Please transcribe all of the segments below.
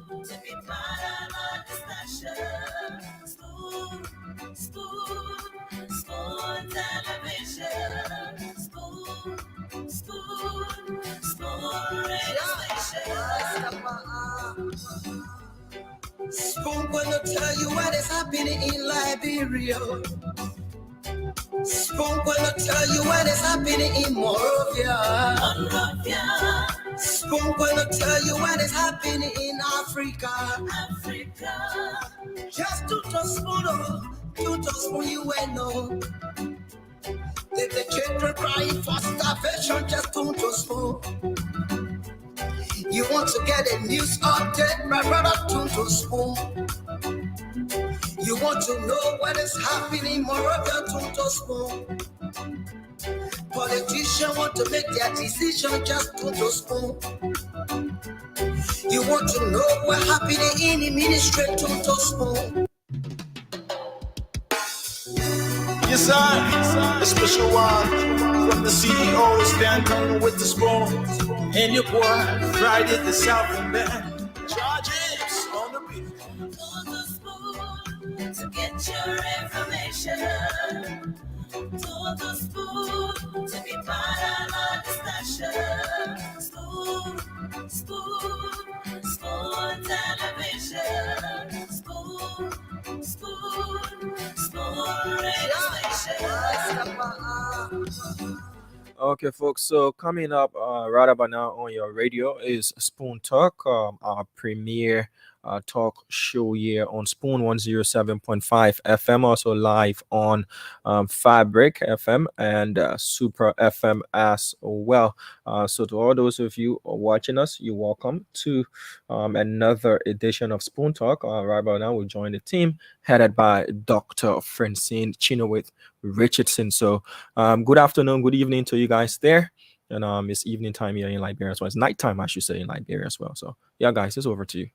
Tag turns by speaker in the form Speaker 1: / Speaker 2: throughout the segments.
Speaker 1: to be part of our discussion. Spoon television. Spoon radio station. Spoon gonna tell you what is happening in Liberia. Spoon gonna tell you what is happening in Monrovia. Spoon gonna tell you what is happening in Africa. Just to spoon you will know. If the children crying for starvation, just to spoon. You want to get a news update, my brother, to spoon. You want to know what is happening, Moravia, to spoon. Politicians want to make their decision, just to spoon. You want to know what happening in the ministry, to spoon.
Speaker 2: Yes, sir. A special one from the CEO, Stanton with the spoon. And your boy, Friday the Southern Band. Charges on the beat.
Speaker 1: To the spoon to get your information. To the spoon to be part of our discussion. Spoon television. Spoon radio station.
Speaker 3: Okay, folks. So coming up right about now on your radio is Spoon Talk, our premier talk show here on Spoon 107.5 FM, also live on Fabric FM and Super FM as well. So to all those of you watching us, you're welcome to another edition of Spoon Talk. Right about now, we'll join the team headed by Dr. Francine Chinowith Richardson. So good afternoon, good evening to you guys there. And it's evening time here in Liberia as well. It's nighttime, I should say, in Liberia as well. So yeah, guys, it's over to you.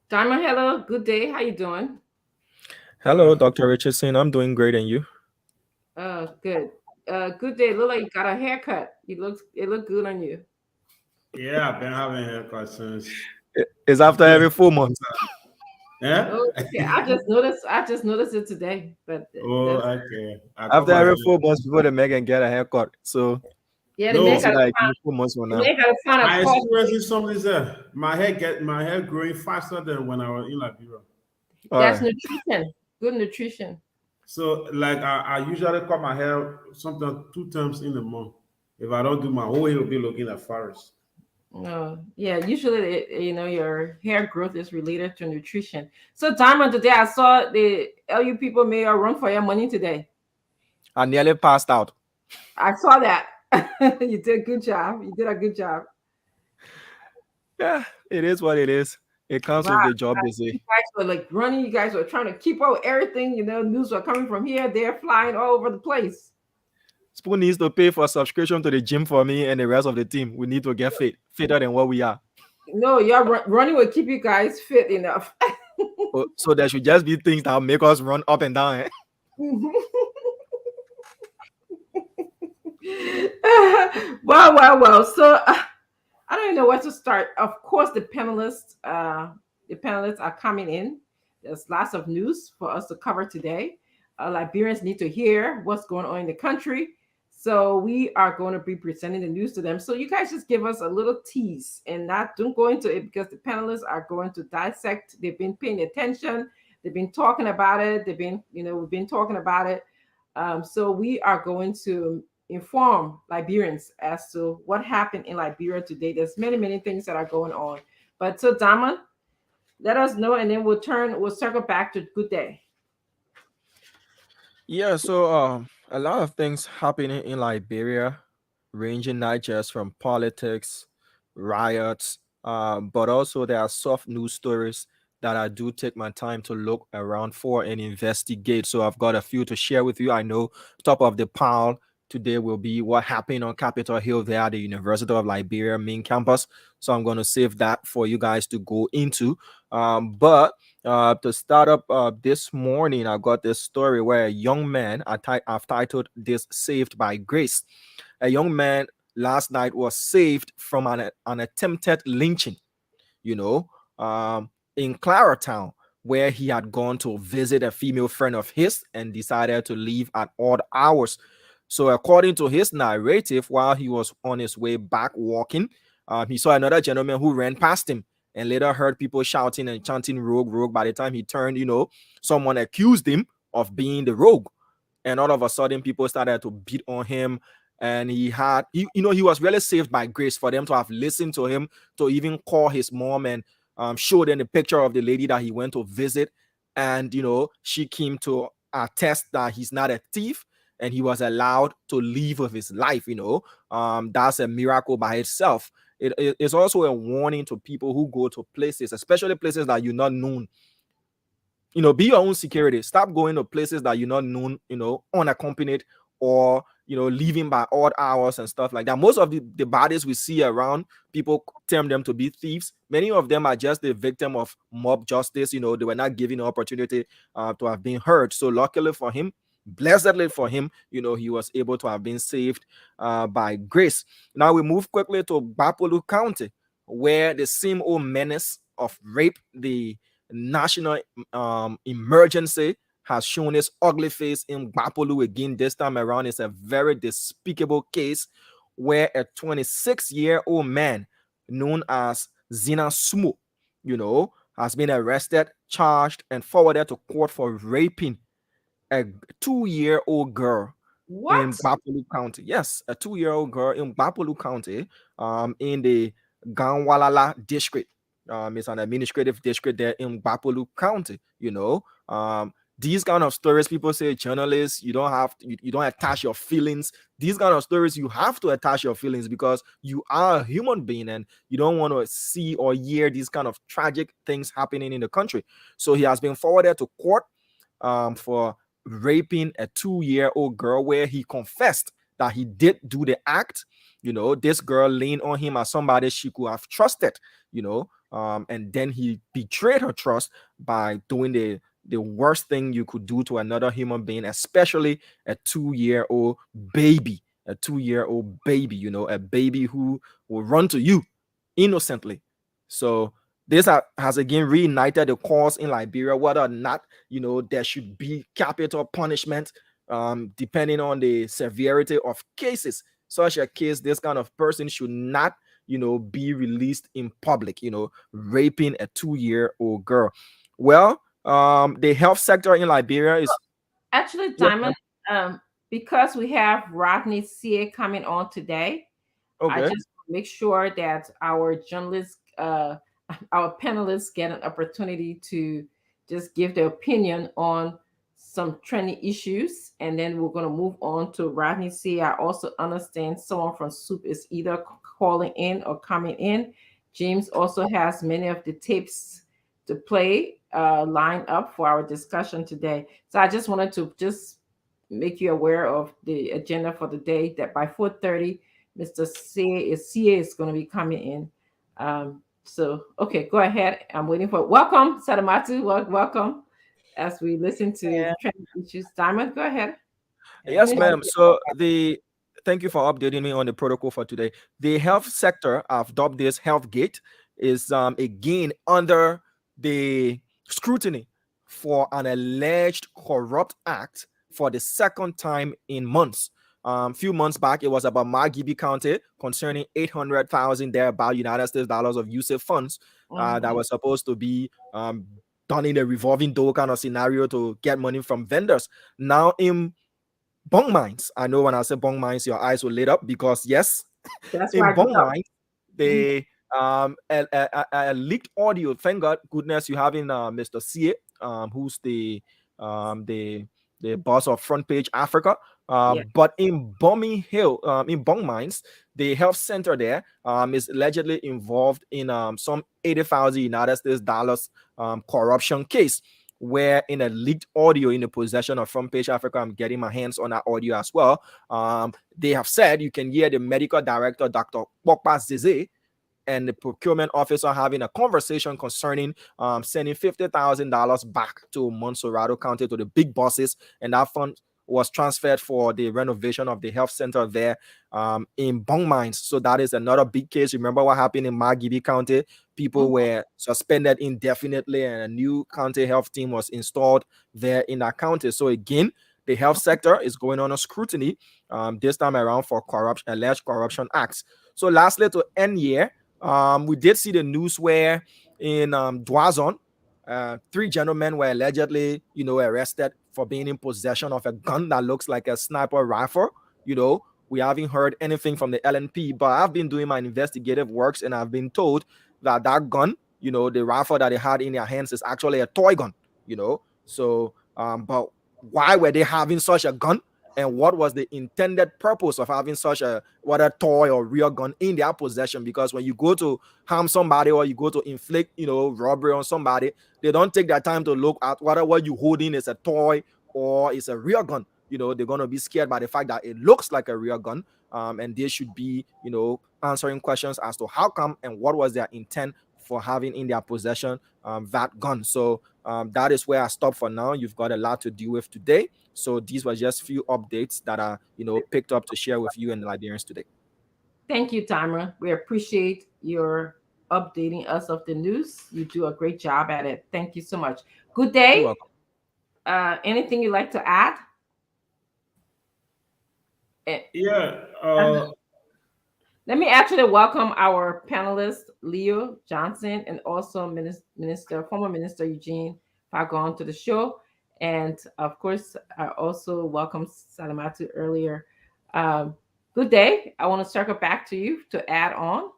Speaker 4: Diamond, hello. Good day. How you doing?
Speaker 3: Hello, Dr. Richardson. I'm doing great, and you?
Speaker 4: Good. Good day. Look like you got a haircut. It looked good on you.
Speaker 5: Yeah, I've been having a haircut since.
Speaker 3: It's after every 4 months.
Speaker 5: Yeah.
Speaker 4: Oh, okay. I just noticed it today. But
Speaker 5: okay.
Speaker 3: After every 4 months before the Megan get a haircut. So
Speaker 4: yeah,
Speaker 5: No,
Speaker 4: they
Speaker 3: like 4 months from now.
Speaker 4: find
Speaker 5: I
Speaker 4: a call.
Speaker 5: experienced something there. My hair growing faster than when I was in Liberia.
Speaker 4: That's
Speaker 3: Alright.
Speaker 4: nutrition. Good nutrition.
Speaker 5: So like I usually cut my hair sometimes 2 times in a month. If I don't do my whole hair will be looking like forest.
Speaker 4: Yeah, usually your hair growth is related to nutrition. So Diamond, today I saw the LU people made a run for your money today.
Speaker 3: I nearly passed out.
Speaker 4: I saw that. You did a good job. You did a good job.
Speaker 3: Yeah, it is what it is. It comes
Speaker 4: Wow.
Speaker 3: with the job, they say.
Speaker 4: You guys were like running. You guys were trying to keep up with everything. News were coming from here, there, flying all over the place.
Speaker 3: Spoon needs to pay for a subscription to the gym for me and the rest of the team. We need to get fitter than what we are.
Speaker 4: No, your running will keep you guys fit enough.
Speaker 3: So there should just be things that make us run up and down. Eh?
Speaker 4: Well. So I don't even know where to start. Of course, the panelists are coming in. There's lots of news for us to cover today. Liberians need to hear what's going on in the country. So we are going to be presenting the news to them. So you guys just give us a little tease and don't go into it because the panelists are going to dissect. They've been paying attention. They've been talking about it. We've been talking about it. So we are going to inform Liberians as to what happened in Liberia today. There's many things that are going on. But so Dama, let us know, and then we'll circle back to good day.
Speaker 3: Yeah, so a lot of things happening in Liberia, ranging not just from politics, riots, but also there are soft news stories that I do take my time to look around for and investigate. So I've got a few to share with you. I know top of the pile today will be what happened on Capitol Hill there at the University of Liberia main campus. So I'm going to save that for you guys to go into. But to start up this morning, I got this story where a young man, I've titled this Saved by Grace. A young man last night was saved from an attempted lynching. in Claratown, where he had gone to visit a female friend of his and decided to leave at odd hours. So, according to his narrative, while he was on his way back walking, he saw another gentleman who ran past him and later heard people shouting and chanting rogue, rogue. By the time he turned, someone accused him of being the rogue. And all of a sudden, people started to beat on him. And he was really saved by grace for them to have listened to him, to even call his mom and show them the picture of the lady that he went to visit. And, she came to attest that he's not a thief and he was allowed to live with his life. That's a miracle by itself. It's also a warning to people who go to places, especially places that you're not known. Be your own security. Stop going to places that you're not known, unaccompanied, or leaving by odd hours and stuff like that. Most of the bodies we see around, people term them to be thieves. Many of them are just the victim of mob justice. They were not given the opportunity to have been heard. So luckily for him, blessedly for him, he was able to have been saved by grace. Now we move quickly to Bapolu County, where the same old menace of rape, the national emergency, has shown its ugly face in Bapolu again. This time around, it's a very despicable case where a 26-year-old man known as Zina Sumo, has been arrested, charged, and forwarded to court for raping a 2-year-old girl in
Speaker 4: What?
Speaker 3: Bapolu County. Yes, a 2-year-old girl in Bapolu County, in the Ganwalala district. It's an administrative district there in Bapolu County. These kind of stories, people say, journalists, you don't have to, you don't attach your feelings. These kind of stories, you have to attach your feelings because you are a human being and you don't want to see or hear these kind of tragic things happening in the country. So he has been forwarded to court for raping a 2-year-old girl, where he confessed that he did do the act. This girl leaned on him as somebody she could have trusted, and then he betrayed her trust by doing the worst thing you could do to another human being, especially a 2-year-old baby. A 2-year-old baby, a baby who will run to you innocently. So this has again reignited the cause in Liberia, whether or not there should be capital punishment, depending on the severity of cases. Such a case, this kind of person should not be released in public, raping a 2-year-old girl. Well, the health sector in Liberia is
Speaker 4: Actually,
Speaker 3: yes,
Speaker 4: Diamond, because we have Rodney Sieh coming on today, I
Speaker 3: okay.
Speaker 4: just make sure that our journalists, our panelists, get an opportunity to just give their opinion on some trending issues, and then we're going to move on to Rodney Sieh. I also understand someone from Soup is either calling in or coming in. James also has many of the tapes to play lined up for our discussion today. So I just wanted to just make you aware of the agenda for the day, that by 4:30, Mr. Sieh is going to be coming in. So, okay, go ahead. I'm waiting for welcome, Sadamatu. Welcome as we listen to trending issues. Diamond, go ahead.
Speaker 3: Yes,
Speaker 4: Finish.
Speaker 3: ma'am. So thank you for updating me on the protocol for today. The health sector, I've dubbed this Health Gate, is again under the scrutiny for an alleged corrupt act for the second time in months. Few months back, it was about Margibi County concerning 800,000 thereabout United States dollars of USAID funds that was supposed to be done in a revolving door kind of scenario to get money from vendors. Now in Bong Mines, I know when I say Bong Mines, your eyes will lit up because yes,
Speaker 4: That's
Speaker 3: in
Speaker 4: why I grew
Speaker 3: Bong
Speaker 4: up.
Speaker 3: Mines, they a leaked audio. Thank God, goodness, you having Mr. Sieh, who's the boss of Front Page Africa.
Speaker 4: Yeah.
Speaker 3: But in in Bong Mines, the health center there is allegedly involved in some 80,000 United States dollars corruption case, where in a leaked audio in the possession of Front Page Africa, I'm getting my hands on that audio as well. They have said you can hear the medical director, Dr. Pokpa Zeze, and the procurement officer having a conversation concerning sending $50,000 back to Monserrado County to the big bosses, and that fund was transferred for the renovation of the health center there in Bong Mines. So that is another big case. Remember what happened in Margibi County? People were suspended indefinitely, and a new county health team was installed there in that county. So again, the health sector is going on a scrutiny this time around for corruption, alleged corruption acts. So lastly, to end here, we did see the news where in Dwazon, three gentlemen were allegedly, arrested for being in possession of a gun that looks like a sniper rifle. We haven't heard anything from the LNP, but I've been doing my investigative works and I've been told that that gun, the rifle that they had in their hands is actually a toy gun, So, but why were they having such a gun? And what was the intended purpose of having such a whether toy or real gun in their possession? Because when you go to harm somebody or you go to inflict, robbery on somebody, they don't take their time to look at whether what you holding is a toy or is a real gun. They're gonna be scared by the fact that it looks like a real gun. And they should be, answering questions as to how come and what was their intent for having in their possession that gun. So that is where I stop for now. You've got a lot to deal with today. So these were just few updates that are, picked up to share with you and the Liberians today.
Speaker 4: Thank you, Tamara. We appreciate your updating us of the news. You do a great job at it. Thank you so much. Good
Speaker 3: You're
Speaker 4: day.
Speaker 3: welcome.
Speaker 4: Anything you'd like to add?
Speaker 5: Yeah.
Speaker 4: Let me actually welcome our panelists, Leo Johnson, and also former Minister Eugene Fagon to the show. And of course, I also welcome Salamatu earlier. Good day. I want to circle back to you to add on.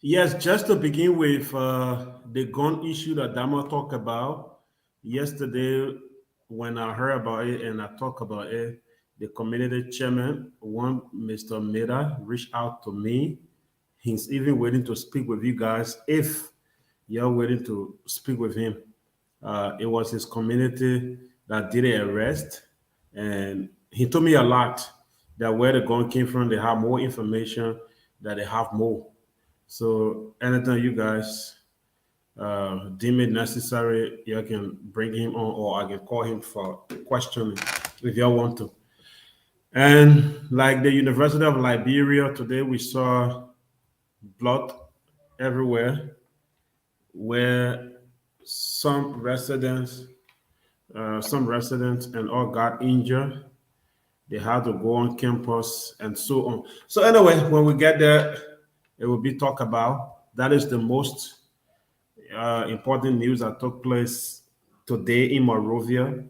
Speaker 5: Yes, just to begin with the gun issue that Dama talked about yesterday, when I heard about it and I talked about it, the community chairman, one Mr. Meda, reached out to me. He's even waiting to speak with you guys if you're waiting to speak with him. It was his community that did the arrest, and he told me a lot that where the gun came from, they have more information, that they have more. So anytime you guys deem it necessary, you can bring him on, or I can call him for questioning if y'all want to. And like the University of Liberia today, we saw blood everywhere, where some residents, and all got injured. They had to go on campus and so on. So anyway, when we get there, it will be talked about. That is the most important news that took place today in Monrovia,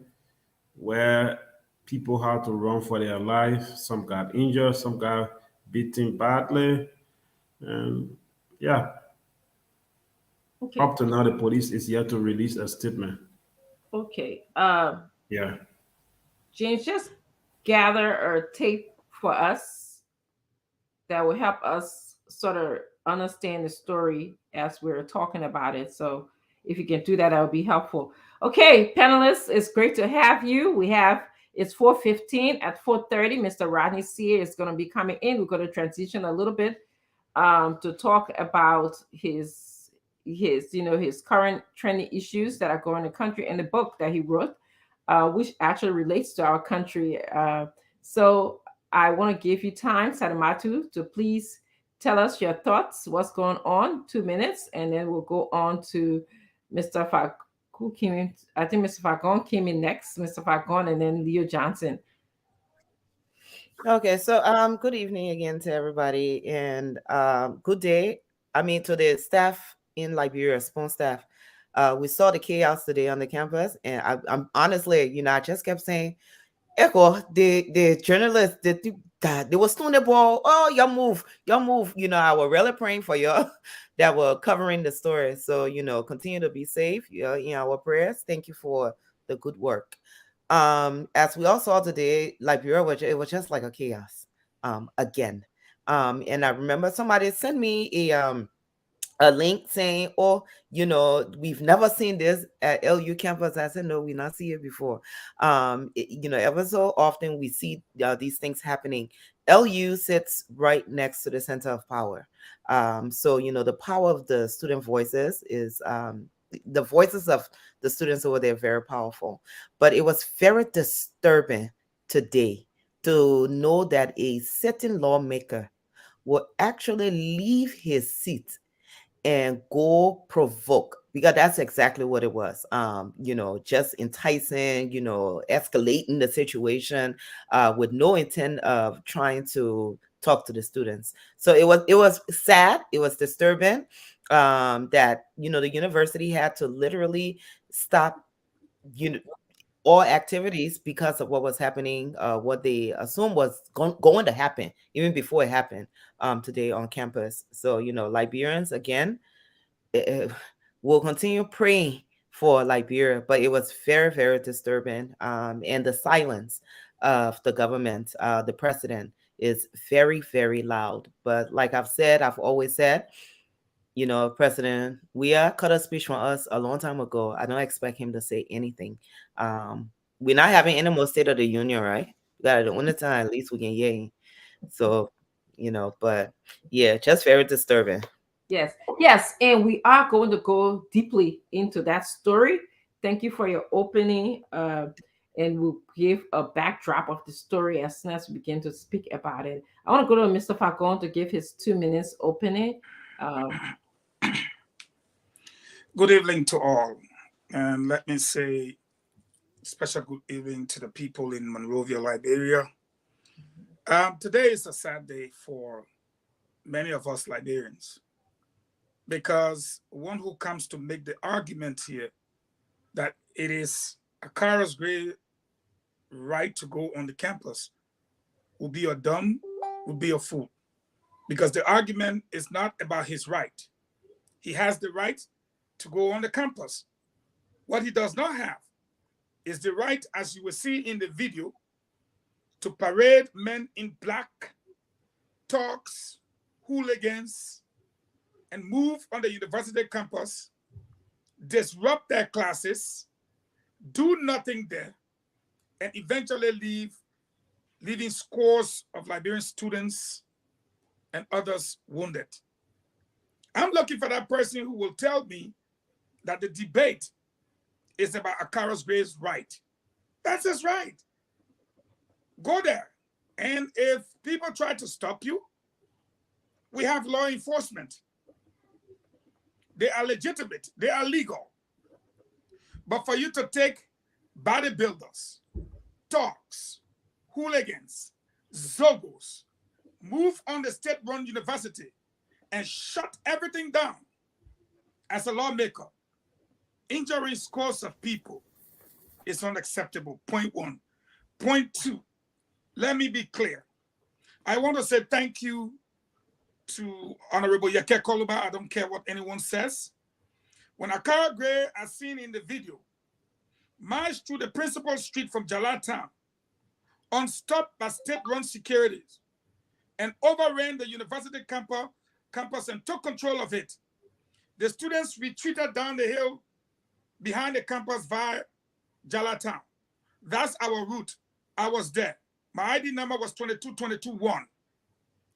Speaker 5: where people had to run for their life. Some got injured, some got beaten badly. And yeah,
Speaker 4: Okay.
Speaker 5: up to now, the police is yet to release a statement.
Speaker 4: Okay.
Speaker 5: Yeah.
Speaker 4: James, just gather a tape for us that will help us sort of understand the story as we're talking about it. So if you can do that, that would be helpful. Okay, panelists, it's great to have you. It's 4:15. At 4:30, Mr. Rodney Sieh is going to be coming in. We're going to transition a little bit to talk about his current trending issues that are going in the country and the book that he wrote, which actually relates to our country. So I want to give you time, Sadamatu, to please tell us your thoughts, what's going on, 2 minutes, and then we'll go on to Mr. who came in. I think Mr. Fagon came in next, Mr. Fagon, and then Leo Johnson.
Speaker 6: Okay, so good evening again to everybody, and good day. I mean, to the staff in Liberia, Spoon staff. We saw the chaos today on the campus, and I'm honestly, I just kept saying, "Echo, the journalists, they were doing the ball. Oh, y'all move. I was really praying for y'all that were covering the story. So continue to be safe. In our prayers. Thank you for the good work. As we all saw today, Liberia, it was just like a chaos again. And I remember somebody sent me a link saying, "Oh, we've never seen this at LU campus." I said, "No, we not see it before." Ever so often we see these things happening. LU sits right next to the center of power. So the power of the student voices is the voices of the students over there very powerful. But it was very disturbing today to know that a certain lawmaker will actually leave his seat and go provoke, because that's exactly what it was. Just enticing, escalating the situation, with no intent of trying to talk to the students. So it was sad, it was disturbing, that the university had to literally stop you know all activities because of what was happening, what they assumed was going to happen even before it happened, today on campus. So Liberians, again, will continue praying for Liberia, but it was very, very disturbing. And the silence of the government, the president, is very, very loud. But like I've always said, President Weah cut a speech from us a long time ago. I don't expect him to say anything. We're not having any more State of the Union, right? We got it on the time, at least we can hear him. So, but yeah, just very disturbing.
Speaker 4: Yes, and we are going to go deeply into that story. Thank you for your opening, and we'll give a backdrop of the story as soon as we begin to speak about it. I want to go to Mr. Fagon to give his 2 minutes opening.
Speaker 7: Good evening to all, and let me say special good evening to the people in Monrovia, Liberia. Today is a sad day for many of us Liberians, because one who comes to make the argument here that it is Akara's great right to go on the campus will be a dumb, will be a fool, because the argument is not about his right. He has the right to go on the campus. What he does not have is the right, as you will see in the video, to parade men in black, talks, hooligans, and move on the university campus, disrupt their classes, do nothing there, and eventually leaving scores of Liberian students and others wounded. I'm looking for that person who will tell me that the debate is about Akara's Gray's right. That's his right. Go there. And if people try to stop you, we have law enforcement. They are legitimate. They are legal. But for you to take bodybuilders, dogs, hooligans, zogos, move on the state-run university and shut everything down as a lawmaker, injuring scores of people, is unacceptable. Point one. Point two, let me be clear. I want to say thank you to Honorable Yake Koluba. I don't care what anyone says. When Akara Gray, as seen in the video, marched through the principal street from Jalatown, unstopped by state-run securities, and overran the university campus and took control of it, the students retreated down the hill behind the campus via Jalatown. That's our route. I was there. My ID number was 22221.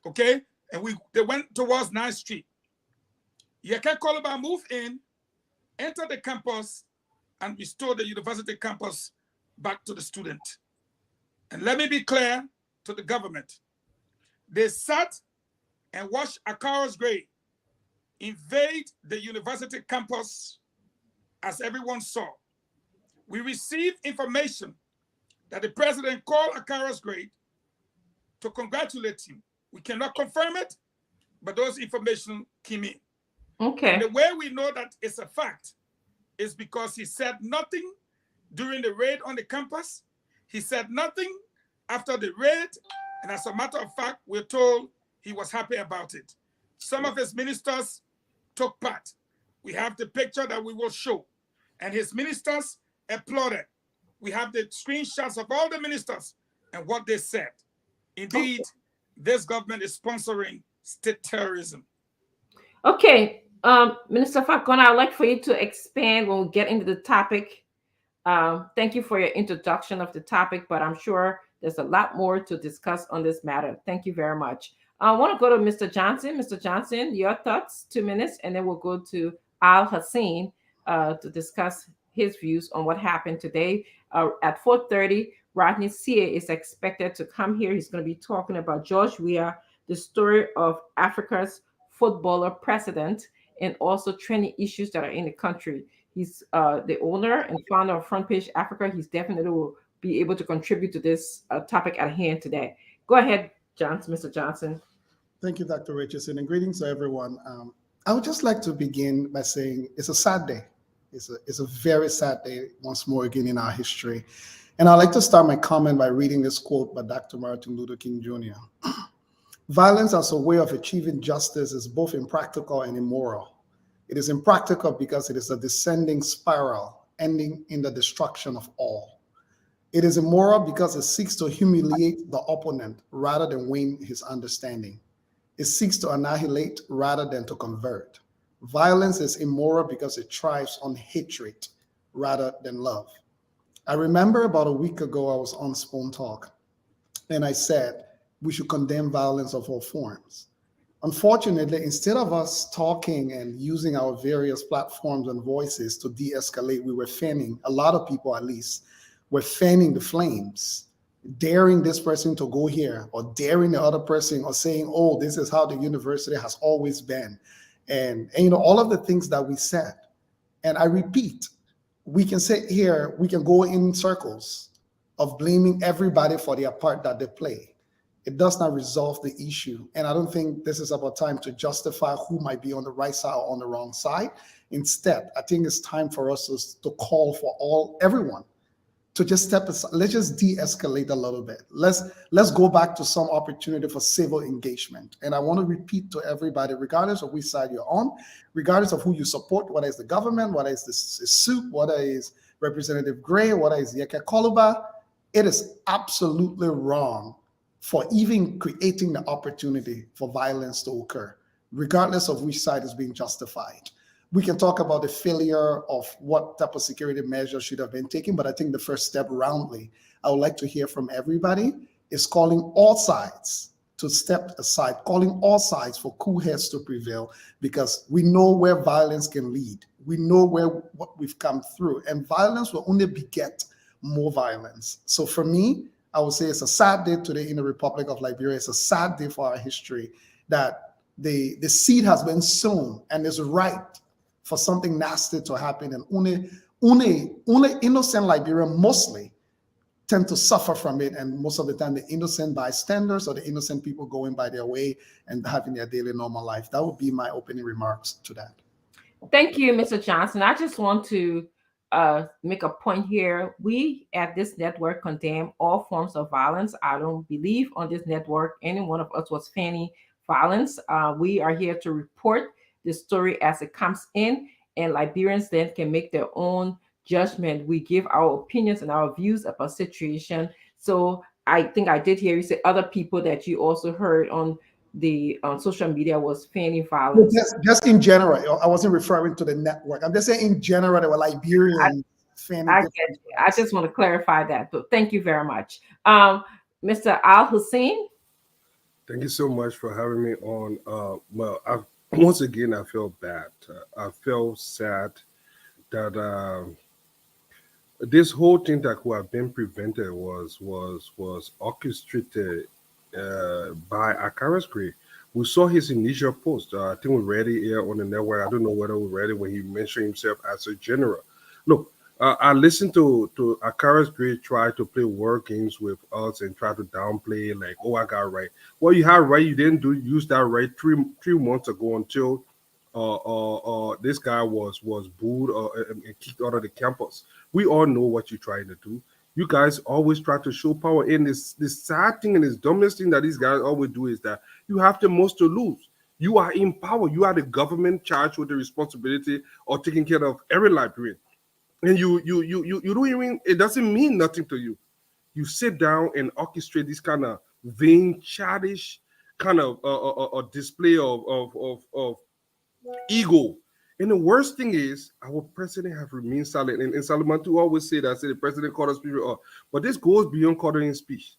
Speaker 7: Okay? And they went towards 9th Street. Yeke Koluba moved in, entered the campus, and restored the university campus back to the student. And let me be clear to the government. They sat and watched Akara's Gray invade the university campus, as everyone saw. We received information that the president called Akara's Gray to congratulate him. We cannot confirm it, but those information came in.
Speaker 4: Okay.
Speaker 7: And the way we know that it's a fact is because he said nothing during the raid on the campus. He said nothing after the raid. And as a matter of fact, we're told he was happy about it. Some of his ministers took part. We have the picture that we will show. And his ministers applauded. We have the screenshots of all the ministers and what they said. Indeed, this government is sponsoring state terrorism.
Speaker 4: Okay, Minister Falcon, I'd like for you to expand when we get into the topic. Thank you for your introduction of the topic, but I'm sure there's a lot more to discuss on this matter. Thank you very much. I want to go to Mr. Johnson. Mr. Johnson, your thoughts, 2 minutes, and then we'll go to Al Hassan to discuss his views on what happened today. At 4:30, Rodney Sieh is expected to come here. He's going to be talking about George Weah, the story of Africa's footballer president, and also trending issues that are in the country. He's the owner and founder of Front Page Africa. He's definitely will be able to contribute to this topic at hand today. Go ahead, Johnson, Mr. Johnson.
Speaker 8: Thank you, Dr. Richardson, and greetings to everyone. I would just like to begin by saying it's a sad day. It's a very sad day once more again in our history. And I'd like to start my comment by reading this quote by Dr. Martin Luther King Jr. Violence as a way of achieving justice is both impractical and immoral. It is impractical because it is a descending spiral ending in the destruction of all. It is immoral because it seeks to humiliate the opponent rather than win his understanding. It seeks to annihilate rather than to convert. Violence is immoral because it thrives on hatred rather than love. I remember about a week ago, I was on Spoon Talk, and I said we should condemn violence of all forms. Unfortunately, instead of us talking and using our various platforms and voices to de-escalate, we were fanning, a lot of people at least, were fanning the flames, daring this person to go here or daring the other person or saying, oh, this is how the university has always been. And all of the things that we said. And I repeat, we can sit here, we can go in circles of blaming everybody for their part that they play. It does not resolve the issue. And I don't think this is about time to justify who might be on the right side or on the wrong side. Instead, I think it's time for us to call for everyone to just step aside. Let's just de-escalate a little bit. Let's go back to some opportunity for civil engagement. And I want to repeat to everybody, regardless of which side you're on, regardless of who you support, whether it's the government, whether it's the SOUP, whether it's Representative Gray, whether it's Yeke Koluba, it is absolutely wrong for even creating the opportunity for violence to occur, regardless of which side is being justified. We can talk about the failure of what type of security measures should have been taken, but I think the first step roundly, I would like to hear from everybody, is calling all sides to step aside, calling all sides for cool heads to prevail, because we know where violence can lead. We know what we've come through, and violence will only beget more violence. So for me, I would say it's a sad day today in the Republic of Liberia. It's a sad day for our history that the seed has been sown and is ripe for something nasty to happen, and only innocent Liberians mostly tend to suffer from it, and most of the time the innocent bystanders or the innocent people going by their way and having their daily normal life. That would be my opening remarks to that.
Speaker 4: Thank you, Mr. Johnson. I just want to make a point here. We at this network condemn all forms of violence. I don't believe on this network any one of us was fanning violence. We are here to report the story as it comes in, and Liberians then can make their own judgment. We give our opinions and our views about situation. So I think I did hear you say other people that you also heard on social media was fanning violence.
Speaker 8: Just in general, I wasn't referring to the network. I'm just saying in general, there were Liberians fanning.
Speaker 4: I just want to clarify that, but thank you very much. Mr. Al Hussein.
Speaker 9: Thank you so much for having me on. Once again, I feel bad. I feel sad that this whole thing that could have been prevented was orchestrated by Akaras Gray. We saw his initial post. I think we read it here on the network. I don't know whether we read it when he mentioned himself as a general. Look, I listened to Akaras Gray try to play word games with us and try to downplay like, oh, I got right. Well, you had right. You didn't use that right three months ago until this guy was booed and kicked out of the campus. We all know what you're trying to do. You guys always try to show power. And this sad thing and this dumbest thing that these guys always do is that you have the most to lose. You are in power. You are the government charged with the responsibility of taking care of every Liberian. And you don't even, it doesn't mean nothing to you. You sit down and orchestrate this kind of vain, childish kind of a display of ego. And the worst thing is, our president have remained silent. And Salomon too always say that, the president called us people up. But this goes beyond calling speech.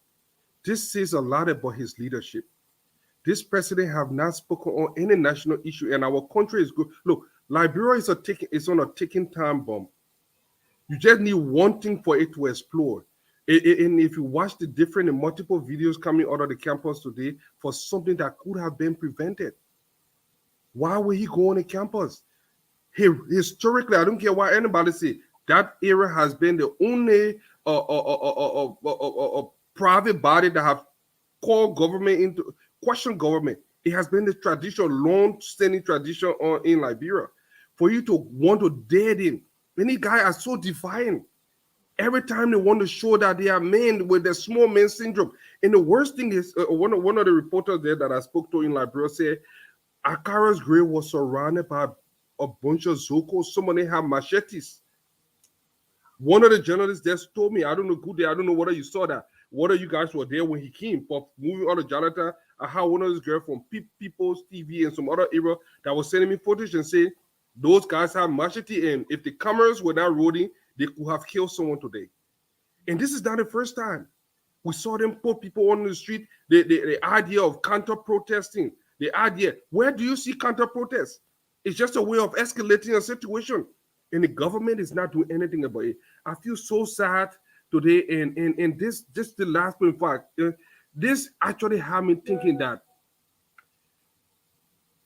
Speaker 9: This says a lot about his leadership. This president have not spoken on any national issue, and our country is good. Look, Liberia is on a ticking time bomb. You just need one thing for it to explode. And if you watch the different and multiple videos coming out of the campus today for something that could have been prevented, why would he go on the campus? Historically, I don't care what anybody say, that era has been the only private body that have called government into question government. It has been the tradition, long-standing tradition in Liberia. For you to want to dare them, many guys are so defiant. Every time they want to show that they are men with the small man syndrome. And the worst thing is, one of the reporters there that I spoke to in Liberia said, Akara's grave was surrounded by a bunch of Zokos. Some of them have machetes. One of the journalists just told me, I don't know, good day, I don't know whether you saw that. Whether you guys were there when he came, but moving on to Jonathan, I had one of those girls from People's TV and some other area that was sending me footage and saying, those guys have machete, and if the cameras were not rolling, they could have killed someone today. And this is not the first time. We saw them put people on the street, the idea of counter-protesting, the idea, where do you see counter-protest? It's just a way of escalating a situation. And the government is not doing anything about it. I feel so sad today, and this just the last point. In fact, this actually had me thinking that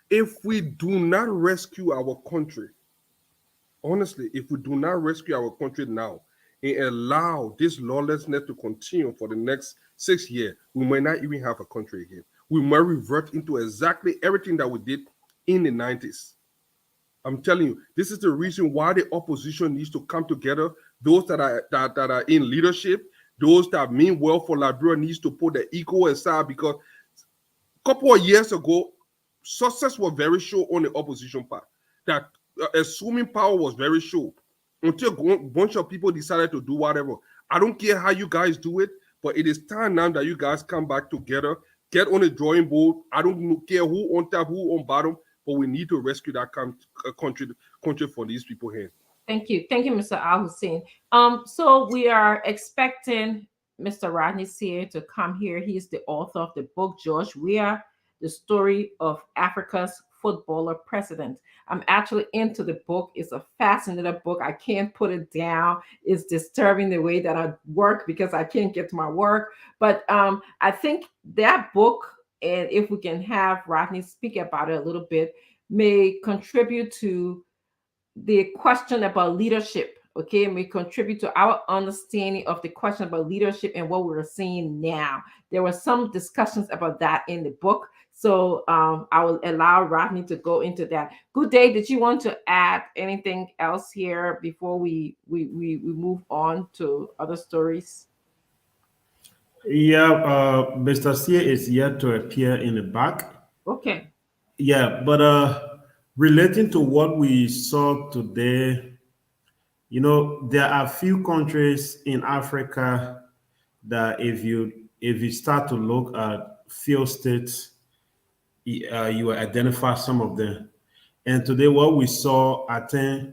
Speaker 9: if we do not rescue our country, honestly, if we do not rescue our country now and allow this lawlessness to continue for the next 6 years, we might not even have a country again. We might revert into exactly everything that we did in the 90s. I'm telling you, this is the reason why the opposition needs to come together. Those that are in leadership, those that mean well for Liberia needs to put the ego aside, because a couple of years ago, success was very sure on the opposition part. That assuming power was very sure until a bunch of people decided to do whatever. I don't care how you guys do it, but it is time now that you guys come back together, get on the drawing board. I don't care who on top, who on bottom, but we need to rescue that country for these people here.
Speaker 4: Thank you, Mr. Al Hussein. So we are expecting Mr. Rodney Sieh to come here. He's the author of the book George Weah, The Story of Africa's Footballer President. I'm actually into the book. It's a fascinating book. I can't put it down. It's disturbing the way that I work because I can't get to my work. But I think that book, and if we can have Rodney speak about it a little bit, may contribute to the question about leadership, okay, may contribute to our understanding of the question about leadership and what we're seeing now. There were some discussions about that in the book. So I will allow Rodney to go into that. Good day. Did you want to add anything else here before we move on to other stories?
Speaker 5: Yeah, Mr. Sieh is yet to appear in the back.
Speaker 4: Okay.
Speaker 5: Yeah, but relating to what we saw today, you know, there are few countries in Africa that if you start to look at failed states, you will identify some of them. And today, what we saw, I think,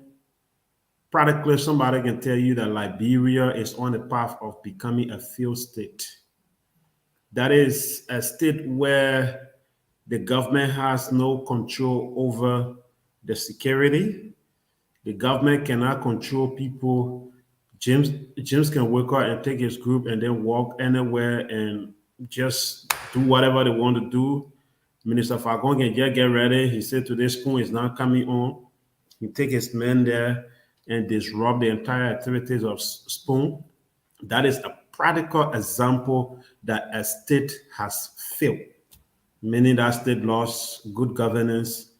Speaker 5: practically somebody can tell you that Liberia is on the path of becoming a failed state. That is a state where the government has no control over the security. The government cannot control people. James can wake up and take his group and then walk anywhere and just do whatever they want to do. Minister Fagon can just get ready. He said today Spoon is not coming on. He take his men there and disrupt the entire activities of Spoon. That is a practical example that a state has failed. Meaning that state lost good governance.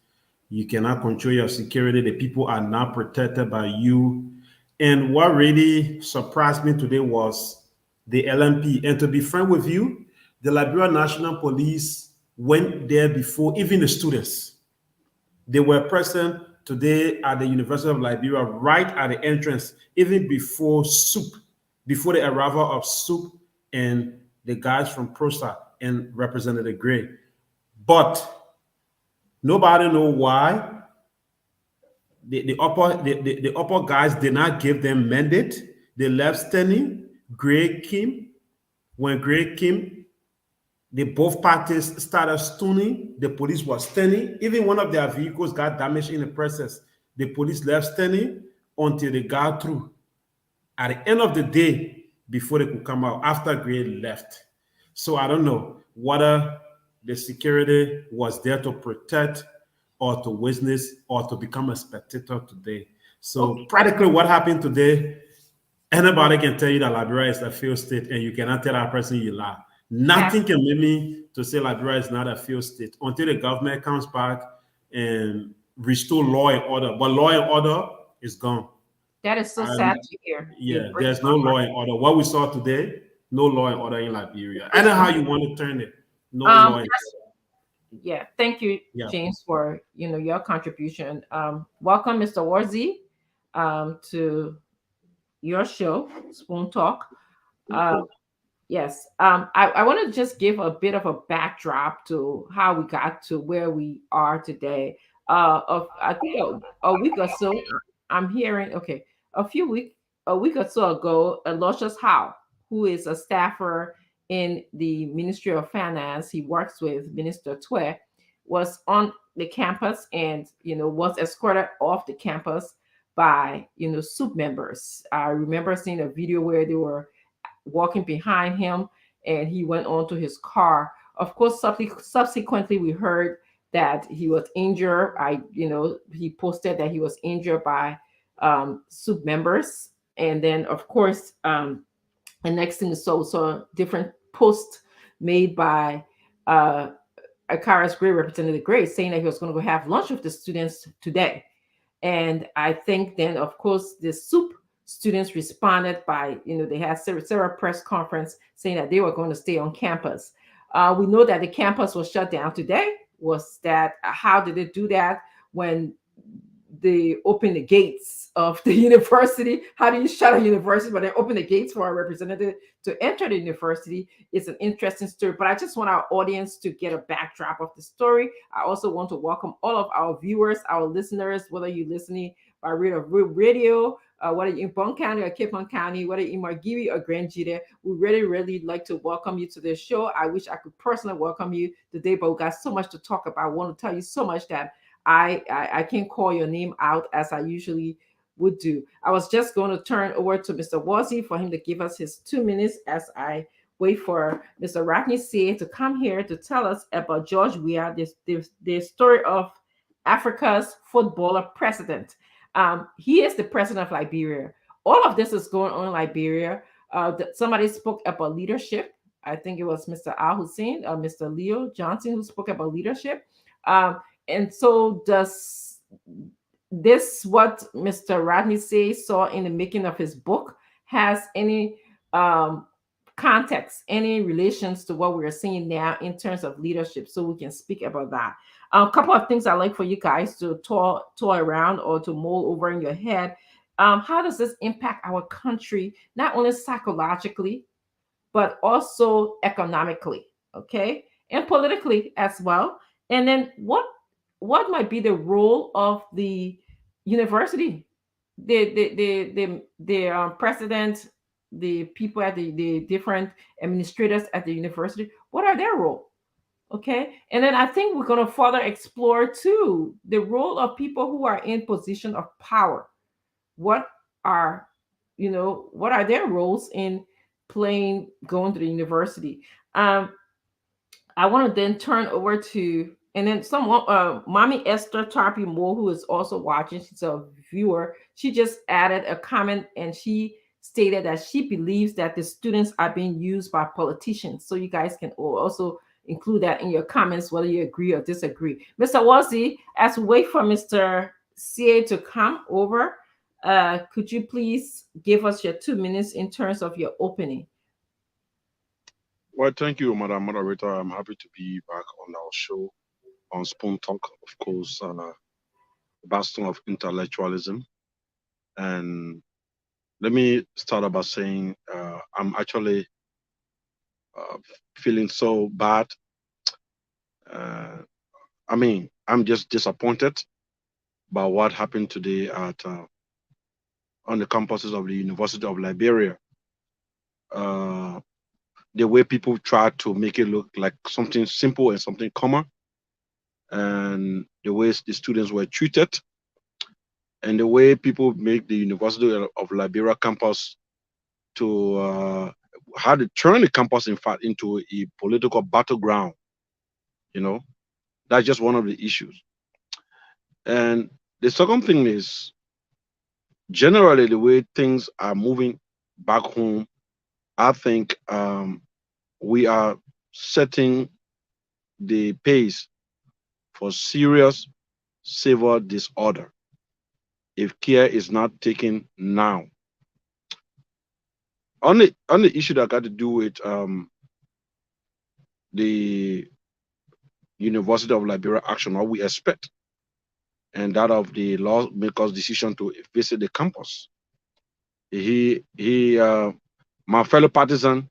Speaker 5: You cannot control your security. The people are not protected by you. And what really surprised me today was the LMP. And to be frank with you, the Liberia National Police went there before even the students. They were present today at the University of Liberia, right at the entrance, even before the arrival of Soup and the guys from PROSA and Representative Gray. But nobody know why the upper guys did not give them mandate. They left standing. Gray came. When Gray came, both parties started stoning. The police was standing. Even one of their vehicles got damaged in the process. The police left standing until they got through. At the end of the day, before they could come out, after Gray left. So I don't know whether the security was there to protect or to witness or to become a spectator today. So practically what happened today, anybody can tell you that Liberia is a failed state and you cannot tell that person you lie. Nothing can make me to say Liberia is not a failed state until the government comes back and restore law and order. But law and order is gone.
Speaker 4: That is so
Speaker 5: And
Speaker 4: sad to hear.
Speaker 5: yeah, there's no law and order. What we saw today, no law and order in Liberia. I know how you want to turn it. No law and order.
Speaker 4: Yeah, thank you,
Speaker 5: Yeah.
Speaker 4: James, for your contribution. Welcome, Mr. Warzy, to your show, Spoon Talk. Yes, I want to just give a bit of a backdrop to how we got to where we are today. I think a week or so, I'm hearing, okay, a week or so ago, Aloysius Howe, who is a staffer in the Ministry of Finance, he works with Minister Twe, was on the campus and was escorted off the campus by SOUP members. I remember seeing a video where they were walking behind him and he went on to his car. Of course, subsequently we heard that he was injured. He posted that he was injured by SOUP members. And then of course, the next thing is so different post made by Akara's Gray, Representative Gray, saying that he was going to go have lunch with the students today. And I think then, of course, the SOUP students responded by, they had several press conference saying that they were going to stay on campus. We know that the campus was shut down today. How did they do that when they open the gates of the university? How do you shut a university but then open the gates for a representative to enter the university? It's an interesting story, but I just want our audience to get a backdrop of the story. I also want to welcome all of our viewers, our listeners, whether you're listening by radio, whether you're in Bon County or Cape Mon County, whether you're in Margibi or Grand Jita, we really, really like to welcome you to this show. I wish I could personally welcome you today, but we got so much to talk about. I want to tell you so much that I can't call your name out as I usually would do. I was just going to turn over to Mr. Warzy for him to give us his 2 minutes as I wait for Mr. Rodney Sieh to come here to tell us about George Weah, the story of Africa's footballer president. He is the president of Liberia. All of this is going on in Liberia. Somebody spoke about leadership. I think it was Mr. Al Hussein, Mr. Leo Johnson, who spoke about leadership. And so does this, what Mr. Rodney Sieh saw in the making of his book, has any context, any relations to what we're seeing now in terms of leadership, so we can speak about that. A couple of things I'd like for you guys to toy around or to mull over in your head. How does this impact our country, not only psychologically, but also economically, okay? And politically as well. And then what might be the role of the university, the president, the people at the different administrators at the university? What are their role? Okay. And then I think we're going to further explore too the role of people who are in position of power. What are their roles in going to the university? I want to then turn over to, and then someone, Mommy Esther Tarpey Moore, who is also watching, she's a viewer. She just added a comment and she stated that she believes that the students are being used by politicians. So you guys can also include that in your comments, whether you agree or disagree. Mr. Warzy, as we wait for Mr. Sieh to come over, could you please give us your 2 minutes in terms of your opening?
Speaker 9: Well, thank you, Madam Moderator. I'm happy to be back on our show on Spoon Talk, of course, bastion of intellectualism. And let me start by saying I'm actually feeling so bad. I'm just disappointed by what happened today on the campuses of the University of Liberia. The way people try to make it look like something simple and something common, and the ways the students were treated. and the way people make the University of Liberia campus to how to turn the campus, in fact, into a political battleground. You know, that's just one of the issues. And the second thing is generally the way things are moving back home. I think we are setting the pace for serious civil disorder if care is not taken now. On the issue that got to do with the University of Liberia action, what we expect, and that of the lawmakers' decision to visit the campus. He, my fellow partisan,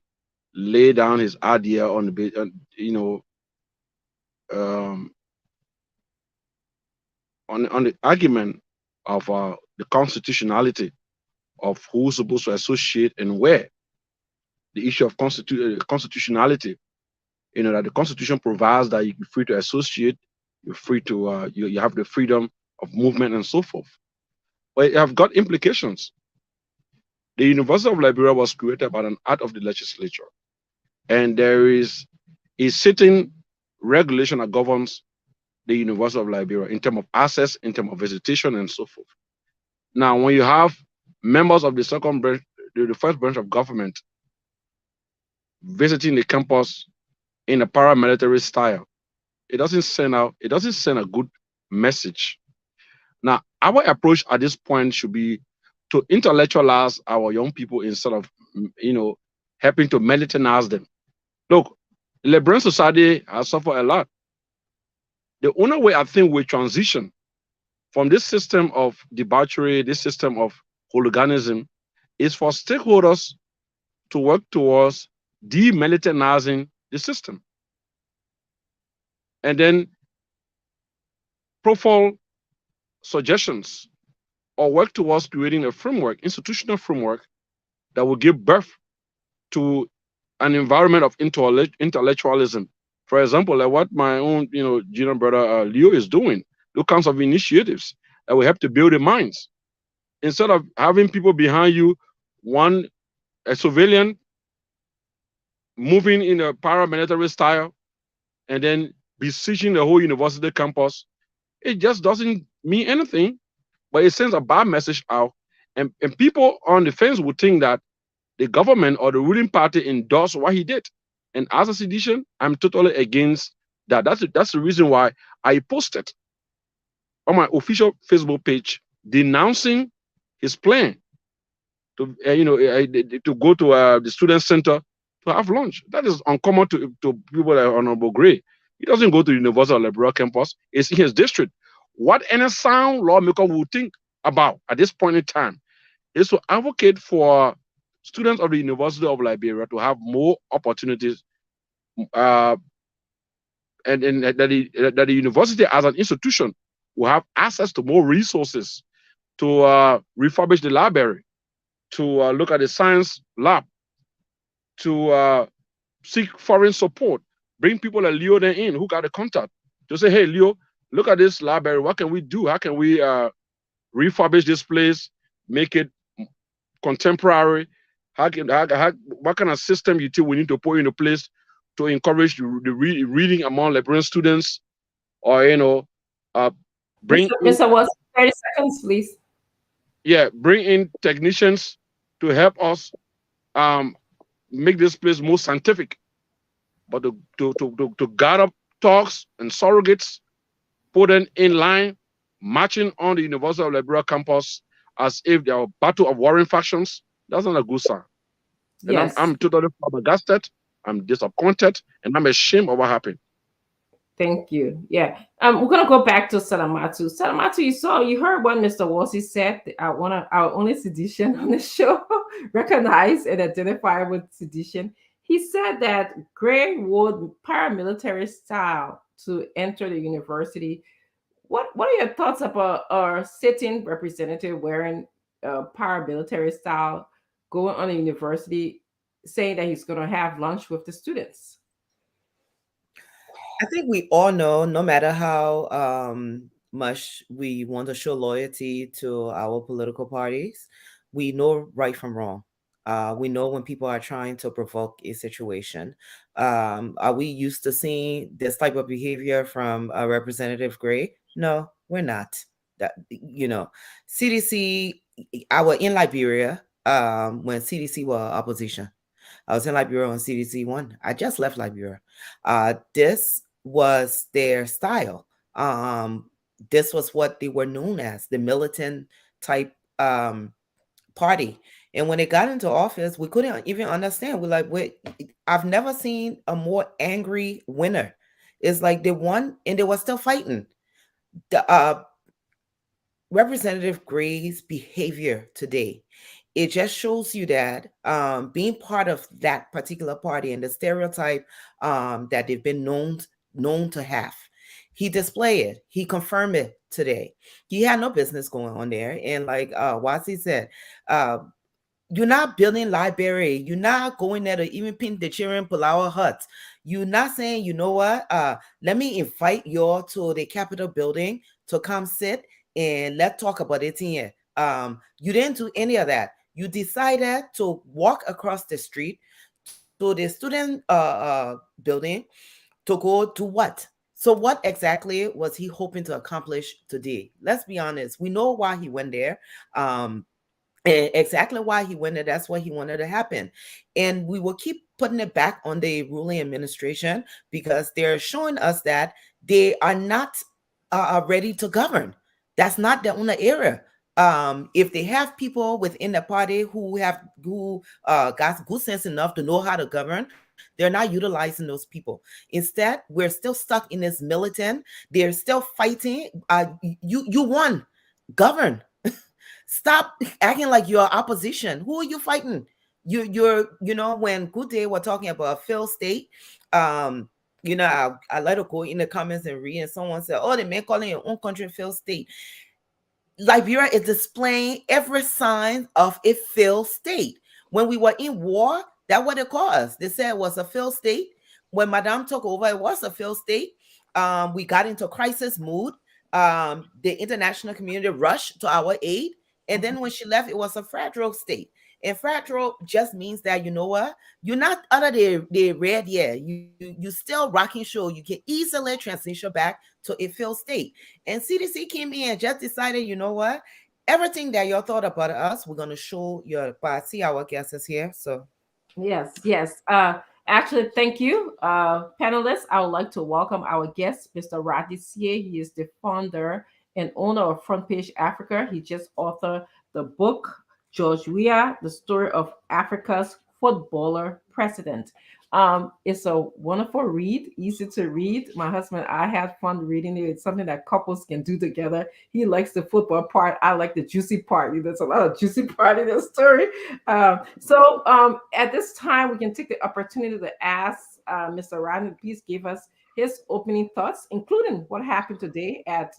Speaker 9: laid down his idea on um, on the argument of the constitutionality of who's supposed to associate and where. The issue of constitutionality, that the Constitution provides that you're free to associate, you're free to you have the freedom of movement and so forth. But it have got implications. The University of Liberia was created by an act of the legislature, and there is a sitting regulation that governs the University of Liberia in terms of access, in terms of visitation, and so forth. Now, when you have members of the second branch, the first branch of government visiting the campus in a paramilitary style, it doesn't send a good message. Now, our approach at this point should be to intellectualize our young people instead of helping to militarize them. Look, Liberian society has suffered a lot. The only way I think we transition from this system of debauchery, this system of hooliganism, is for stakeholders to work towards demilitarizing the system. And then profile suggestions or work towards creating a framework, institutional framework, that will give birth to an environment of intellectualism. For example, like what my own, junior brother Leo is doing, those kinds of initiatives that will help to build the minds. Instead of having people behind you, a civilian moving in a paramilitary style and then besieging the whole university campus, it just doesn't mean anything, but it sends a bad message out. And people on the fence would think that the government or the ruling party endorsed what he did. And as a sedition, I'm totally against that. That's the reason why I posted on my official Facebook page denouncing his plan to go to the student center to have lunch. That is uncommon to people like Honorable Gray. He doesn't go to the University of Liberia campus. It's in his district. What any sound lawmaker would think about at this point in time is to advocate for students of the University of Liberia to have more opportunities, and that the university as an institution will have access to more resources to refurbish the library, to look at the science lab, to seek foreign support, bring people like Leo then in who got the contact to say, hey, Leo, look at this library. What can we do? How can we refurbish this place, make it contemporary? What kind of system we need to put into place to encourage the reading among Liberian students, or bring
Speaker 4: Mr. Watson, 30 seconds, please.
Speaker 9: Yeah, bring in technicians to help us make this place more scientific. But to gather talks and surrogates, put them in line, marching on the University of Liberia campus as if they are a battle of warring factions, that's not a good sign. And
Speaker 4: Yes.
Speaker 9: I'm totally flabbergasted, I'm disappointed, and I'm ashamed of what happened.
Speaker 4: Thank you. Yeah. We're gonna go back to Salamatu. Salamatu, you heard what Mr. Wolsey said. Our only sedition on the show, recognize and identify with sedition. He said that Gray would paramilitary style to enter the university. What are your thoughts about our sitting representative wearing paramilitary style going on a university, saying that he's gonna have lunch with the students?
Speaker 6: I think we all know, no matter how much we want to show loyalty to our political parties, we know right from wrong. We know when people are trying to provoke a situation. Are we used to seeing this type of behavior from Representative Gray? No, we're not. That CDC. I was in Liberia when CDC was opposition. I was in Liberia when CDC won. I just left Liberia. This was their style. Um, this was what they were known as, the militant type party. And when they got into office, we couldn't even understand. We're like, wait, I've never seen a more angry winner. It's like they won and they were still fighting. The Representative Gray's behavior today, it just shows you that being part of that particular party and the stereotype that they've been known to have, he displayed it. He confirmed it today. He had no business going on there. And like Wasi said, you're not building library. You're not going there to even pin the children Pulawa huts. You're not saying, you know what? Let me invite you all to the Capitol building to come sit and let's talk about it here. You didn't do any of that. You decided to walk across the street to the student building to go to what? So what exactly was he hoping to accomplish today? Let's be honest. We know why he went there. And exactly why he went there, that's what he wanted to happen. And we will keep putting it back on the ruling administration because they're showing us that they are not ready to govern. That's not their own area. If they have people within the party who got good sense enough to know how to govern, they're not utilizing those people. Instead, we're still stuck in this militant. They're still fighting. You won. Govern. Stop acting like you're opposition. Who are you fighting? When Good Day were talking about a failed state, I let it go in the comments and read, and someone said, "Oh, they may calling your own country a failed state." Liberia is displaying every sign of a failed state. When we were in war, that's what they call us. They said it was a failed state. When Madame took over, it was a failed state. We got into crisis mood. The international community rushed to our aid. And then when she left, it was a fragile state. And fragile just means that, you know what? You're not under the red yet. You still rocking show. You can easily transition back to a failed state. And CDC came in and just decided, you know what? Everything that y'all thought about us, we're going to show your part. See our guest is here. So
Speaker 4: Yes. Actually, thank you, panelists. I would like to welcome our guest, Mr. Rodney Sieh. He is the founder and owner of Front Page Africa. He just authored the book, George Weah, The Story of Africa's Footballer President. It's a wonderful read, easy to read. My husband and I had fun reading it. It's something that couples can do together. He likes the football part. I like the juicy part. There's a lot of juicy part in the story. At this time, we can take the opportunity to ask Mr. Rodney, please give us his opening thoughts, including what happened today at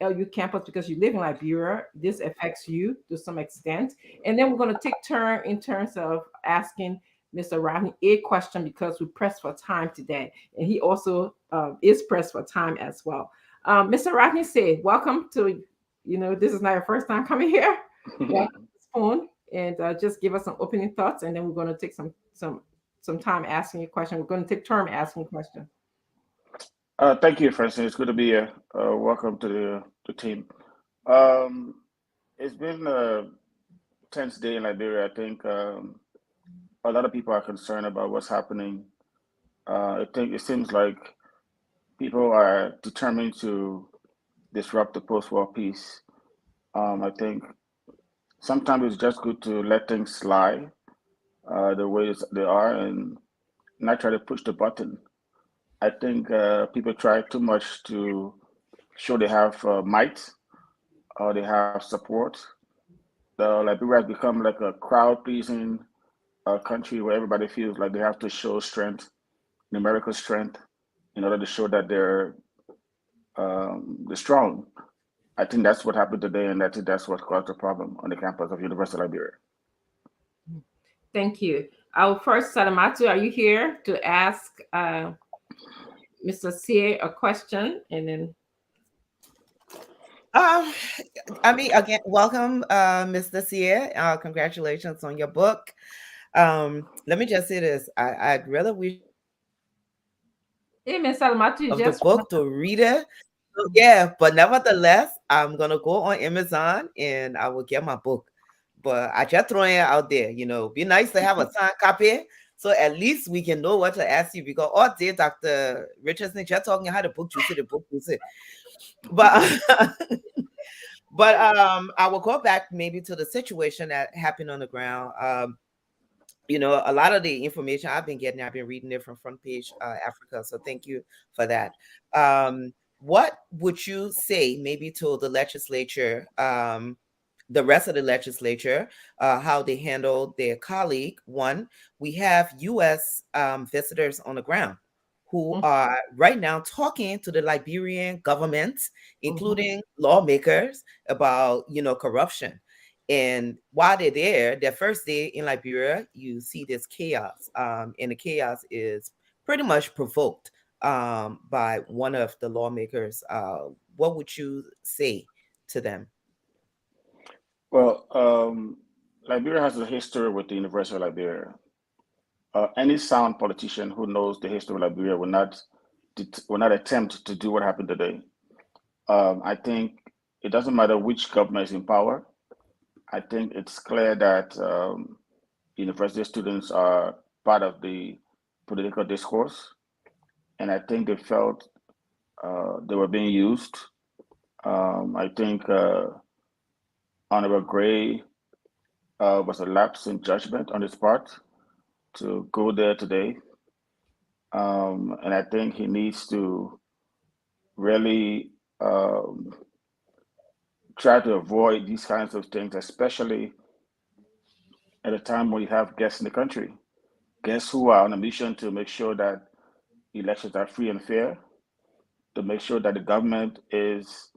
Speaker 4: LU campus, because you live in Liberia. This affects you to some extent. And then we're going to take turn in terms of asking Mr. Rodney a question because we pressed for time today. And he also is pressed for time as well. Mr. Rodney Sieh, welcome to, this is not your first time coming here. Welcome to Spoon, and just give us some opening thoughts, and then we're going to take some time asking you a question. We're going to take turn asking a question.
Speaker 10: Thank you, Francine. It's good to be here. Welcome to the team. It's been a tense day in Liberia. I think a lot of people are concerned about what's happening. I think it seems like people are determined to disrupt the post-war peace. I think sometimes it's just good to let things slide the way they are and not try to push the button. I think people try too much to show they have might or they have support. Liberia has become like a crowd-pleasing country where everybody feels like they have to show strength, numerical strength, in order to show that they're strong. I think that's what happened today, and I think that's what caused the problem on the campus of University of Liberia.
Speaker 4: Thank you. Our first, Salamatu, are you here to ask Mr. Sieh a question? And then
Speaker 6: Um, I mean, again, welcome, Mr. Sieh. Congratulations on your book. Let me just say this. I'd rather wish
Speaker 4: Amen, Salamatu,
Speaker 6: of the
Speaker 4: just
Speaker 6: book to read it. So, yeah, but nevertheless, I'm gonna go on Amazon and I will get my book. But I just throwing it out there, be nice to have a signed copy. So at least we can know what to ask you because all day Dr. Richardson just talking how the book juicy, the book juicy. But but I will go back maybe to the situation that happened on the ground. A lot of the information I've been getting, I've been reading it from Front Page Africa. So thank you for that. What would you say maybe to the legislature, the rest of the legislature, how they handle their colleague? One, we have U.S. Visitors on the ground who are right now talking to the Liberian government, including lawmakers, about corruption. And while they're there, their first day in Liberia, you see this chaos. And the chaos is pretty much provoked by one of the lawmakers. What would you say to them?
Speaker 10: Well, Liberia has a history with the University of Liberia. Any sound politician who knows the history of Liberia will not attempt to do what happened today. I think it doesn't matter which government is in power. I think it's clear that university students are part of the political discourse, and I think they felt they were being used. I think Honorable Gray was a lapse in judgment on his part to go there today. And I think he needs to really try to avoid these kinds of things, especially at a time when you have guests in the country, guests who are on a mission to make sure that elections are free and fair, to make sure that the government is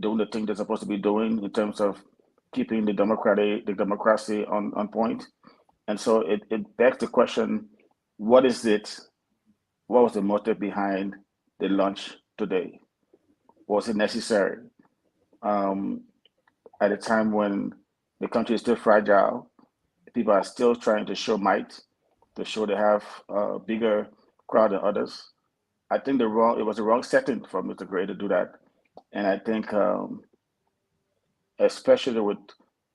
Speaker 10: doing the thing they're supposed to be doing in terms of keeping the democracy on point. And so it begs the question, what is it? What was the motive behind the launch today? Was it necessary? At a time when the country is still fragile, people are still trying to show might, to show they have a bigger crowd than others. I think it was the wrong setting for Mr. Gray to do that. And I think, especially with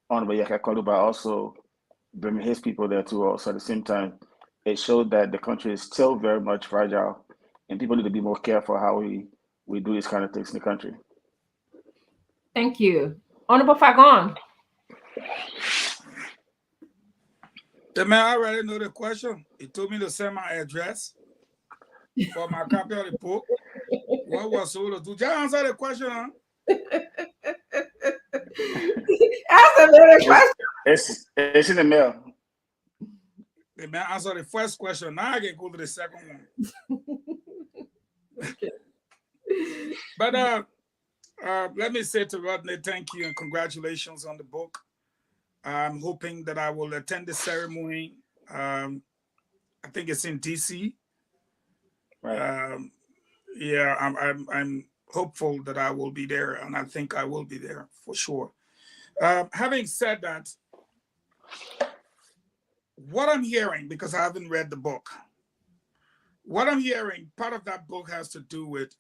Speaker 10: Honorable Yaka Kaluba also bringing his people there too, also at the same time, it showed that the country is still very much fragile and people need to be more careful how we do these kind of things in the country.
Speaker 4: Thank you. Honorable Fagon.
Speaker 7: The man already know the question. He told me to send my address for my copy of the book. What was so to do? Just answer the question, huh?
Speaker 4: Answer the question.
Speaker 10: It's in the mail.
Speaker 7: The man answered the first question. Now I can go to the second one.
Speaker 4: Okay.
Speaker 7: But let me say to Rodney, thank you and congratulations on the book. I'm hoping that I will attend the ceremony. I think it's in DC.
Speaker 10: Right.
Speaker 7: Yeah, I'm hopeful that I will be there, and I think I will be there for sure. Having said that, what I'm hearing, because I haven't read the book, what I'm hearing, part of that book has to do with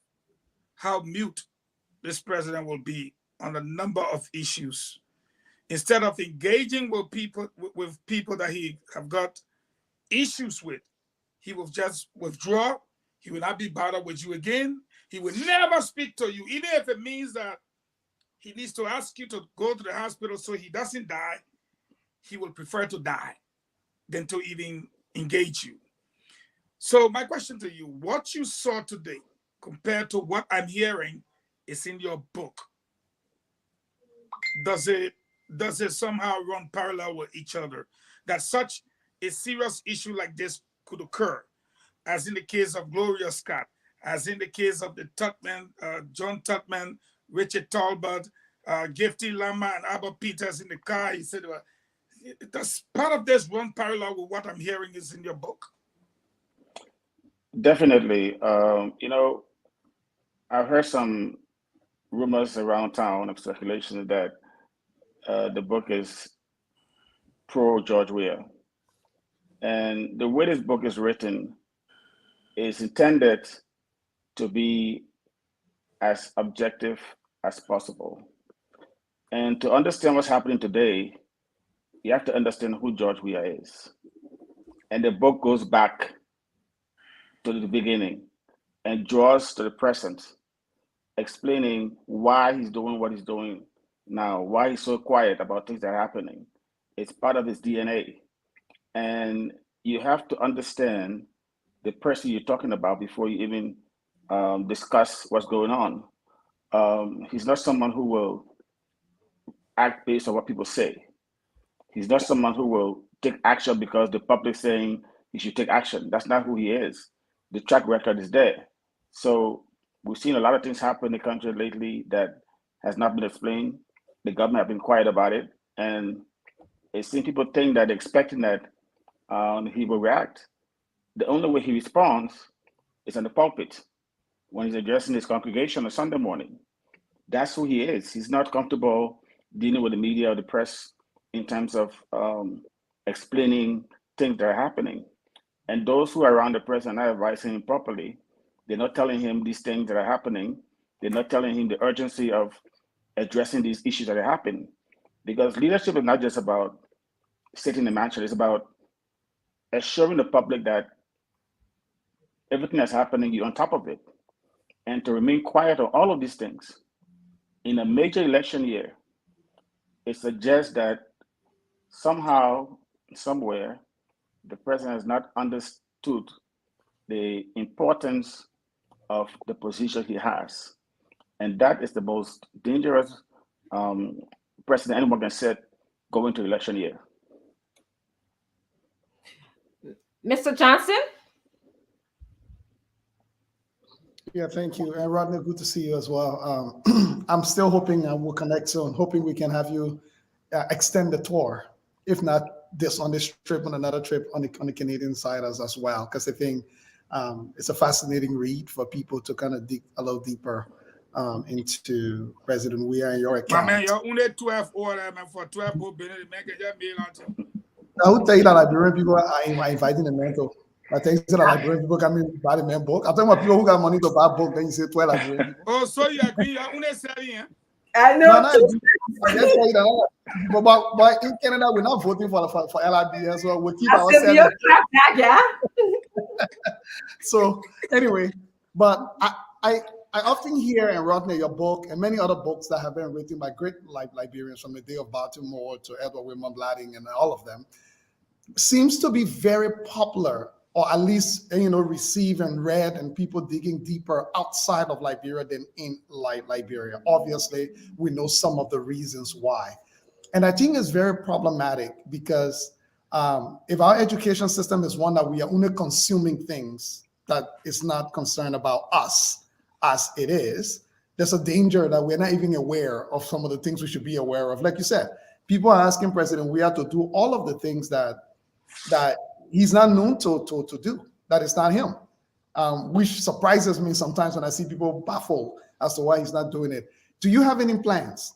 Speaker 7: how mute this president will be on a number of issues. Instead of engaging with people that he have got issues with, he will just withdraw. He will not be bothered with you again. He will never speak to you, even if it means that he needs to ask you to go to the hospital so he doesn't die. He will prefer to die than to even engage you. So my question to you, what you saw today compared to what I'm hearing is in your book, does it somehow run parallel with each other? That such a serious issue like this could occur, as in the case of Gloria Scott, as in the case of the Tutman, John Tutman, Richard Talbot, Gifty Lama, and Albert Peters in the car. He said, does part of this run parallel with what I'm hearing is in your book?
Speaker 10: Definitely. I've heard some rumors around town of speculation that the book is pro George Weah. And the way this book is written is intended to be as objective as possible. And to understand what's happening today, you have to understand who George Weah is. And the book goes back to the beginning and draws to the present, explaining why he's doing what he's doing now, why he's so quiet about things that are happening. It's part of his DNA. And you have to understand the person you're talking about before you even discuss what's going on. He's not someone who will act based on what people say. He's not someone who will take action because the public's saying he should take action. That's not who he is. The track record is there. So we've seen a lot of things happen in the country lately that has not been explained. The government have been quiet about it, and it seems people think that they're expecting that he will react. The only way he responds is in the pulpit when he's addressing his congregation on Sunday morning. That's who he is. He's not comfortable dealing with the media or the press in terms of explaining things that are happening. And those who are around the press are not advising him properly. They're not telling him these things that are happening. They're not telling him the urgency of addressing these issues that are happening. Because leadership is not just about sitting in the mansion, it's about assuring the public that everything that's happening, you're on top of it. And to remain quiet on all of these things. In a major election year, it suggests that somehow, somewhere, the president has not understood the importance of the position he has. And that is the most dangerous precedent anyone can set going to election year.
Speaker 4: Mr. Johnson?
Speaker 8: Yeah, thank you. And Rodney, good to see you as well. I'm still hoping we'll connect soon, hoping we can have you extend the tour. If not this on this trip, on another trip on the Canadian side as well, because I think it's a fascinating read for people to kind of dig a little deeper into President Weah and your account.
Speaker 7: Man, you're only 12 or for 12 book, man,
Speaker 8: I would tell you that Liberian people are inviting the mentor. I think that Liberian people coming buy the man book. I think about people who got money to buy a book, then you say 12 Liberian people.
Speaker 7: Oh, so you agree? You're only selling,
Speaker 4: I know.
Speaker 8: No, I just say that. But in Canada, we're not voting for LIBS, so we'll keep ourselves.
Speaker 4: Yeah.
Speaker 8: So anyway, but I often hear in Rodney, your book, and many other books that have been written by great Liberians from the day of Baltimore to Edward Wilmot Blatting and all of them, seems to be very popular, or at least received and read, and people digging deeper outside of Liberia than in Liberia. Obviously, we know some of the reasons why. And I think it's very problematic because if our education system is one that we are only consuming things that is not concerned about us as it is, there's a danger that we're not even aware of some of the things we should be aware of. Like you said, people are asking President Weah to do all of the things that he's not known to do, that is not him, which surprises me sometimes when I see people baffled as to why he's not doing it. Do you have any plans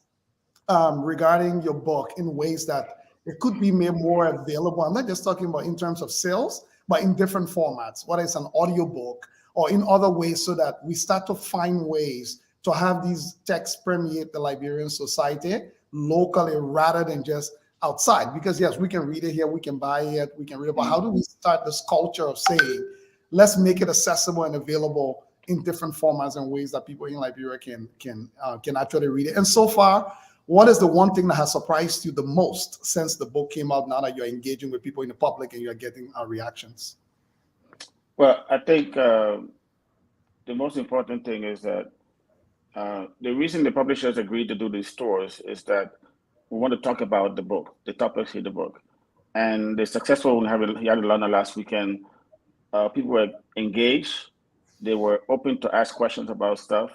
Speaker 8: regarding your book in ways that it could be made more available? I'm not just talking about in terms of sales, but in different formats, whether it's an audio book or in other ways, so that we start to find ways to have these texts permeate the Liberian society locally rather than just outside. Because yes, we can read it here, we can buy it, we can read it, but how do we start this culture of saying, let's make it accessible and available in different formats and ways that people in Liberia can actually read it? And so far, what is the one thing that has surprised you the most since the book came out, now that you're engaging with people in the public and you're getting reactions?
Speaker 10: Well, I think the most important thing is that the reason the publishers agreed to do these tours is that we want to talk about the book, the topics in the book. And the successful one he had in London last weekend, people were engaged. They were open to ask questions about stuff.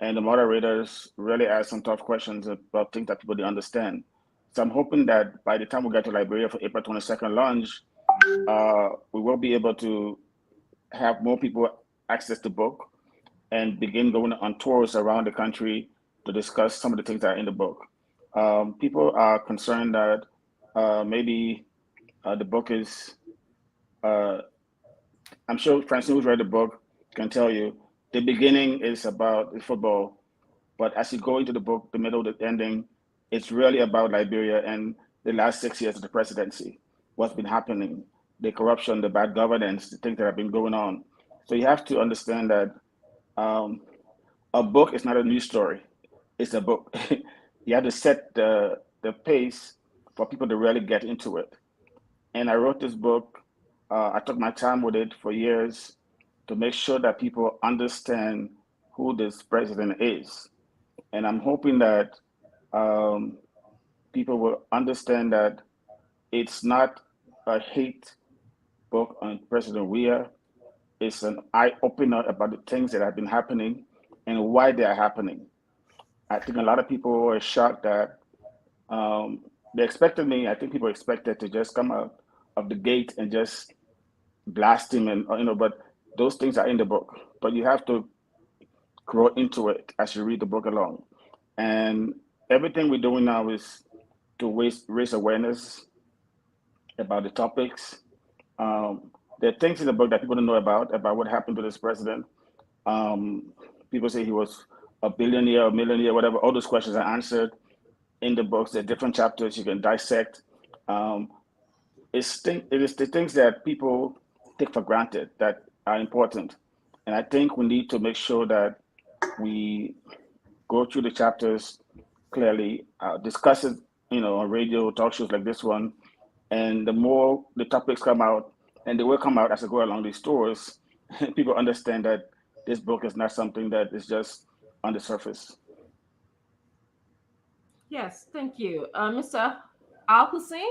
Speaker 10: And the moderators really asked some tough questions about things that people didn't understand. So I'm hoping that by the time we get to Liberia for April 22nd launch, we will be able to have more people access the book and begin going on tours around the country to discuss some of the things that are in the book. People are concerned that maybe the book is, I'm sure Francine, who's read the book, can tell you the beginning is about the football, but as you go into the book, the middle, the ending, it's really about Liberia and the last 6 years of the presidency, what's been happening, the corruption, the bad governance, the things that have been going on. So you have to understand that um, a book is not a news story; it's a book. You have to set the pace for people to really get into it. And I wrote this book. I took my time with it for years to make sure that people understand who this president is. And I'm hoping that um, people will understand that it's not a hate book on President Weah. It's an eye opener about the things that have been happening and why they are happening. I think a lot of people were shocked that they expected me. I think people expected to just come out of the gate and just blast him, and but those things are in the book. But you have to grow into it as you read the book along. And everything we're doing now is to raise awareness about the topics. There are things in the book that people don't know about what happened to this president. People say he was a billionaire, a millionaire, whatever. All those questions are answered in the books. There are different chapters you can dissect. Um, it is the things that people take for granted that are important. And I think we need to make sure that we go through the chapters clearly, discuss it, on radio, talk shows like this one. And the more the topics come out, and they will come out as I go along these tours, people understand that this book is not something that is just on the surface.
Speaker 4: Yes, thank you. Mr. Al Hussein?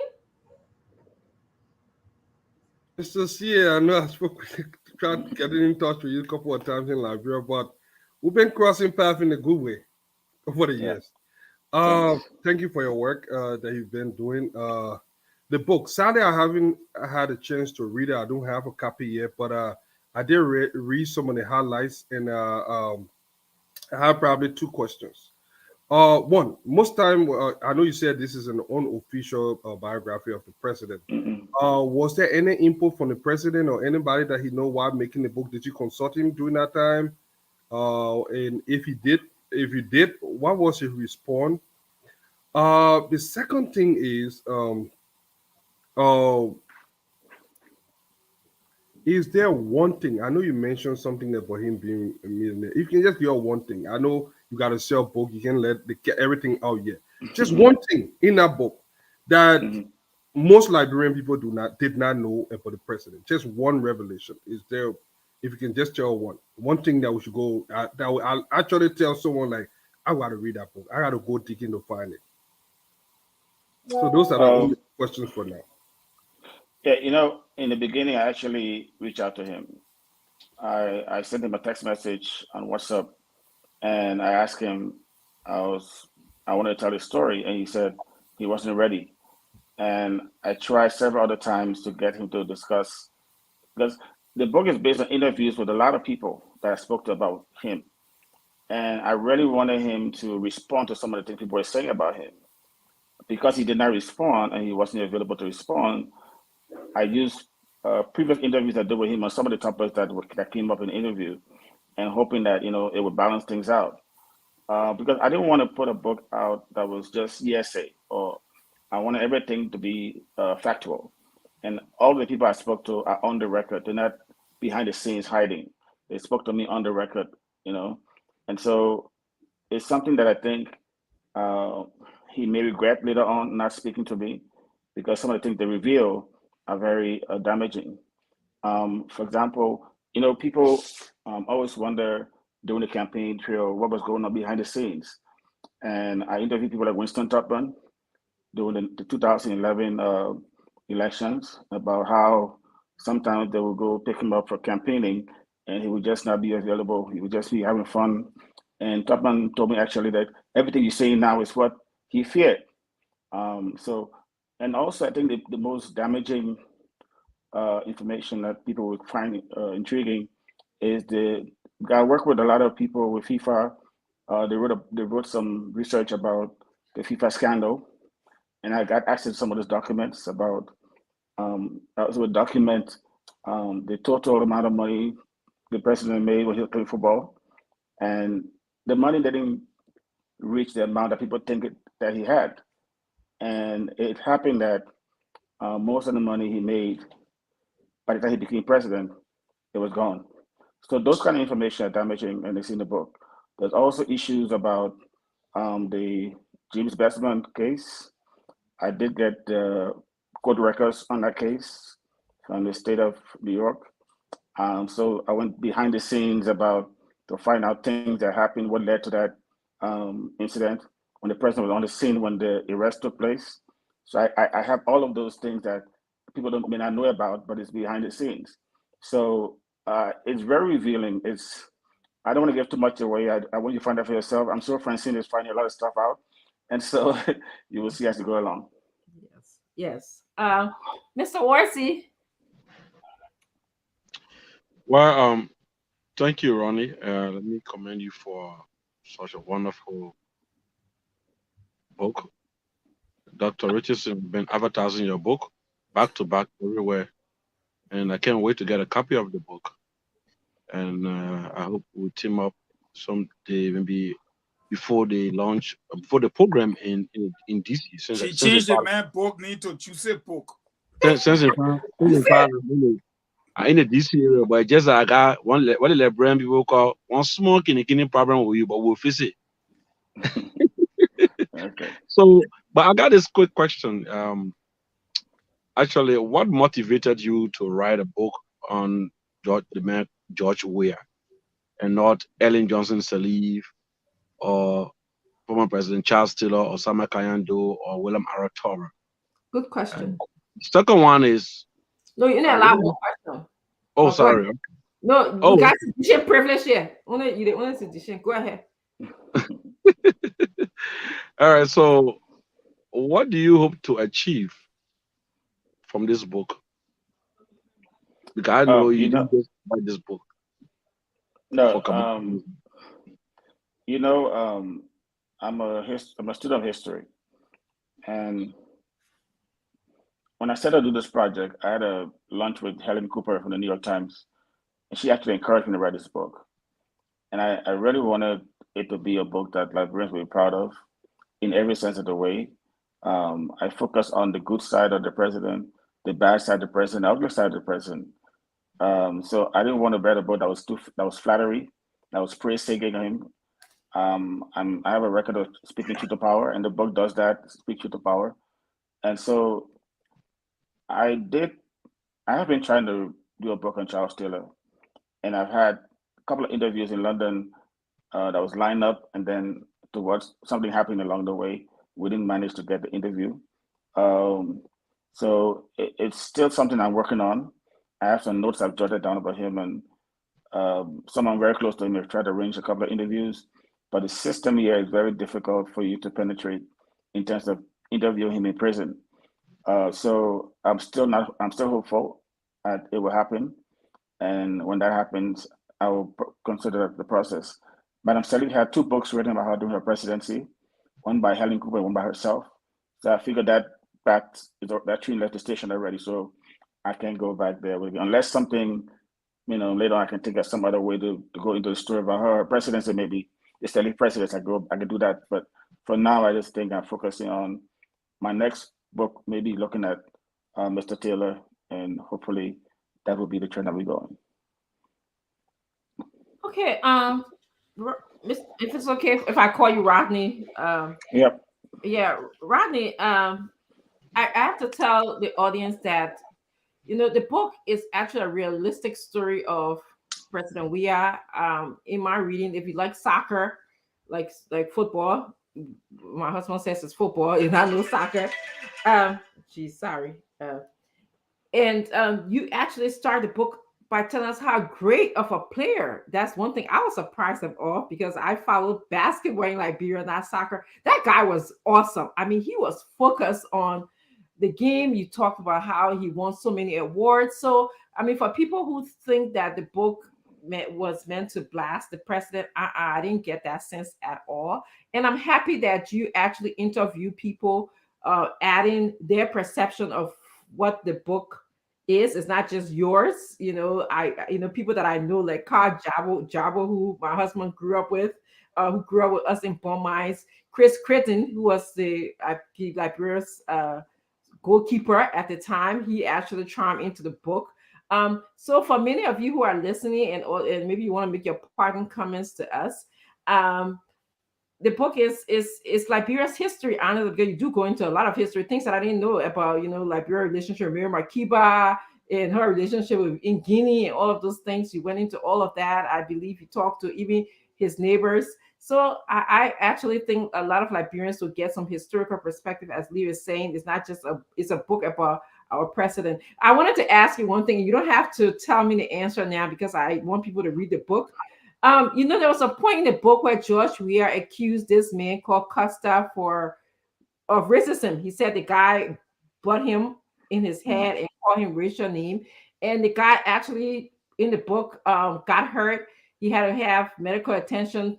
Speaker 9: Mr. Sieh, I know I spoke tried getting in touch with you a couple of times in Liberia, but we've been crossing paths in a good way over the
Speaker 10: Yeah,
Speaker 9: years.
Speaker 10: thanks.
Speaker 9: Thank you for your work that you've been doing. The book, sadly, I haven't had a chance to read it. I don't have a copy yet, but I did read some of the highlights, and I have probably two questions. One, most time, I know you said this is an unofficial biography of the president.
Speaker 10: Mm-mm.
Speaker 9: Was there any input from the president or anybody that he know while making the book? Did you consult him during that time? And if you did, what was his response? The second thing uh, is there one thing? I know you mentioned something about him being a millionaire. If you can just give us one thing, I know you got to sell book. You can get everything out yet. Just one thing in that book that
Speaker 10: Mhm.
Speaker 9: most Liberian people did not know about the president. Just one revelation. Is there? If you can just tell one thing that we should go I'll actually tell someone like I got to read that book. I got to go digging to find it. So those are the only
Speaker 10: Um,
Speaker 9: questions for now.
Speaker 10: yeah, in the beginning, I actually reached out to him. I sent him a text message on WhatsApp, and I asked him, I was I wanted to tell his story, and he said he wasn't ready. And I tried several other times to get him to discuss, because the book is based on interviews with a lot of people that I spoke to about him, and I really wanted him to respond to some of the things people were saying about him. Because he did not respond and he wasn't available to respond, I used previous interviews I did with him on some of the topics that came up in the interview, and hoping that it would balance things out. Because I didn't want to put a book out that was just hearsay, or I wanted everything to be factual. And all the people I spoke to are on the record. They're not behind the scenes hiding. They spoke to me on the record, you know. And so it's something that I think uh, he may regret later on not speaking to me, because some of the things they reveal are very damaging. For example, people always wonder during the campaign trail what was going on behind the scenes. And I interviewed people like Winston Tubman during the 2011 elections about how sometimes they would go pick him up for campaigning and he would just not be available. He would just be having fun. And Tubman told me actually that everything you're saying now is what he feared. And also I think the most damaging information that people would find intriguing is I work with a lot of people with FIFA They wrote some research about the FIFA scandal, and I got access to some of those documents about also document the total amount of money the president made when he was playing football, and the money didn't reach the amount that people think that he had. And it happened that most of the money he made by the time he became president, it was gone. So those kind of information are damaging, and it's in the book. There's also issues about the James Bestman case. I did get court records on that case from the state of New York. So I went behind the scenes about to find out things that happened, what led to that incident when the president was on the scene when the arrest took place. So I have all of those things that people don't may not know about, but it's behind the scenes. So it's very revealing. It's I don't want to give too much away. I want you to find out for yourself. I'm sure Francine is finding a lot of stuff out, and so you will see as you go along.
Speaker 4: Yes. Yes. Mr. Warsey.
Speaker 11: Well, thank you, Ronnie. Let me commend you for such a wonderful book. Dr. Richardson been advertising your book back to back everywhere, and I can't wait to get a copy of the book. And I hope we team up someday, maybe before they launch, before the program in DC.
Speaker 7: She changed it, man. Pork need to choose a pork.
Speaker 11: Since in the DC area, but just I got one. What the brand people call one small kidney problem with you, but we'll fix it.
Speaker 10: Okay.
Speaker 11: So, but I got this quick question. Actually, what motivated you to write a book on the man George Weah and not Ellen Johnson Sirleaf or former President Charles Taylor or Osama Kayando or William Aratora?
Speaker 4: Good question.
Speaker 11: Second one is
Speaker 4: No, you're not allowed one question.
Speaker 11: oh, sorry.
Speaker 4: No,
Speaker 11: Oh.
Speaker 4: you got citizen privilege here. Only you the only citizen. Go ahead.
Speaker 11: All right. So, what do you hope to achieve from this book? Because I know you didn't just write this book.
Speaker 10: No, I'm a student of history, and when I said I'd do this project, I had a lunch with Helen Cooper from the New York Times, and she actually encouraged me to write this book. And I really wanted it to be a book that librarians will be proud of in every sense of the way. I focus on the good side of the president, the bad side of the president, the ugly side of the president. So I didn't want to write a book that was flattery, that was praise singing him. I have a record of speaking truth to power, and the book does that, speak truth to power. And so I have been trying to do a book on Charles Taylor, and I've had a couple of interviews in London that was lined up, and then towards something happened along the way, we didn't manage to get the interview. So it's still something I'm working on. I have some notes I've jotted down about him, and someone very close to him have tried to arrange a couple of interviews, but the system here is very difficult for you to penetrate in terms of interviewing him in prison. So I'm still hopeful that it will happen, and when that happens, I will consider the process. Madam Selig had two books written about her during her presidency, one by Helen Cooper, one by herself. So I figured that train left the station already, so I can't go back there unless something, later on I can think of some other way to go into the story about her presidency. Maybe the Selig presidency, I can do that. But for now, I just think I'm focusing on my next book, maybe looking at Mr. Taylor, and hopefully that will be the trend that we go in.
Speaker 4: Okay. If it's okay if I call you Rodney.
Speaker 10: Yep.
Speaker 4: Yeah, Rodney. I have to tell the audience that the book is actually a realistic story of President Weah. In my reading, if you like soccer, like football, my husband says it's football, it's not no soccer. Geez, sorry. And you actually start the book by telling us how great of a player. That's one thing I was surprised of all, because I followed basketball in Liberia, not soccer. That guy was awesome. I mean, he was focused on the game. You talked about how he won so many awards. So, I mean, for people who think that the book was meant to blast the president. I didn't get that sense at all. And I'm happy that you actually interview people, adding their perception of what the book is. It's not just yours. People that I know, like Carl Jabo, who my husband grew up with, who grew up with us in Beaumont, Chris Critton, who was the Liberia's goalkeeper at the time. He actually chimed into the book. So for many of you who are listening and maybe you want to make your parting comments to us, the book is Liberia's history. Honestly, because you do go into a lot of history, things that I didn't know about, Liberia's relationship with Miriam Makeba and her relationship in Guinea and all of those things. You went into all of that. I believe you talked to even his neighbors. So I actually think a lot of Liberians will get some historical perspective, as Lee is saying. It's not just it's a book about our president. I wanted to ask you one thing. You don't have to tell me the answer now because I want people to read the book. There was a point in the book where George Weah accused this man called Costa of racism. He said the guy butt him in his head and called him racial name. And the guy actually in the book got hurt. He had to have medical attention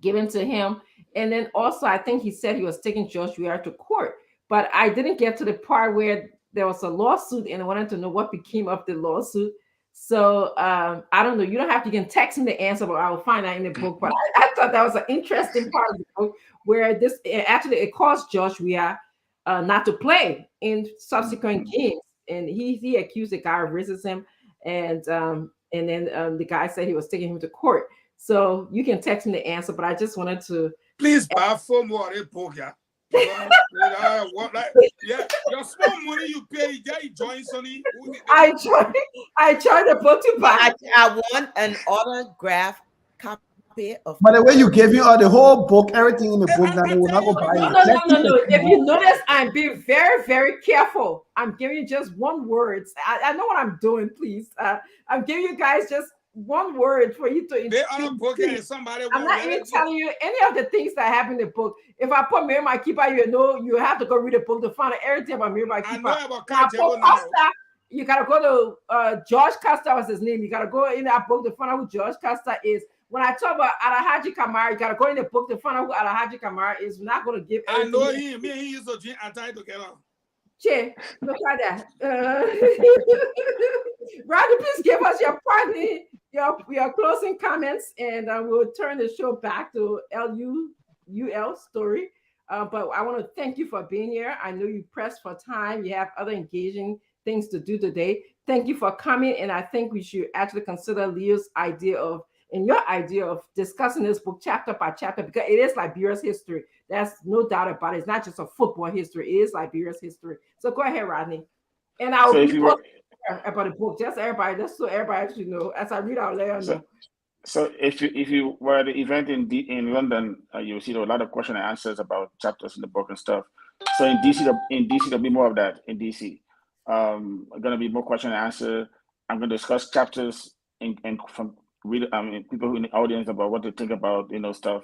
Speaker 4: given to him. And then also, I think he said he was taking George Weah to court. But I didn't get to the part where there was a lawsuit, and I wanted to know what became of the lawsuit. So I don't know. You don't have to even text me the answer, but I will find out in the book. But I thought that was an interesting part of the book where it caused George Weah not to play in subsequent games, and he accused the guy of racism, and then the guy said he was taking him to court. So you can text me the answer, but I just wanted to
Speaker 7: please buy 4 more book, yeah. Yeah, your small money you pay, you join Sonny.
Speaker 4: I tried the book to buy.
Speaker 6: I want an autograph copy of.
Speaker 8: By the way, you gave me all the whole book, everything in the book that I will not go buy it.
Speaker 4: No. If you notice, I'm being very, very careful. I'm giving you just one word. I know what I'm doing. Please, I'm giving you guys just one word for you to. I'm not even telling you any of the things that happen in the book. If I put Miriam Makeba, you have to go read the book to find out everything about Miriam Makeba. Costa, you gotta go to George Costa was his name. You gotta go in that book to find out who George Costa is. When I talk about Alhaji Kamara, you gotta go in the book to find out who Alhaji Kamara is. We're not gonna give.
Speaker 7: I know him. Me and he used to drink Atai together.
Speaker 4: Che, look at that. Rodney, please give us your parting, your closing comments, and we'll turn the show back to LUL story. But I want to thank you for being here. I know you pressed for time. You have other engaging things to do today. Thank you for coming, and I think we should actually consider Leo's idea of discussing this book chapter by chapter, because it is Liberia's history. There's no doubt about it. It's not just a football history. It is Liberia's history. So go ahead, Rodney. And I'll be about the book. Just so everybody actually know. As I read out later.
Speaker 10: So if you were at the event in London, you'll see a lot of question and answers about chapters in the book and stuff. So in DC there'll be more of that in DC. Going to be more question and answer. I'm going to discuss chapters and from people in the audience about what they think about stuff,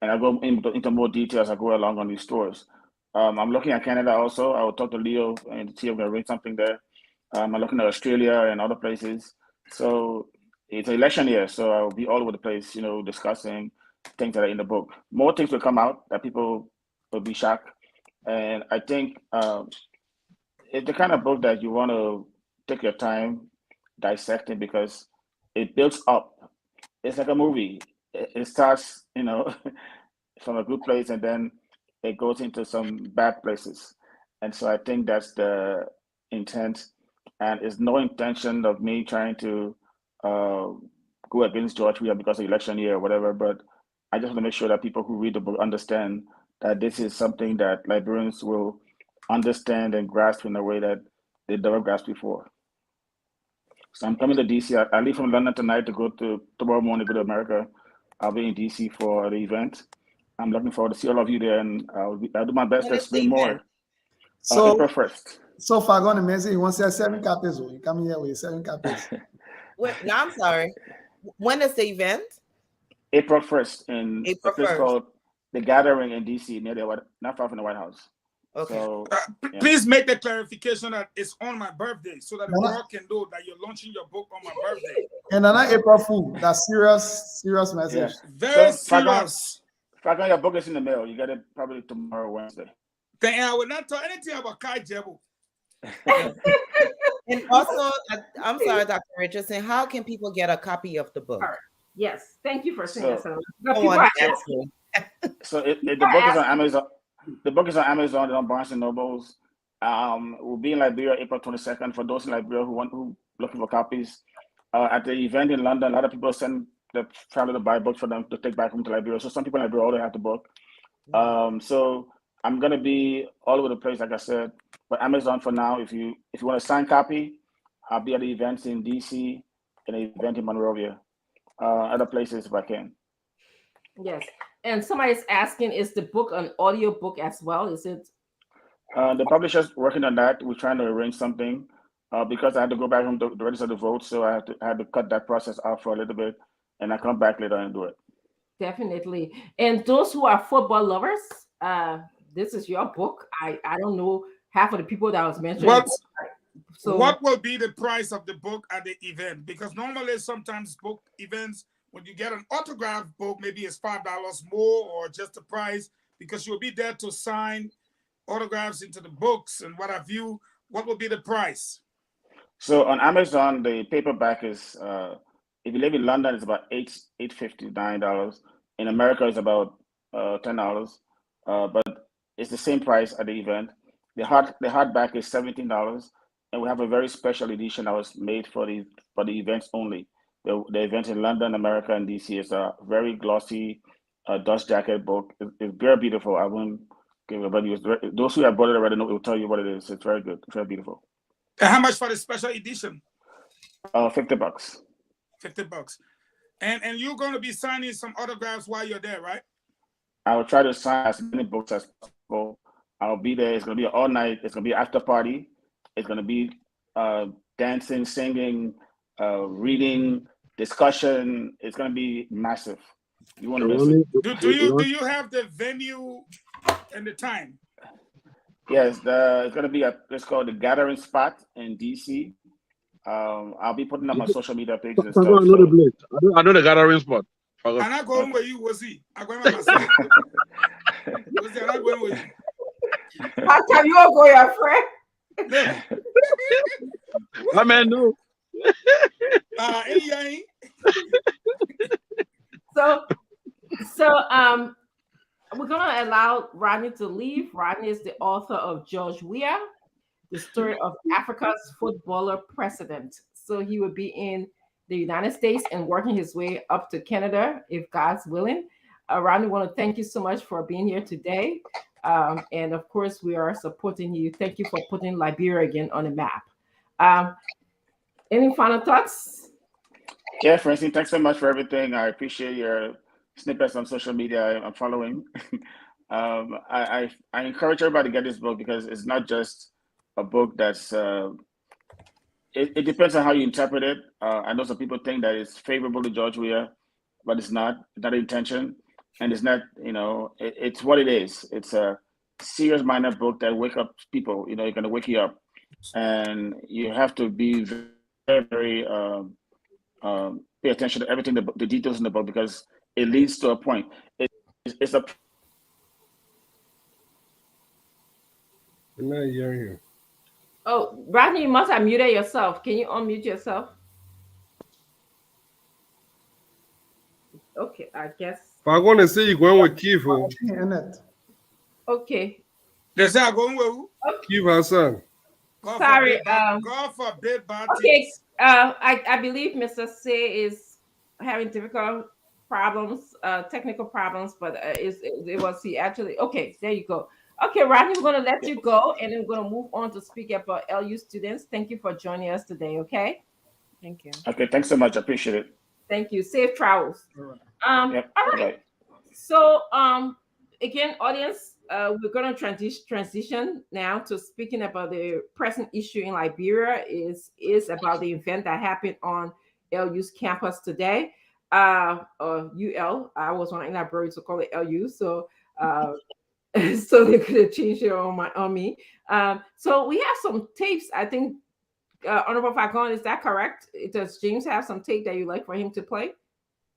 Speaker 10: and I go into more details. I go along on these stores. I'm looking at Canada also. I will talk to Leo and see if we're going to read something there. I'm looking at Australia and other places. So it's an election year, so I'll be all over the place, discussing things that are in the book. More things will come out that people will be shocked, and I think it's the kind of book that you want to take your time dissecting, because it builds up. It's like a movie. It starts, from a good place, and then it goes into some bad places. And so I think that's the intent. And it's no intention of me trying to go against George Weah because of election year or whatever. But I just want to make sure that people who read the book understand that this is something that Liberians will understand and grasp in a way that they never grasped before. So I'm coming to DC. I leave from London tonight to go to tomorrow morning, go to America. I'll be in DC for the event. I'm looking forward to see all of you there, and I'll do my best to explain more.
Speaker 8: So
Speaker 10: April 1st.
Speaker 8: So far, gone amazing. You want to say 7 copies? You come here with 7 copies.
Speaker 6: Wait, no, I'm sorry. When is the event?
Speaker 10: April 1st in a place called The Gathering in DC, not far from the White House.
Speaker 6: Okay.
Speaker 10: So yeah.
Speaker 7: Please make the clarification that it's on my birthday so that the
Speaker 8: Nana-
Speaker 7: world can know that you're launching your book on my birthday.
Speaker 8: And another April Fool. That's serious
Speaker 10: Yeah.
Speaker 8: message.
Speaker 7: Very
Speaker 10: So Fagan,
Speaker 7: serious.
Speaker 10: your book is in the mail. You get it probably tomorrow, Wednesday.
Speaker 7: Then I will not talk anything about Kai Jebu.
Speaker 6: And also, I'm sorry, Dr. Richardson, how can people get a copy of the book?
Speaker 4: Yes, thank you for saying that.
Speaker 10: So,
Speaker 4: People are asking.
Speaker 10: so the book is on Amazon. The book is on Amazon and on Barnes and Nobles. We'll be in Liberia April 22nd for those in Liberia who looking for copies. At the event in London, a lot of people send the travel to buy books for them to take back home to Liberia. So some people in Liberia already have the book. So I'm gonna be all over the place, like I said. But Amazon for now. If you want a signed copy, I'll be at the events in DC and an event in Monrovia. Other places if I can.
Speaker 4: Yes. And somebody's asking, is the book an audio book as well? Is it?
Speaker 10: The publisher's working on that. We're trying to arrange something because I had to go back home to register the vote, so I had to cut that process out for a little bit, and I come back later and do it.
Speaker 4: Definitely. And those who are football lovers, this is your book. I don't know half of the people that was mentioned.
Speaker 7: What will be the price of the book at the event? Because normally sometimes book events, when you get an autographed book, maybe it's $5 more or just the price, because you'll be there to sign autographs into the books and what have you. What will be the price?
Speaker 10: So on Amazon, the paperback is if you live in London, it's about $8.59. In America, it's about $10. But it's the same price at the event. The hardback is $17, and we have a very special edition that was made for the events only. The event in London, America, and DC is a very glossy dust jacket book. It's very beautiful. I won't give it, but those who have bought it already know. It will tell you what it is. It's very good. It's very beautiful.
Speaker 7: And how much for the special edition?
Speaker 10: $50.
Speaker 7: $50. And you're going to be signing some autographs while you're there, right?
Speaker 10: I will try to sign as many books as possible. I'll be there. It's going to be all night. It's going to be after party. It's going to be dancing, singing, reading, discussion. It's going to be massive. You want to miss it?
Speaker 7: Do you have the venue and the time?
Speaker 10: Yes, it's going to be it's called the Gathering Spot in DC. I'll be putting up my social media pages and stuff.
Speaker 11: I know the gathering spot.
Speaker 7: I'm not going where you was. I'm going by myself. I'm not going with you.
Speaker 4: How come you all go, your friend?
Speaker 11: I mean, no.
Speaker 4: So we're gonna allow Rodney to leave. Rodney is the author of George Weah, the story of Africa's footballer president. So he will be in the United States and working his way up to Canada, if God's willing. Rodney, want to thank you so much for being here today. And of course, we are supporting you. Thank you for putting Liberia again on the map. Any final thoughts?
Speaker 10: Yeah, Francine, thanks so much for everything. I appreciate your snippets on social media. I'm following. I encourage everybody to get this book because it's not just a book that's it depends on how you interpret it. I know some people think that it's favorable to George Weah, but it's not. It's not the intention, and it's not. It's what it is. It's a serious minor book that wake up people. It's going to wake you up, and you have to be very, very pay attention to everything, the details in the book, because it leads to a point. It's a.
Speaker 9: I'm not hearing you.
Speaker 4: Oh, Rodney, you must have muted yourself. Can you unmute yourself? Okay, I guess.
Speaker 9: But I'm going to say you're going with Keith.
Speaker 4: Okay.
Speaker 7: They say I'm going with who?
Speaker 9: Keith Hassan.
Speaker 4: Sorry.
Speaker 7: God forbid bad
Speaker 4: Okay.
Speaker 7: things.
Speaker 4: I believe Mr. Sieh is having difficult problems, technical problems, but it was he actually. Okay, there you go. Okay, Rodney, we're going to let you go, and then we're going to move on to speak about LU students. Thank you for joining us today, okay?
Speaker 6: Thank you.
Speaker 10: Okay, thanks so much. I appreciate it.
Speaker 4: Thank you. Safe travels.
Speaker 10: Yep.
Speaker 4: All right. So, again, audience, we're going to transition now to speaking about the present issue in Liberia is about the event that happened on LU's campus today. UL, I was on in Liberia to call it LU. So, so they could have changed it on me. So we have some tapes. I think, Honorable Falcon, is that correct? Does James have some tape that you like for him to play?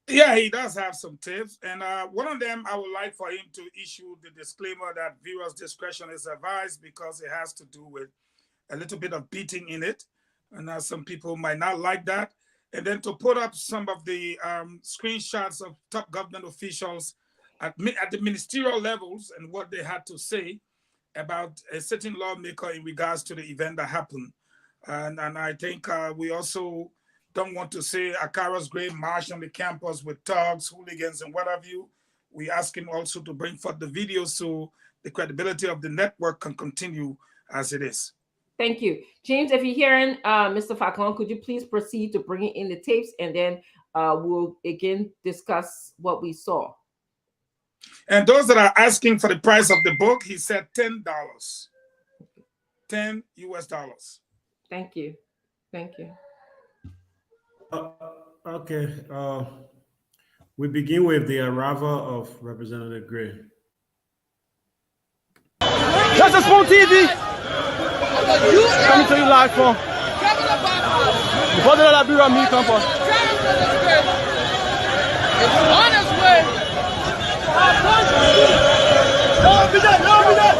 Speaker 7: Yeah, he does have some tips, and one of them I would like for him to issue the disclaimer that viewers' discretion is advised, because it has to do with a little bit of beating in it, and some people might not like that. And then to put up some of the screenshots of top government officials at the ministerial levels and what they had to say about a certain lawmaker in regards to the event that happened. And I think we also don't want to say Akara's Grave march on the campus with thugs, hooligans, and what have you. We ask him also to bring forth the video so the credibility of the network can continue as it is.
Speaker 4: Thank you. James, if you're hearing Mr. Falcon, could you please proceed to bringing in the tapes, and then we'll again discuss what we saw.
Speaker 7: And those that are asking for the price of the book, he said $10. $10 US.
Speaker 4: Thank you. Thank you.
Speaker 5: Okay. We begin with the arrival of Representative Gray.
Speaker 12: That's a Spoon TV. Coming to you live from the Border of Liberia Meat Campus. It's on its way. No, be that, no, be that.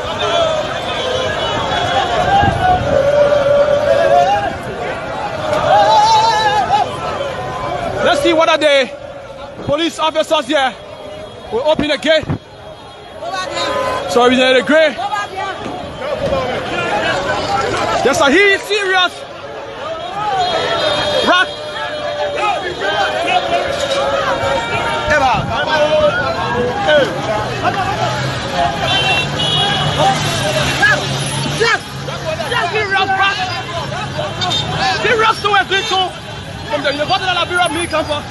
Speaker 12: Let's see what are the police officers here will open the gate. So Representative Gray. Yes, sir, he is serious. Rock. Serious to a victim from the University of Liberia Meat Campus.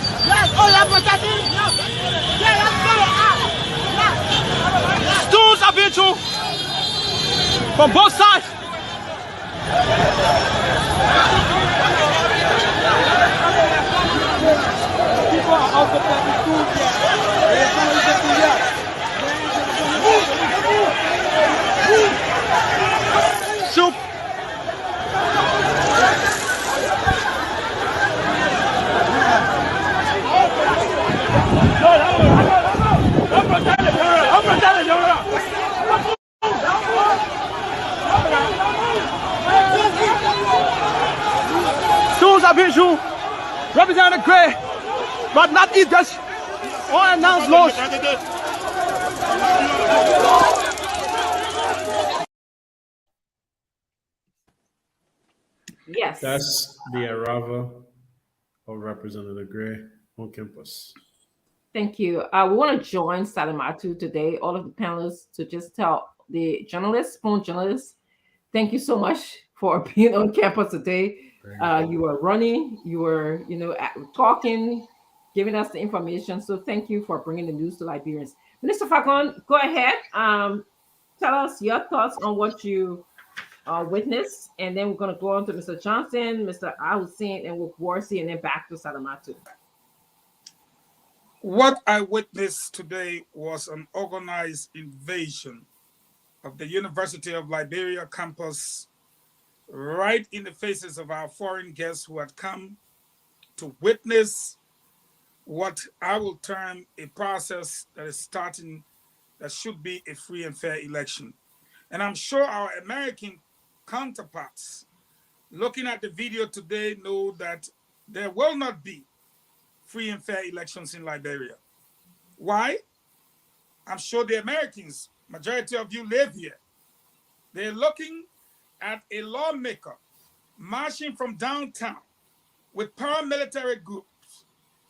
Speaker 12: Stones have been through from both sides. People are also planting schools here. Soup. Schools have been through. Representative Gray, but not eat this unannounced loss.
Speaker 4: Yes.
Speaker 5: That's the arrival of Representative Gray on campus.
Speaker 4: Thank you. We want to join Salamatu today, all of the panelists, to just tell the journalists, Spoon journalists, thank you so much for being on campus today. You were running, you were, talking, giving us the information. So thank you for bringing the news to Liberians. Minister Falcon, go ahead. Tell us your thoughts on what you witnessed, and then we're going to go on to Mr. Johnson, Mr. Hussein, and with Warsi, and then back to Salamatu.
Speaker 7: What I witnessed today was an organized invasion of the University of Liberia campus, right in the faces of our foreign guests who had come to witness what I will term a process that is starting, that should be a free and fair election. And I'm sure our American counterparts looking at the video today know that there will not be free and fair elections in Liberia. Why? I'm sure the Americans, majority of you live here, they're looking at a lawmaker marching from downtown with paramilitary groups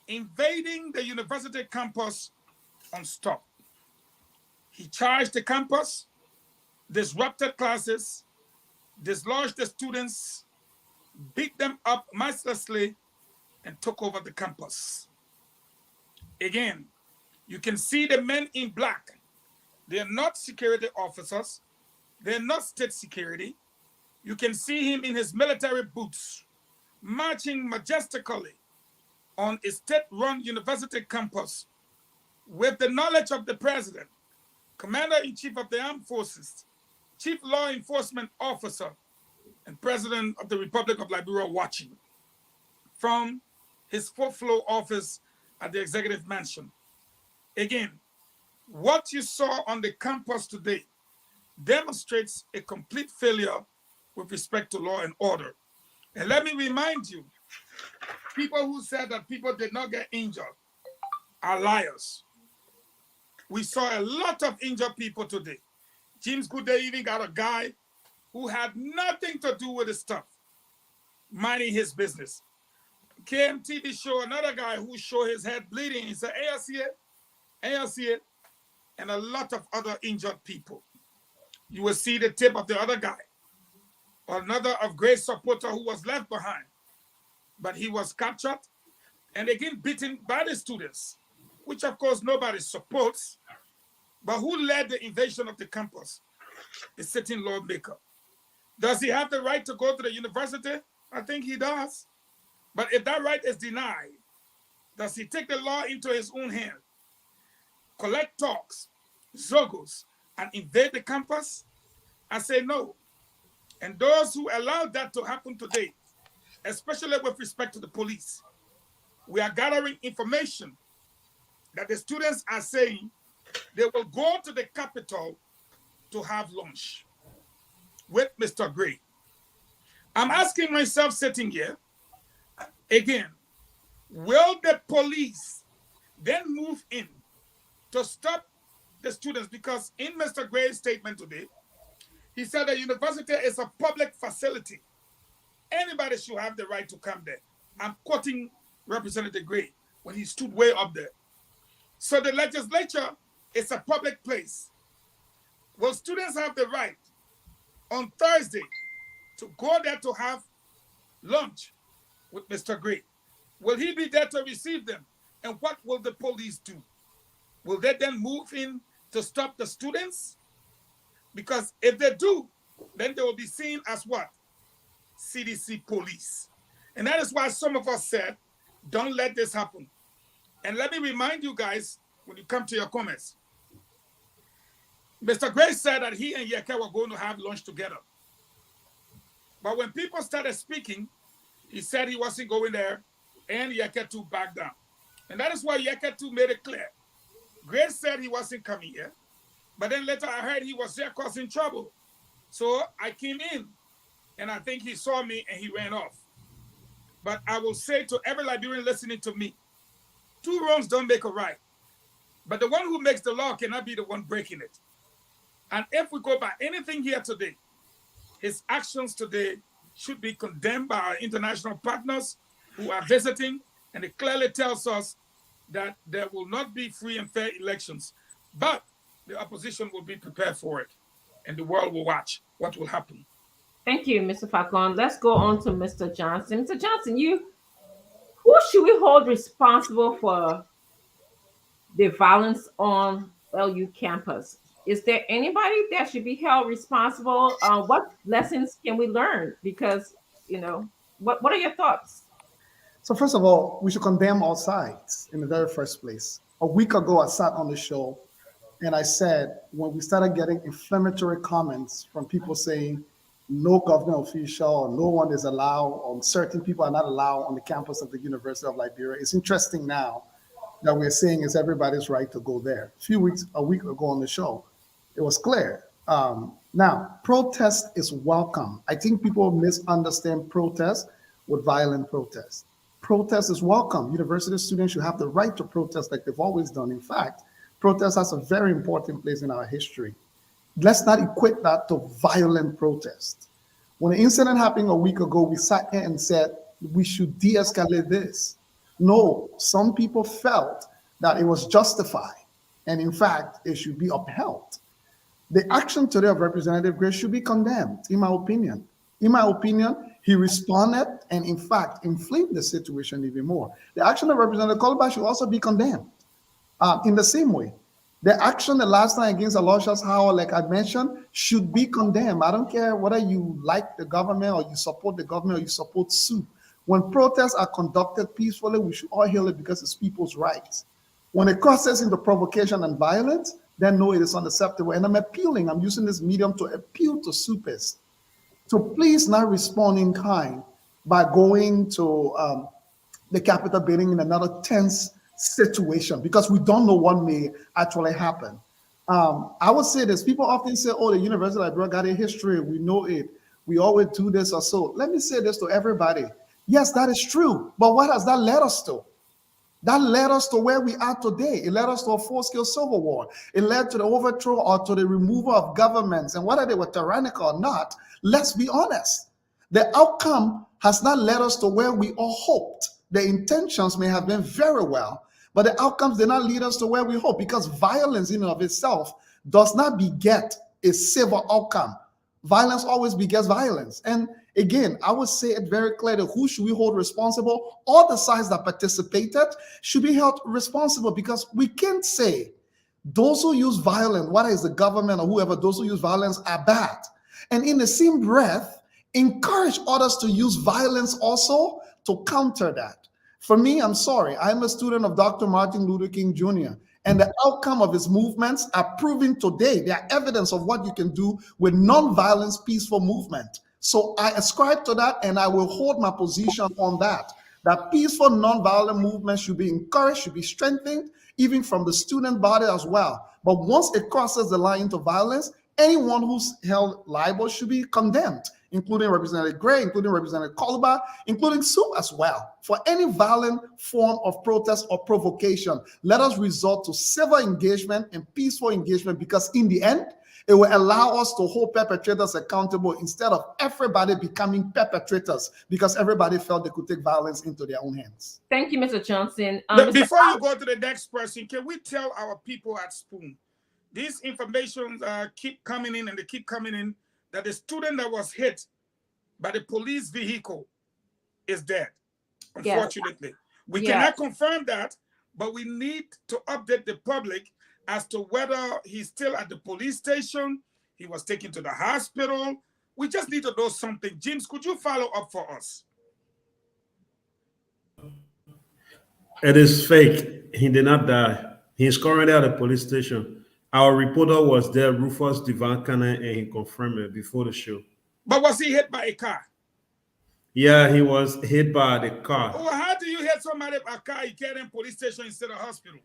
Speaker 7: invading the university campus unstopped. He charged the campus, disrupted classes, dislodged the students, beat them up mercilessly, and took over the campus. Again, you can see the men in black. They're not security officers. They're not state security. You can see him in his military boots, marching majestically on a state-run university campus with the knowledge of the president Commander-in-Chief of the Armed Forces, Chief Law Enforcement Officer, and President of the Republic of Liberia watching from his fourth floor office at the Executive Mansion. Again, what you saw on the campus today demonstrates a complete failure with respect to law and order. And let me remind you, people who said that people did not get injured are liars. We saw a lot of injured people today. James Goodday even got a guy who had nothing to do with the stuff, minding his business. KMTV show another guy who showed his head bleeding. He said, hey, I see it, and a lot of other injured people. You will see the tip of the other guy, another of great supporter who was left behind, but he was captured and again beaten by the students, which of course nobody supports, but who led the invasion of the campus? The sitting lawmaker. Does he have the right to go to the university? I think he does. But if that right is denied, does he take the law into his own hand, collect talks, zogos, and invade the campus? I say no. And those who allowed that to happen today, especially with respect to the police, we are gathering information that the students are saying they will go to the Capitol to have lunch with Mr. Gray. I'm asking myself sitting here, again, will the police then move in to stop the students? Because in Mr. Gray's statement today, he said the university is a public facility. Anybody should have the right to come there. I'm quoting Representative Gray when he stood way up there. So the legislature is a public place. Will students have the right on Thursday to go there to have lunch with Mr. Gray? Will he be there to receive them? And what will the police do? Will they then move in to stop the students? Because if they do, then they will be seen as what? CDC police. And that is why some of us said, don't let this happen. And let me remind you guys, when you come to your comments, Mr. Gray said that he and Yeke were going to have lunch together. But when people started speaking, he said he wasn't going there, and Yeke too backed down. And that is why Yeke too made it clear. Gray said he wasn't coming here, but then later I heard he was there causing trouble. So I came in, and I think he saw me and he ran off. But I will say to every Liberian listening to me, 2 wrongs don't make a right. But the one who makes the law cannot be the one breaking it. And if we go by anything here today, his actions today should be condemned by our international partners who are visiting, and it clearly tells us that there will not be free and fair elections, but the opposition will be prepared for it, and the world will watch what will happen.
Speaker 4: Thank you, Mr. Falcon. Let's go on to Mr. Johnson. Mr. Johnson, who should we hold responsible for the violence on LU campus? Is there anybody that should be held responsible? What lessons can we learn? Because, what are your thoughts?
Speaker 8: So first of all, we should condemn all sides in the very first place. A week ago, I sat on the show and I said, when we started getting inflammatory comments from people saying no government official or no one is allowed, or certain people are not allowed on the campus of the University of Liberia, it's interesting now that we're saying it's everybody's right to go there. A week ago on the show, it was clear. Now, protest is welcome. I think people misunderstand protest with violent protest. Protest is welcome. University students should have the right to protest like they've always done. In fact, protest has a very important place in our history. Let's not equate that to violent protest. When the incident happened a week ago, we sat here and said we should de-escalate this. No, some people felt that it was justified, and in fact, it should be upheld. The action today of Representative Gray should be condemned, in my opinion. In my opinion, he responded and, in fact, inflamed the situation even more. The action of Representative Kolba should also be condemned in the same way. The action the last time against Aloysius Howell, like I mentioned, should be condemned. I don't care whether you like the government or you support the government or you support Sue. When protests are conducted peacefully, we should all hail it because it's people's rights. When it crosses into provocation and violence, then know it is unacceptable. And I'm using this medium to appeal to supers to please not respond in kind by going to the Capitol building in another tense situation, because we don't know what may actually happen. I would say this: people often say, "Oh, the University of Liberia got a history. We know it. We always do this or so." Let me say this to everybody: yes, that is true. But what has that led us to? That led us to where we are today. It led us to a full-scale civil war. It led to the overthrow or to the removal of governments. And whether they were tyrannical or not, let's be honest, the outcome has not led us to where we all hoped. The intentions may have been very well, but the outcomes did not lead us to where we hope, because violence in and of itself does not beget a civil outcome. Violence always begets violence. And again, I would say it very clearly: who should we hold responsible? All the sides that participated should be held responsible, because we can't say those who use violence, whether it's the government or whoever, those who use violence are bad, and in the same breath encourage others to use violence also to counter that. For me, I'm sorry, I'm a student of Dr. Martin Luther King Jr., and the outcome of his movements are proving today. They are evidence of what you can do with non-violence, peaceful movement. So I ascribe to that, and I will hold my position on that. That peaceful, non-violent movement should be encouraged, should be strengthened, even from the student body as well. But once it crosses the line into violence, anyone who's held liable should be condemned, including Representative Gray, including Representative Coliba, including Sue as well. For any violent form of protest or provocation, let us resort to civil engagement and peaceful engagement, because in the end, it will allow us to hold perpetrators accountable instead of everybody becoming perpetrators because everybody felt they could take violence into their own hands.
Speaker 4: Thank you, Mr. Johnson.
Speaker 7: Before you go to the next person, can we tell our people at Spoon, these information keep coming in, and they keep coming in, that the student that was hit by the police vehicle is dead, unfortunately. Yes. We cannot confirm that, but we need to update the public as to whether he's still at the police station, he was taken to the hospital. We just need to know something. James, could you follow up for us?
Speaker 5: It is fake. He did not die. He's currently at the police station. Our reporter was there, Rufus Divankana, and he confirmed it before the show.
Speaker 7: But was he hit by a car?
Speaker 5: Yeah, he was hit by the car.
Speaker 7: Well, how do you hit somebody by a car? You get in police station instead of hospital.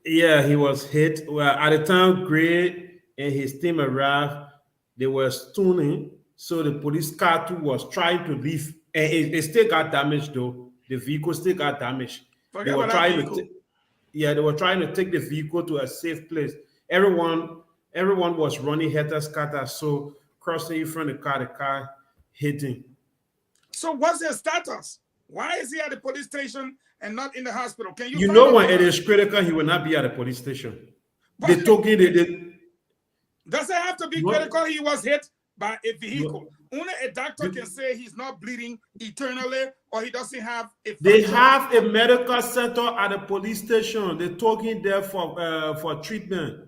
Speaker 5: Yeah, he was hit. Well, at the time Gray and his team arrived, they were stoning. So the police car too was trying to leave, and it still got damaged though. The vehicle still got damaged. They were trying to take the vehicle to a safe place. Everyone was running helter-skelter, so crossing in front of the car hit him.
Speaker 7: So what's his status? Why is he at the police station and not in the hospital? Can you?
Speaker 5: You know, when it is critical, he will not be at the police station. But they took it.
Speaker 7: Does it have to be critical? He was hit by a vehicle. Only a doctor can say he's not bleeding eternally, or he doesn't have a.
Speaker 5: They have a medical center at the police station. They took him there for treatment.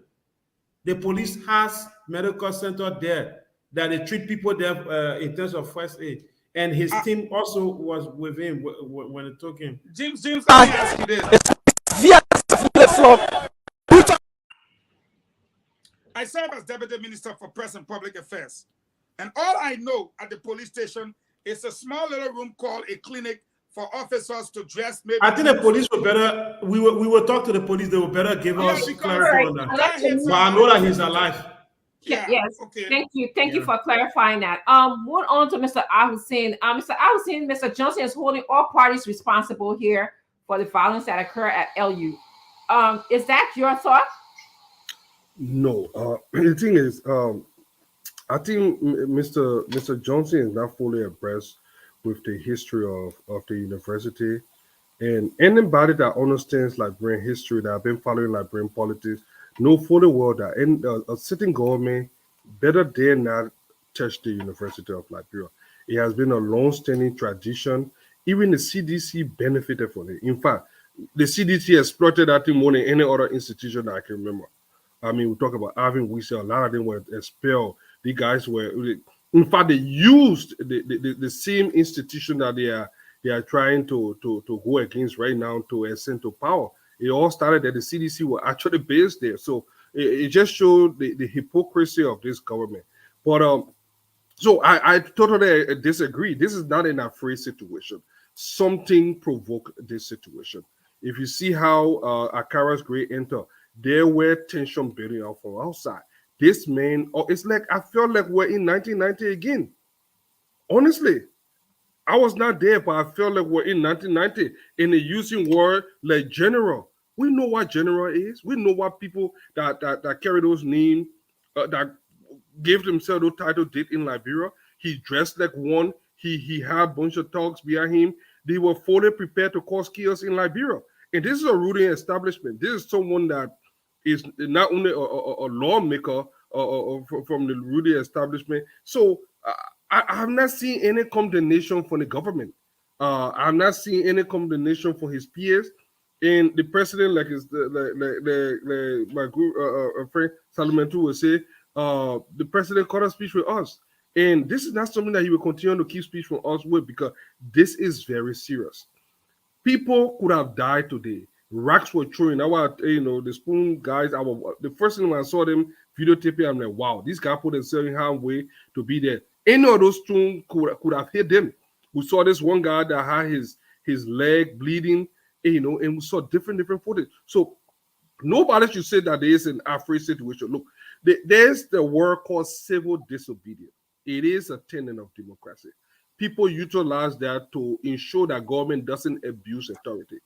Speaker 5: The police has medical center there that they treat people there in terms of first aid. And his team also was with him when they took him.
Speaker 7: James, let me ask you this. I serve as Deputy Minister for Press and Public Affairs. And all I know at the police station is a small little room called a clinic for officers to dress. Maybe
Speaker 5: I think the police were better. We will talk to the police. They will better give us clarity on that. But I know that he's alive.
Speaker 4: Yes. Okay. Thank you for clarifying that. Moving on to Mr. Al-Hussein. Mr. Al-Hussein, Mr. Johnson is holding all parties responsible here for the violence that occurred at LU. Is that your thought?
Speaker 9: No. The thing is, I think Mr. Johnson is not fully abreast with the history of the university, and anybody that understands Liberian history, that have been following Liberian politics, know fully well that a sitting government better dare not touch the University of Liberia. It has been a long-standing tradition. Even the CDC benefited from it. In fact, the CDC exploited that thing more than any other institution that I can remember. I mean, we talk about Irving Weissel, a lot of them were expelled. The guys were, in fact, they used the same institution that they are trying to go against right now to ascend to power. It all started that the CDC were actually based there. So it just showed the hypocrisy of this government. But so I totally disagree. This is not an afraid situation. Something provoked this situation. If you see how Akara's Gray entered, there were tension building up from outside. This man, it's like I felt like we're in 1990 again. Honestly, I was not there, but I felt like we're in 1990 in a using word like general. We know what general is. We know what people that carry those names that gave themselves those title did in Liberia. He dressed like one. He had a bunch of thugs behind him. They were fully prepared to cause chaos in Liberia. And this is a ruling establishment. This is someone that is not only a lawmaker from the ruling establishment. So I have not seen any condemnation from the government. I'm not seeing any condemnation for his peers. And the president, like his my group friend Salomon too will say, the president caught a speech with us. And this is not something that he will continue to keep speech from us with, because this is very serious. People could have died today. Racks were throwing. The spoon guys. The first thing when I saw them videotaping, I'm like, wow, these guys put themselves in harm's way to be there. Any of those stones could have hit them. We saw this one guy that had his leg bleeding, and we saw different footage. So nobody should say that there is an afraid situation. Look, there's the word called civil disobedience. It is a tenet of democracy. People utilize that to ensure that government doesn't abuse authority.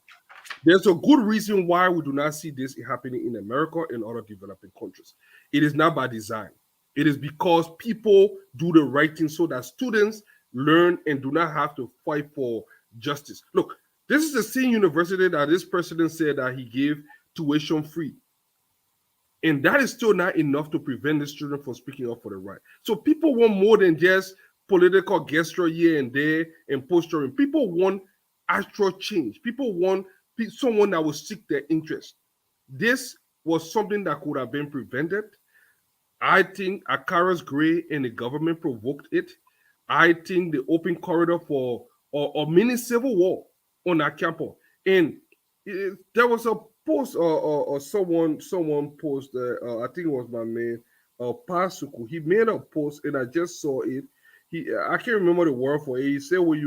Speaker 9: There's a good reason why we do not see this happening in America and other developing countries. It is not by design. It is because people do the right thing so that students learn and do not have to fight for justice. Look, this is the same university that this president said that he gave tuition free. And that is still not enough to prevent the student from speaking up for the right. So people want more than just political gesture here and there and posturing. People want actual change. People want someone that will seek their interest. This was something that could have been prevented. I think Akara's Gray and the government provoked it. I think the open corridor for a mini civil war on that campus. And there was a post or someone posted, I think it was my man, Pasuku. He made a post and I just saw it. I can't remember the word for it. He said when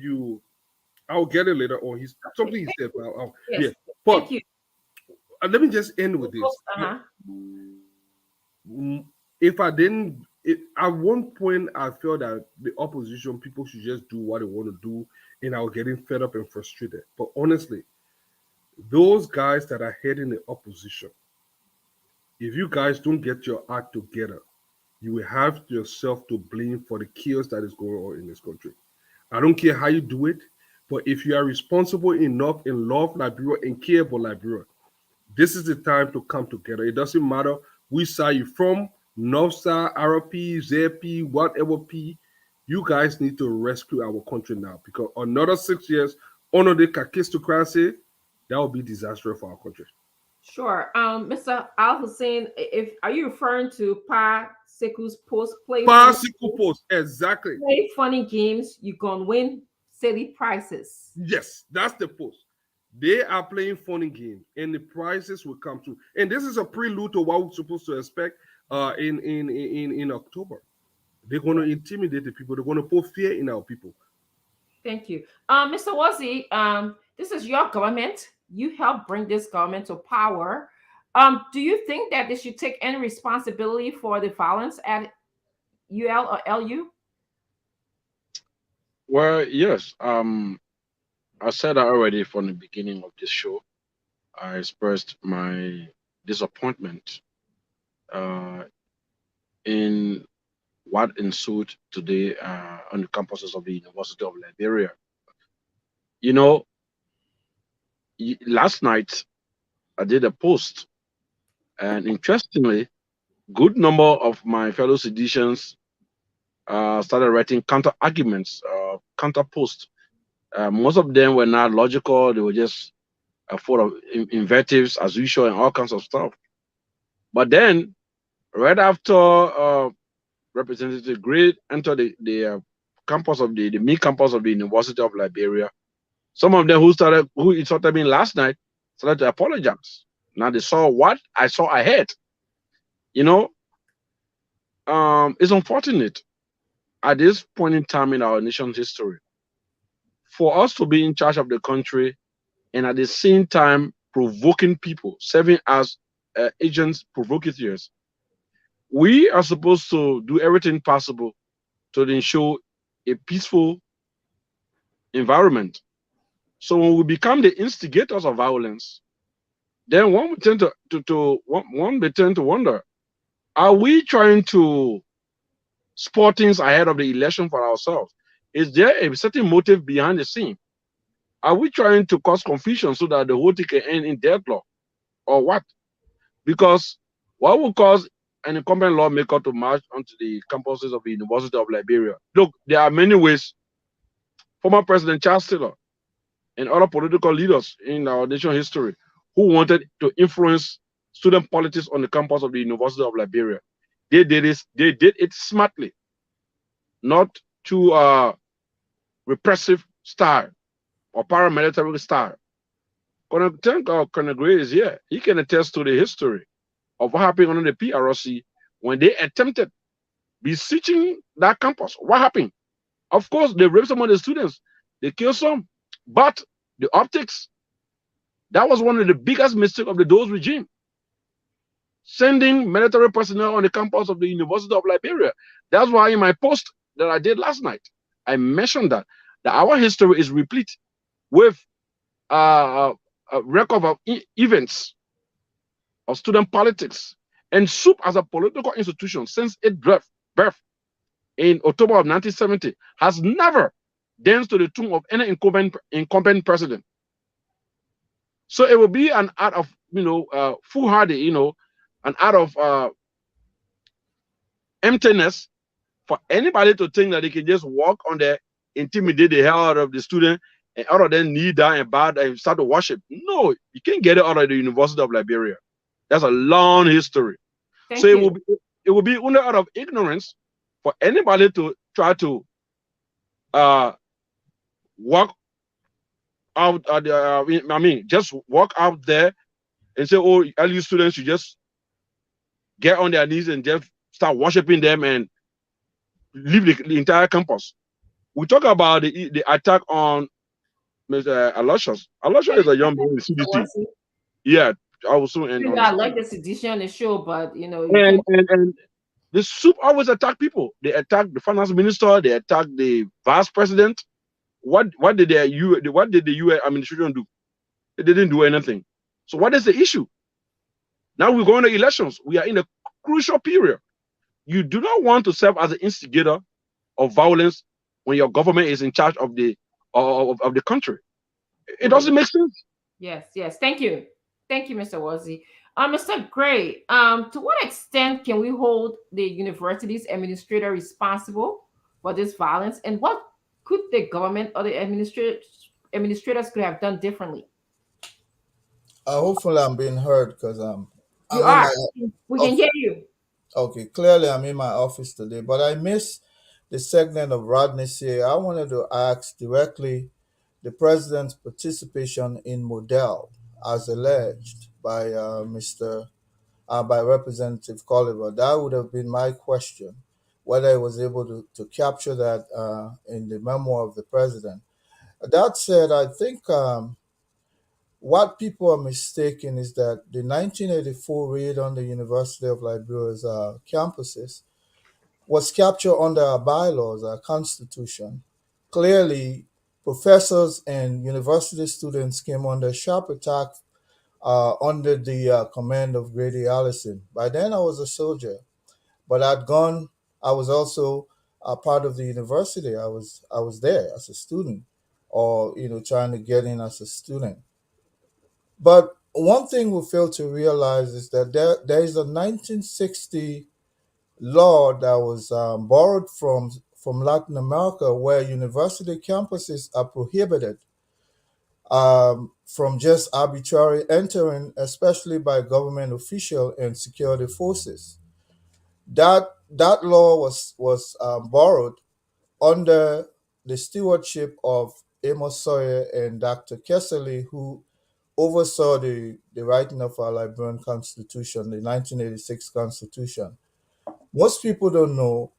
Speaker 9: you I'll get it later on. Something he said.
Speaker 4: Yes.
Speaker 9: Yeah. But
Speaker 4: Thank you.
Speaker 9: Let me just end with this. If I didn't, at one point, I felt that the opposition people should just do what they want to do, and I was getting fed up and frustrated. But honestly, those guys that are heading the opposition, if you guys don't get your act together, you will have yourself to blame for the chaos that is going on in this country. I don't care how you do it, but if you are responsible enough and love Liberia and care about Liberia, this is the time to come together. It doesn't matter which side you're from, North side, RP, ZP, whatever P. You guys need to rescue our country now, because another 6 years under the kakistocracy, that will be disastrous for our country.
Speaker 4: Sure. Mr. Al Hussein, are you referring to Pa Seku's post?
Speaker 9: Pa Seku post, exactly.
Speaker 4: Play funny games, you gonna win silly prices.
Speaker 9: Yes, that's the post. They are playing funny games, and the prices will come through. And this is a prelude to what we're supposed to expect in October. They're going to intimidate the people. They're going to put fear in our people.
Speaker 4: Thank you, Mr. Wazzy. This is your government. You helped bring this government to power. Do you think that they should take any responsibility for the violence at UL or LU?
Speaker 11: Well, yes. I said that already from the beginning of this show. I expressed my disappointment in what ensued today on the campuses of the University of Liberia. You know, last night I did a post, and interestingly, good number of my fellow seditians started writing counter arguments, counter posts. Most of them were not logical. They were just full of invectives as usual and all kinds of stuff. But then, right after Representative Gray entered the campus of the main campus of the University of Liberia, some of them who insulted me last night started to apologize. Now they saw what I saw ahead. You know, it's unfortunate at this point in time in our nation's history for us to be in charge of the country and at the same time provoking people, serving as agents, provocateurs. We are supposed to do everything possible to ensure a peaceful environment. So when we become the instigators of violence, then one would tend one may tend to wonder: are we trying to spot things ahead of the election for ourselves? Is there a certain motive behind the scene? Are we trying to cause confusion so that the whole thing can end in deadlock, or what? Because what will cause an incumbent lawmaker to march onto the campuses of the University of Liberia? Look, there are many ways. Former President Charles Taylor and other political leaders in our national history who wanted to influence student politics on the campus of the University of Liberia. They did it smartly, not to repressive style or paramilitary style. Colonel Gray is here. He can attest to the history of what happened under the PRC when they attempted besieging that campus. What happened? Of course, they raped some of the students. They killed some. But the optics, that was one of the biggest mistakes of the Dose regime. Sending military personnel on the campus of the University of Liberia. That's why in my post that I did last night, I mentioned that our history is replete with a record of events of student politics. And SUP as a political institution since its birth in October of 1970 has never danced to the tune of any incumbent president. So it will be an act of, foolhardy, an act of emptiness for anybody to think that they can just walk on there, intimidate the hell out of the student, and out of them kneel down and bow and start to worship. No, you can't get it out of the University of Liberia. That's a long history.
Speaker 4: Thank you.
Speaker 11: It will be under out of ignorance for anybody to try to walk out. Just walk out there and say, "Oh, all you students should just get on their knees and just start worshiping them and leave the entire campus." We talk about the attack on Mr. Aloysius. Aloysius is a young man in CDT. Yeah, I was so. And
Speaker 4: I like the sedition on the show, but
Speaker 11: and the SUP always attack people. They attack the finance minister. They attack the vice president. What did the UN administration do? They didn't do anything. So what is the issue? Now we're going to elections. We are in a crucial period. You do not want to serve as an instigator of violence when your government is in charge of the country. It doesn't make sense.
Speaker 4: Yes. Thank you, Mr. Wazi. Mr. Gray, to what extent can we hold the university's administrator responsible for this violence, and what could the government or the administrators could have done differently?
Speaker 13: Hopefully, I'm being heard because
Speaker 4: we can hear you.
Speaker 13: Okay, clearly I'm in my office today, but I missed the segment of Rodney Sieh. I wanted to ask directly the president's participation in Model, as alleged by by Representative Colliver. That would have been my question, whether he was able to capture that in the memoir of the president. That said, I think what people are mistaken is that the 1984 raid on the University of Liberia's campuses was captured under our bylaws, our constitution. Clearly, professors and university students came under sharp attack under the command of Grady Allison. By then, I was a soldier, but I was also a part of the university. I was there as a student, or trying to get in as a student. But one thing we fail to realize is that there is a 1960 law that was borrowed from Latin America, where university campuses are prohibited from just arbitrary entering, especially by government official and security forces. That law was borrowed under the stewardship of Amos Sawyer and Dr. Kessley, who oversaw the writing of our Liberian Constitution, the 1986 Constitution. Most people don't know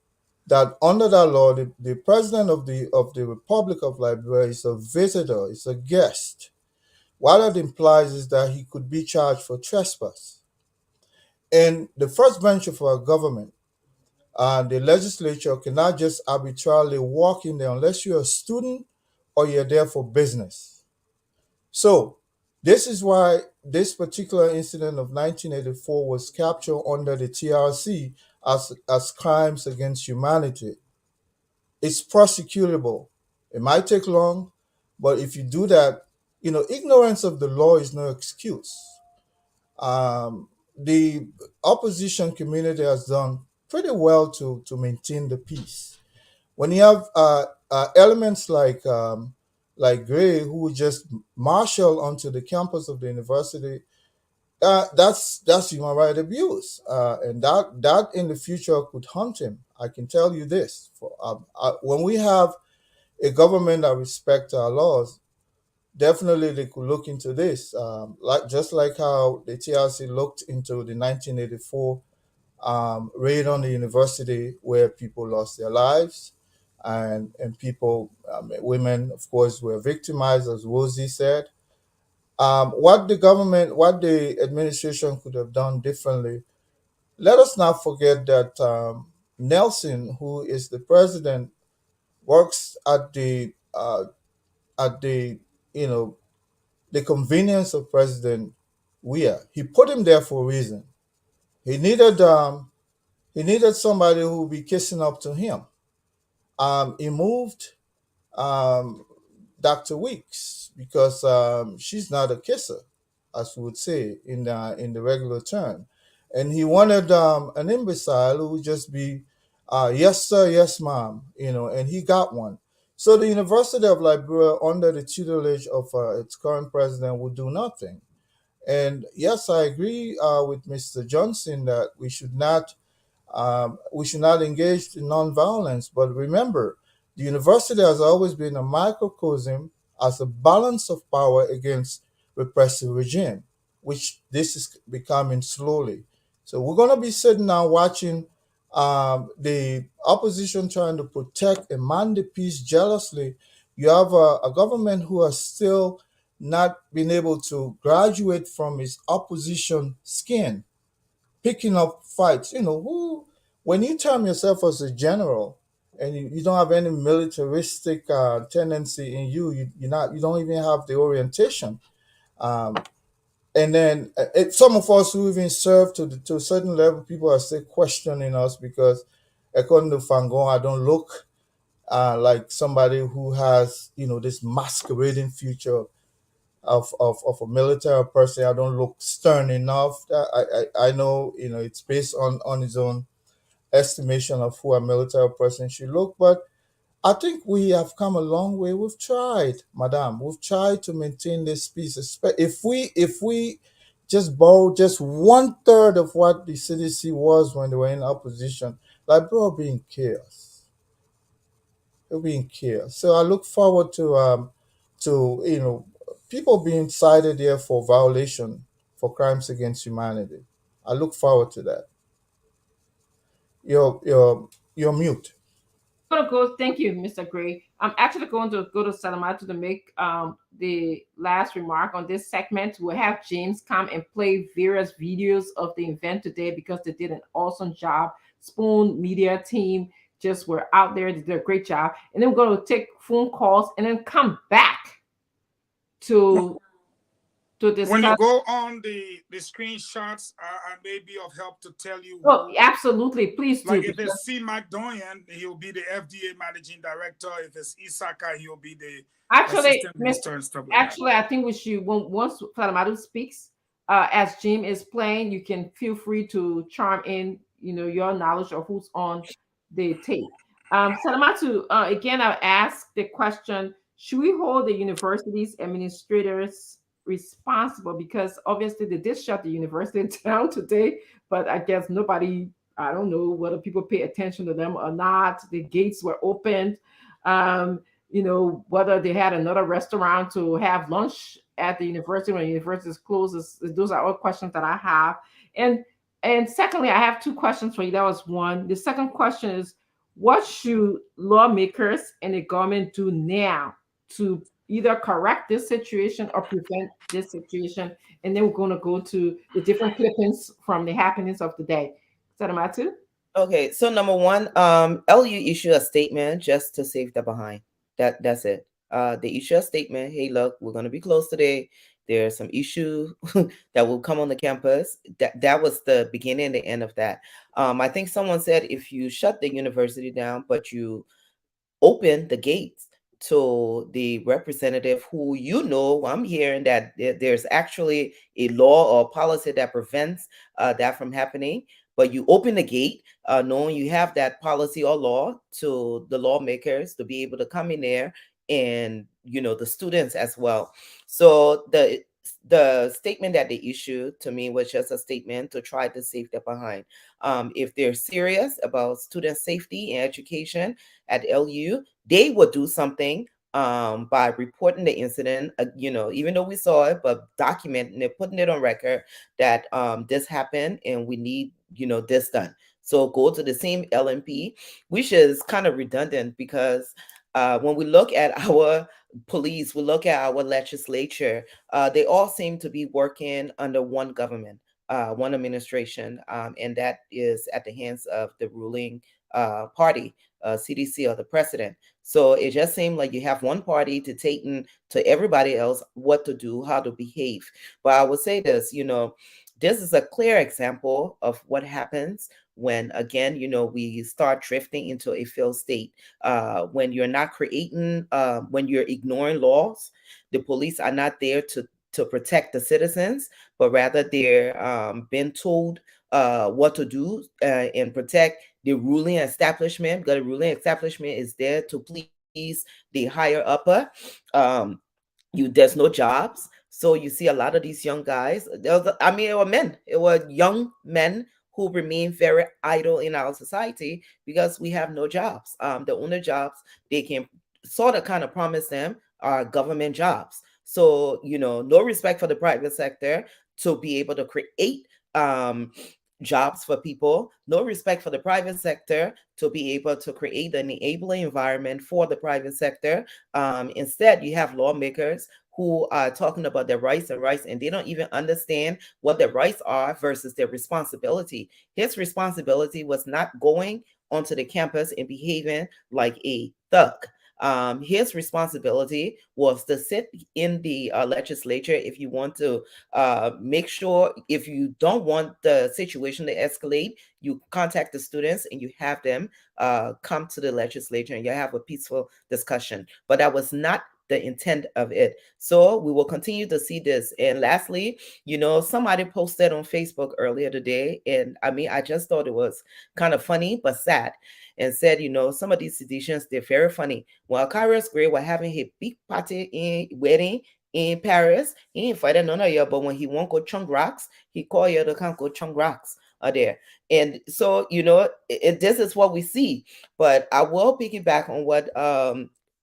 Speaker 13: that under that law, the president of the Republic of Liberia is a visitor, is a guest. What that implies is that he could be charged for trespass. And the first branch of our government, the legislature, cannot just arbitrarily walk in there unless you're a student or you're there for business. So this is why this particular incident of 1984 was captured under the TRC as crimes against humanity. It's prosecutable. It might take long, but if you do that, ignorance of the law is no excuse. The opposition community has done pretty well to maintain the peace. When you have elements like Gray, who just marshal onto the campus of the university, that's human right abuse, and that in the future could haunt him. I can tell you this: when we have a government that respects our laws, definitely they could look into this, like how the TRC looked into the 1984 raid on the university, where people lost their lives, and people, women, of course, were victimized, as Wozie said. What the administration could have done differently. Let us not forget that Nelson, who is the president, works at the you know the convenience of President Weah. He put him there for a reason. He needed somebody who would be kissing up to him. He moved um, Dr. Weeks because she's not a kisser, as we would say in the regular term, and he wanted an imbecile who would just be, yes sir, yes ma'am, and he got one. So the University of Liberia, under the tutelage of its current president, would do nothing. And yes, I agree with Mr. Johnson that we should not engage in nonviolence. But remember, the university has always been a microcosm as a balance of power against repressive regime, which this is becoming slowly. So we're going to be sitting now watching the opposition trying to protect and man the peace jealously. You have a government who has still not been able to graduate from its opposition skin, picking up fights. Who, when you term yourself as a general and you don't have any militaristic tendency in you, you don't even have the orientation. Um, and then some of us who even serve to a certain level, people are still questioning us because, according to Fangon, I don't look like somebody who has this masquerading future of a military person. I don't look stern enough. I know it's based on his own estimation of who a military person should look, but I think we have come a long way. We've tried, madam. We've tried to maintain this peace. If we just borrow just 1/3 of what the CDC was when they were in opposition, like bro, being chaos. It'll be in chaos. So I look forward to people being cited there for violation, for crimes against humanity. I look forward to that. You're mute.
Speaker 4: I'm gonna go. Thank you, Mr. Gray. I'm actually going to go to Salamatu to make the last remark on this segment. We'll have James come and play various videos of the event today because they did an awesome job. Spoon Media team just were out there. They did a great job. And then we're going to take phone calls and then come back to discuss.
Speaker 7: When you go on the screenshots, I may be of help to tell you.
Speaker 4: Oh, absolutely. Please do.
Speaker 7: Like if it's C. McDoyan, he'll be the FDA managing director. If it's Isaka, he'll be the assistant minister and stuff like
Speaker 4: actually,
Speaker 7: that.
Speaker 4: I think we should, once Salamatu speaks, as Jim is playing, you can feel free to charm in, your knowledge of who's on the tape. Salamatu, again, I'll ask the question, should we hold the university's administrators responsible? Because obviously they did shut the university down today, but I guess nobody, I don't know whether people pay attention to them or not. The gates were opened. whether they had another restaurant to have lunch at the university when the university is closed. Those are all questions that I have. And secondly, I have two questions for you. That was one. The second question is, what should lawmakers and the government do now to either correct this situation or prevent this situation? And then we're going to go to the different clippings from the happenings of the day. Sadamatu?
Speaker 6: Okay, so number one, LU issued a statement just to save the behind. That's it. They issue a statement. Hey, look, we're gonna be closed today. There's some issue that will come on the campus. That was the beginning and the end of that. I think someone said if you shut the university down, but you open the gates to the representative who, I'm hearing that there's actually a law or policy that prevents that from happening, but you open the gate knowing you have that policy or law to the lawmakers to be able to come in there and the students as well. So the statement that they issued to me was just a statement to try to save them behind. If they're serious about student safety and education at LU, they would do something by reporting the incident, even though we saw it, but documenting it, putting it on record that this happened and we need, this done. So go to the same LMP, which is kind of redundant because when we look at our police, we look at our legislature, they all seem to be working under one government, one administration, and that is at the hands of the ruling party, CDC, or the president. So it just seemed like you have one party dictating to everybody else what to do, how to behave. But I would say this, this is a clear example of what happens when, again, we start drifting into a failed state. When you're not creating, when you're ignoring laws, the police are not there to protect the citizens, but rather they're being told what to do and protect the ruling establishment, because the ruling establishment is there to please the higher upper. There's no jobs. So you see a lot of these young guys, it were men, it were young men who remain very idle in our society because we have no jobs. The only jobs they can sort of kind of promise them are government jobs. So, no respect for the private sector to be able to create jobs for people, no respect for the private sector to be able to create an enabling environment for the private sector. Instead, you have lawmakers who are talking about their rights, and they don't even understand what their rights are versus their responsibility. His responsibility was not going onto the campus and behaving like a thug. His responsibility was to sit in the legislature. If you want to make sure, if you don't want the situation to escalate, you contact the students and you have them come to the legislature and you have a peaceful discussion. But that was not the intent of it. So we will continue to see this. And lastly, somebody posted on Facebook earlier today, and I just thought it was kind of funny but sad, and said, some of these seditions, they're very funny. While Kairos Gray were having a big party wedding in Paris, he invited none of you, but when he won't go chung rocks, he call you to come go chung rocks there. And so, this is what we see. But I will piggyback on what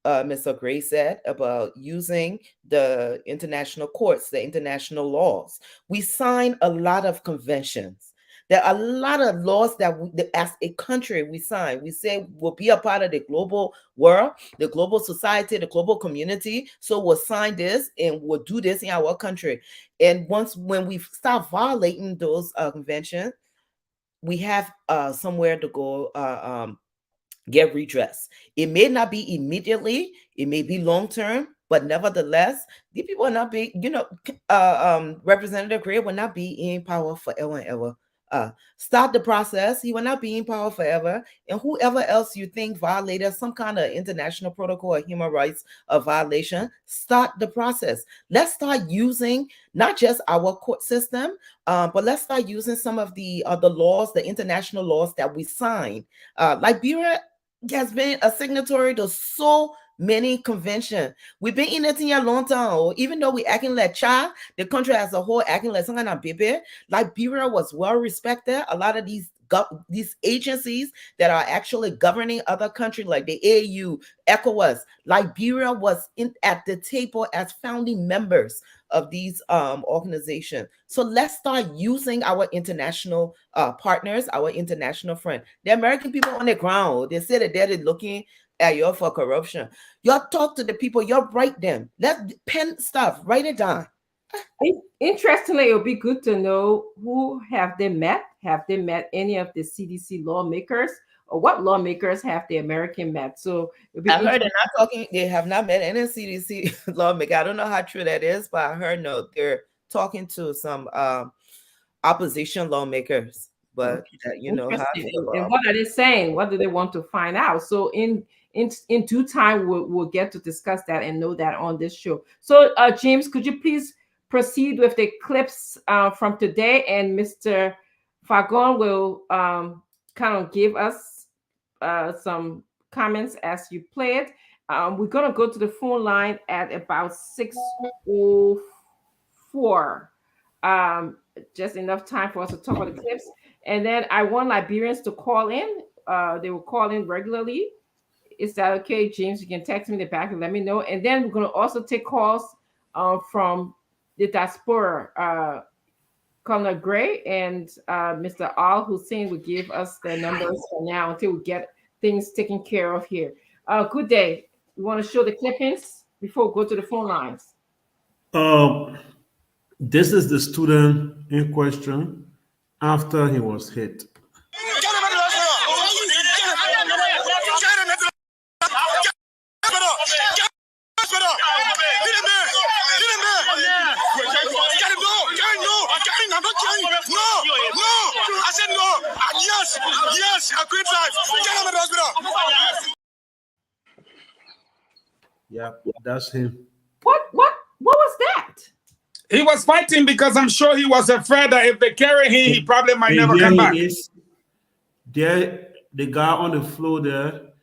Speaker 6: Mr. Gray said about using the international courts, the international laws. We sign a lot of conventions. There are a lot of laws that as a country we sign. We say we'll be a part of the global world, the global society, the global community. So we'll sign this and we'll do this in our country. And when we start violating those conventions, we have somewhere to go get redress. It may not be immediately, it may be long term, but nevertheless, the people will not be, Representative Gray will not be in power forever and ever. Start the process. He will not be in power forever. And whoever else you think violated some kind of international protocol or human rights violation, start the process. Let's start using not just our court system, but let's start using some of the laws, the international laws that we sign. Liberia has been a signatory to so many conventions. We've been in it in a long time. Even though we acting like child, the country as a whole acting like some kind of baby. Liberia was well respected. A lot of these these agencies that are actually governing other countries like the AU, ECOWAS. Liberia was at the table as founding members of these organizations. So let's start using our international partners, our international friends. The American people on the ground, they say that they're looking at you for corruption. Y'all talk to the people, y'all write them. Let's pen stuff, write it down.
Speaker 4: Interestingly, it would be good to know who have they met. Have they met any of the CDC lawmakers, or what lawmakers have the American met? So
Speaker 6: I heard they're not talking. They have not met any CDC lawmaker. I don't know how true that is, but I heard no, they're talking to some opposition lawmakers. But you know how.
Speaker 4: And what are they saying? What do they want to find out? So in due time, we'll get to discuss that and know that on this show. So James, could you please proceed with the clips from today, and Mr. Fagon will kind of give us some comments as you play it. We're going to go to the phone line at about 6:04. Just enough time for us to talk about the clips. And then I want Liberians to call in. They will call in regularly. Is that okay, James? You can text me the back and let me know. And then we're going to also take calls from the diaspora. Colonel Gray and Mr. Al Hussein will give us the numbers for now until we get things taken care of here. Good day. We want to show the clippings before we go to the phone lines.
Speaker 5: This is the student in question after he was hit.
Speaker 2: I said no. Yes, a great life. Get him in the hospital.
Speaker 5: Yeah, that's him.
Speaker 4: What was that?
Speaker 7: He was fighting because I'm sure he was afraid that if they carry him, he probably might never come back.
Speaker 5: There, the guy on the floor there.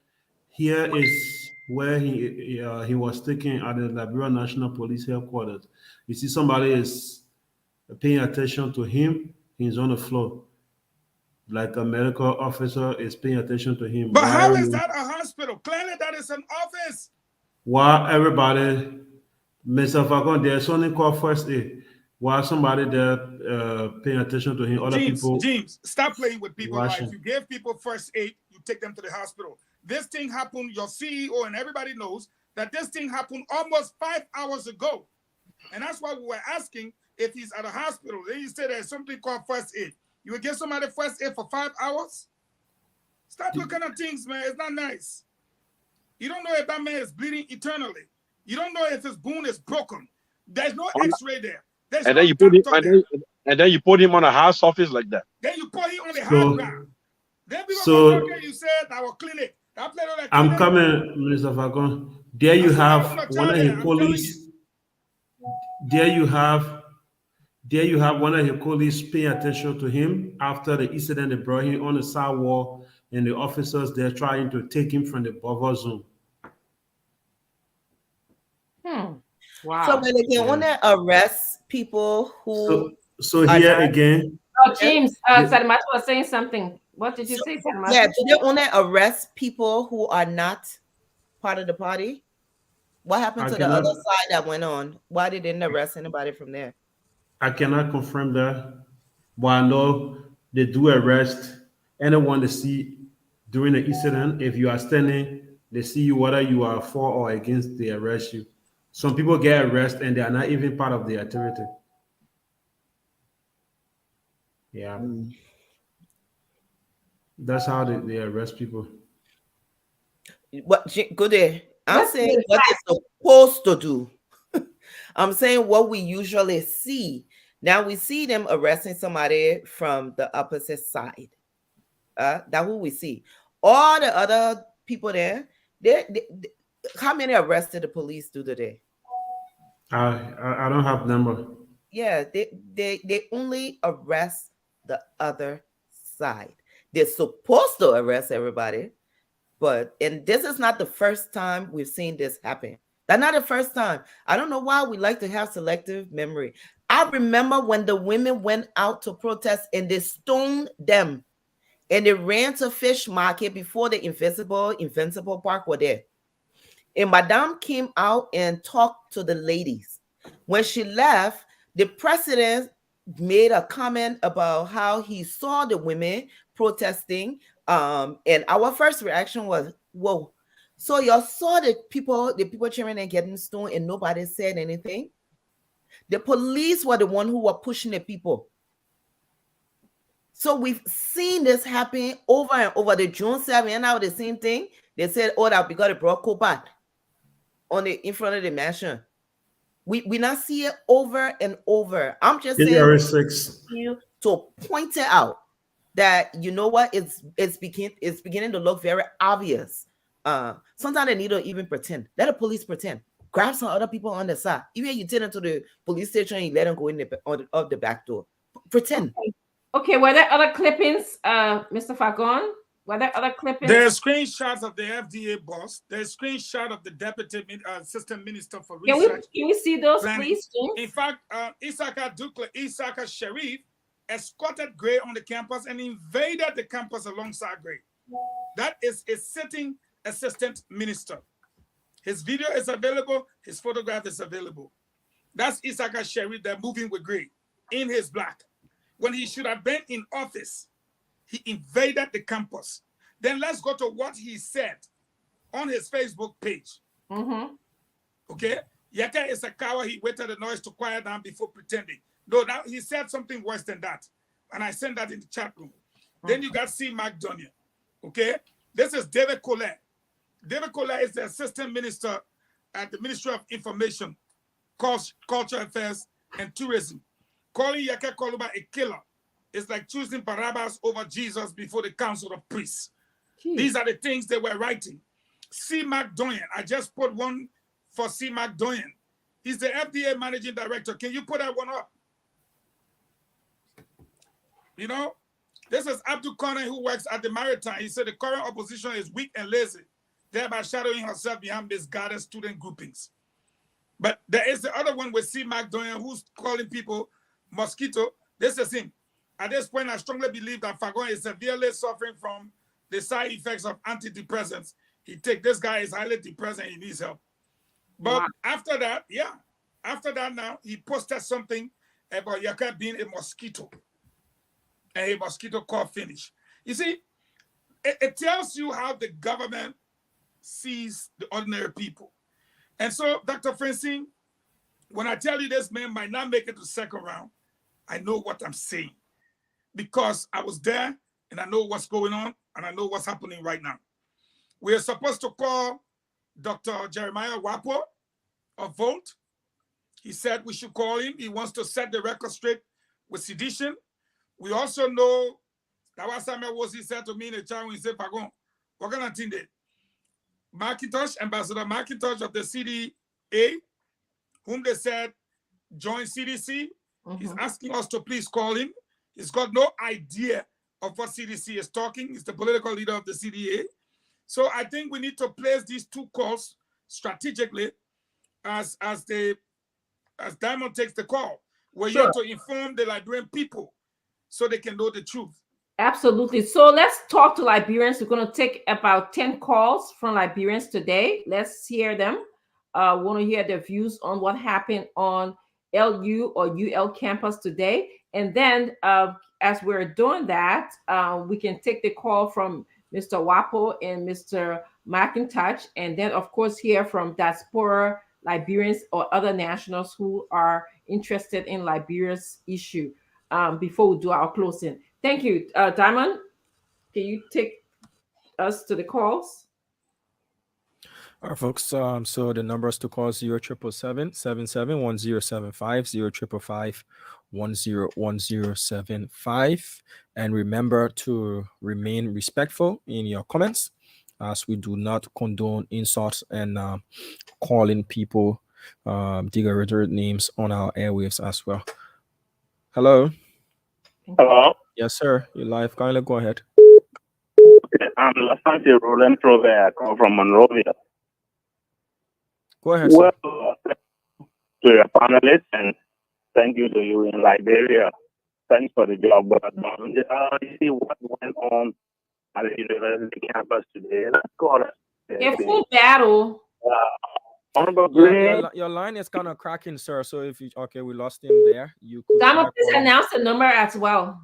Speaker 5: Here is where he was taken at the Liberia National Police headquarters. You see, somebody is paying attention to him. He's on the floor, like a medical officer is paying attention to him.
Speaker 7: But how is that a hospital? Clearly, that is an office.
Speaker 5: While everybody, Mr. Fagon, there's something called first aid. While somebody there paying attention to him, other people.
Speaker 7: James, stop playing with people's
Speaker 5: watching.
Speaker 7: lives. You give people first aid, you take them to the hospital. This thing happened, your CEO and everybody knows that this thing happened almost 5 hours ago. And that's why we were asking if he's at a hospital. Then you said there's something called first aid. You would give somebody first aid for 5 hours? Stop looking at things, man. It's not nice. You don't know if that man is bleeding eternally. You don't know if his bone is broken. There's no x-ray there.
Speaker 11: And then you put him on a house office like that.
Speaker 7: Then you put him on the hard ground. Then people you said our clinic.
Speaker 5: I'm coming, Mr. Fagon. There you have one of his colleagues. There you have one of your colleagues paying attention to him after the incident. They brought him on the sidewalk, and the officers they're trying to take him from the buffer zone.
Speaker 6: Wow. So when they want to arrest people who
Speaker 5: so here again.
Speaker 4: Oh, James, Sadamatu was saying something. What did you say, Sadamatu?
Speaker 6: Yeah, do they want to arrest people who are not part of the party? What happened to the other side that went on? Why they didn't arrest anybody from there?
Speaker 5: I cannot confirm that, but I know they do arrest anyone they see during the incident. If you are standing, they see you, whether you are for or against, they arrest you. Some people get arrested and they are not even part of the activity. Yeah. That's how they arrest people.
Speaker 6: What good day? I'm saying what they're supposed to do. I'm saying what we usually see. Now we see them arresting somebody from the opposite side. That's who we see. All the other people there, they how many arrests did the police do today?
Speaker 5: I don't have number.
Speaker 6: Yeah, they only arrest the other side. They're supposed to arrest everybody, and this is not the first time we've seen this happen. That's not the first time. I don't know why we like to have selective memory. I remember when the women went out to protest and they stoned them. and they ran to Fish Market before the Invincible Park were there. And Madame came out and talked to the ladies. When she left, the president made a comment about how he saw the women protesting. And our first reaction was, whoa. So y'all saw the people cheering and getting stoned and nobody said anything? The police were the one who were pushing the people. So we've seen this happen over and over. The June 7th, and now the same thing. They said, oh, that we got a broad copad in front of the mansion. We not see it over and over. I'm just saying you to point it out that, you know what, it's beginning to look very obvious. Sometimes they need to even pretend. Let the police pretend. Grab some other people on the side. Even you take them to the police station and you let them go in of the back door. Pretend.
Speaker 4: Okay, were there other clippings, Mr. Fagon? Were there other clippings?
Speaker 7: There's screenshots of the FDA boss. There's screenshot of the deputy assistant minister for research.
Speaker 4: Can we see those, please, James?
Speaker 7: In fact, Issachar Sharif escorted Gray on the campus and invaded the campus alongside Gray. That is a sitting assistant minister. His video is available. His photograph is available. That's Issachar Sharif. They're moving with Gray in his black. When he should have been in office, he invaded the campus. Then let's go to what he said on his Facebook page.
Speaker 4: Mm-hmm.
Speaker 7: Okay? Yaka is a coward. He waited the noise to quiet down before pretending. No, now he said something worse than that. And I sent that in the chat room. Then you got C. McDonough. Okay? This is David Colette. David Colette is the assistant minister at the Ministry of Information, Culture Affairs, and Tourism. Calling Yaka Koluba a killer is like choosing Barabbas over Jesus before the council of priests. Jeez. These are the things they were writing. C. McDonough. I just put one for C. McDonough. He's the FDA managing director. Can you put that one up? You know, this is Abdul Kane, who works at the Maritime. He said the current opposition is weak and lazy, thereby shadowing herself behind misguided student groupings. But there is the other one with C. McDonough, who's calling people mosquito. This is him. At this point, I strongly believe that Fagon is severely suffering from the side effects of antidepressants. This guy is highly depressed and he needs help. But after that, now he posted something about Yaka being a mosquito and a mosquito cough finish. You see, it tells you how the government sees the ordinary people. And so, Dr. Francine, when I tell you this man might not make it to the second round, I know what I'm saying. Because I was there and I know what's going on and I know what's happening right now. We're supposed to call Dr. Jeremiah Wapo of Volt. He said we should call him. He wants to set the record straight with sedition. We also know that what Samuel was he said to me in the chat when he said, Fagon, we're going to attend it. Ambassador McIntosh of the CDA, whom they said join CDC, he's asking us to please call him. He's got no idea of what CDC is talking. He's the political leader of the CDA. So I think we need to place these two calls strategically as Diamond takes the call. We're here to inform the Liberian people so they can know the truth.
Speaker 4: Absolutely. So let's talk to Liberians. We're going to take about 10 calls from Liberians today. Let's hear them. We want to hear their views on what happened on LU or UL campus today. And then as we're doing that, we can take the call from Mr. Wapo and Mr. McIntosh, and then, of course, hear from diaspora Liberians or other nationals who are interested in Liberia's issue before we do our closing. Thank you. Diamond, can you take us to the calls?
Speaker 3: All right, folks. So the numbers to call 0777-1075, 0555-101075. And remember to remain respectful in your comments, as we do not condone insults and calling people derogatory names on our airwaves as well. Hello.
Speaker 14: Hello.
Speaker 3: Yes, sir. You're live. Kindly go ahead.
Speaker 14: Okay, I'm Lasante Roland Trove. I come from Monrovia.
Speaker 3: Go ahead,
Speaker 14: well,
Speaker 3: sir.
Speaker 14: To your panelists, and thank you to you in Liberia. thanks for the job well done. You see what went on at the university campus today. Let's go on.
Speaker 4: A full battle.
Speaker 14: Honorable
Speaker 3: Yeah,
Speaker 14: Green.
Speaker 3: your line is kind of cracking, sir. So if you we lost him there. You could
Speaker 4: Damo,
Speaker 3: try
Speaker 4: please
Speaker 3: calling.
Speaker 4: announce the number as well.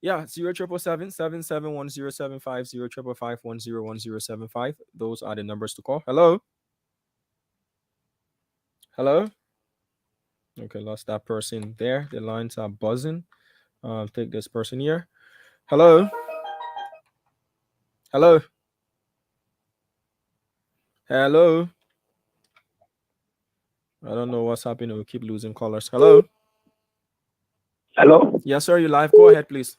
Speaker 3: Yeah, 0777-771-075, 0555-101075. Those are the numbers to call. Hello. Hello. Okay, lost that person there. The lines are buzzing. Take this person here. Hello. Hello. Hello. I don't know what's happening. We keep losing callers. Hello.
Speaker 14: Hello.
Speaker 3: Yes, sir. You live. Go ahead, please.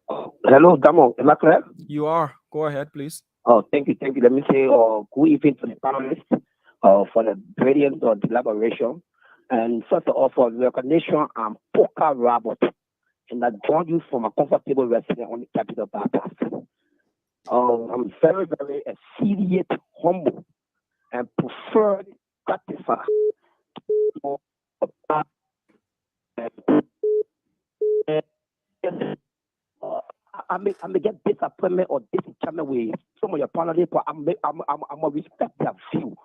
Speaker 14: Hello, Damo. Am I clear?
Speaker 3: You are. Go ahead, please.
Speaker 14: Oh, thank you. Thank you. Let me say good evening to the panelists for the brilliant elaboration. And first of all, for the recognition, I'm Poker Robert. And I joined you from a comfortable resident on the capital bypass. I'm very, very serious, humble, and preferred practicer. I may get disappointment or disenchantment with some of your panelists, but I'm a respect their view.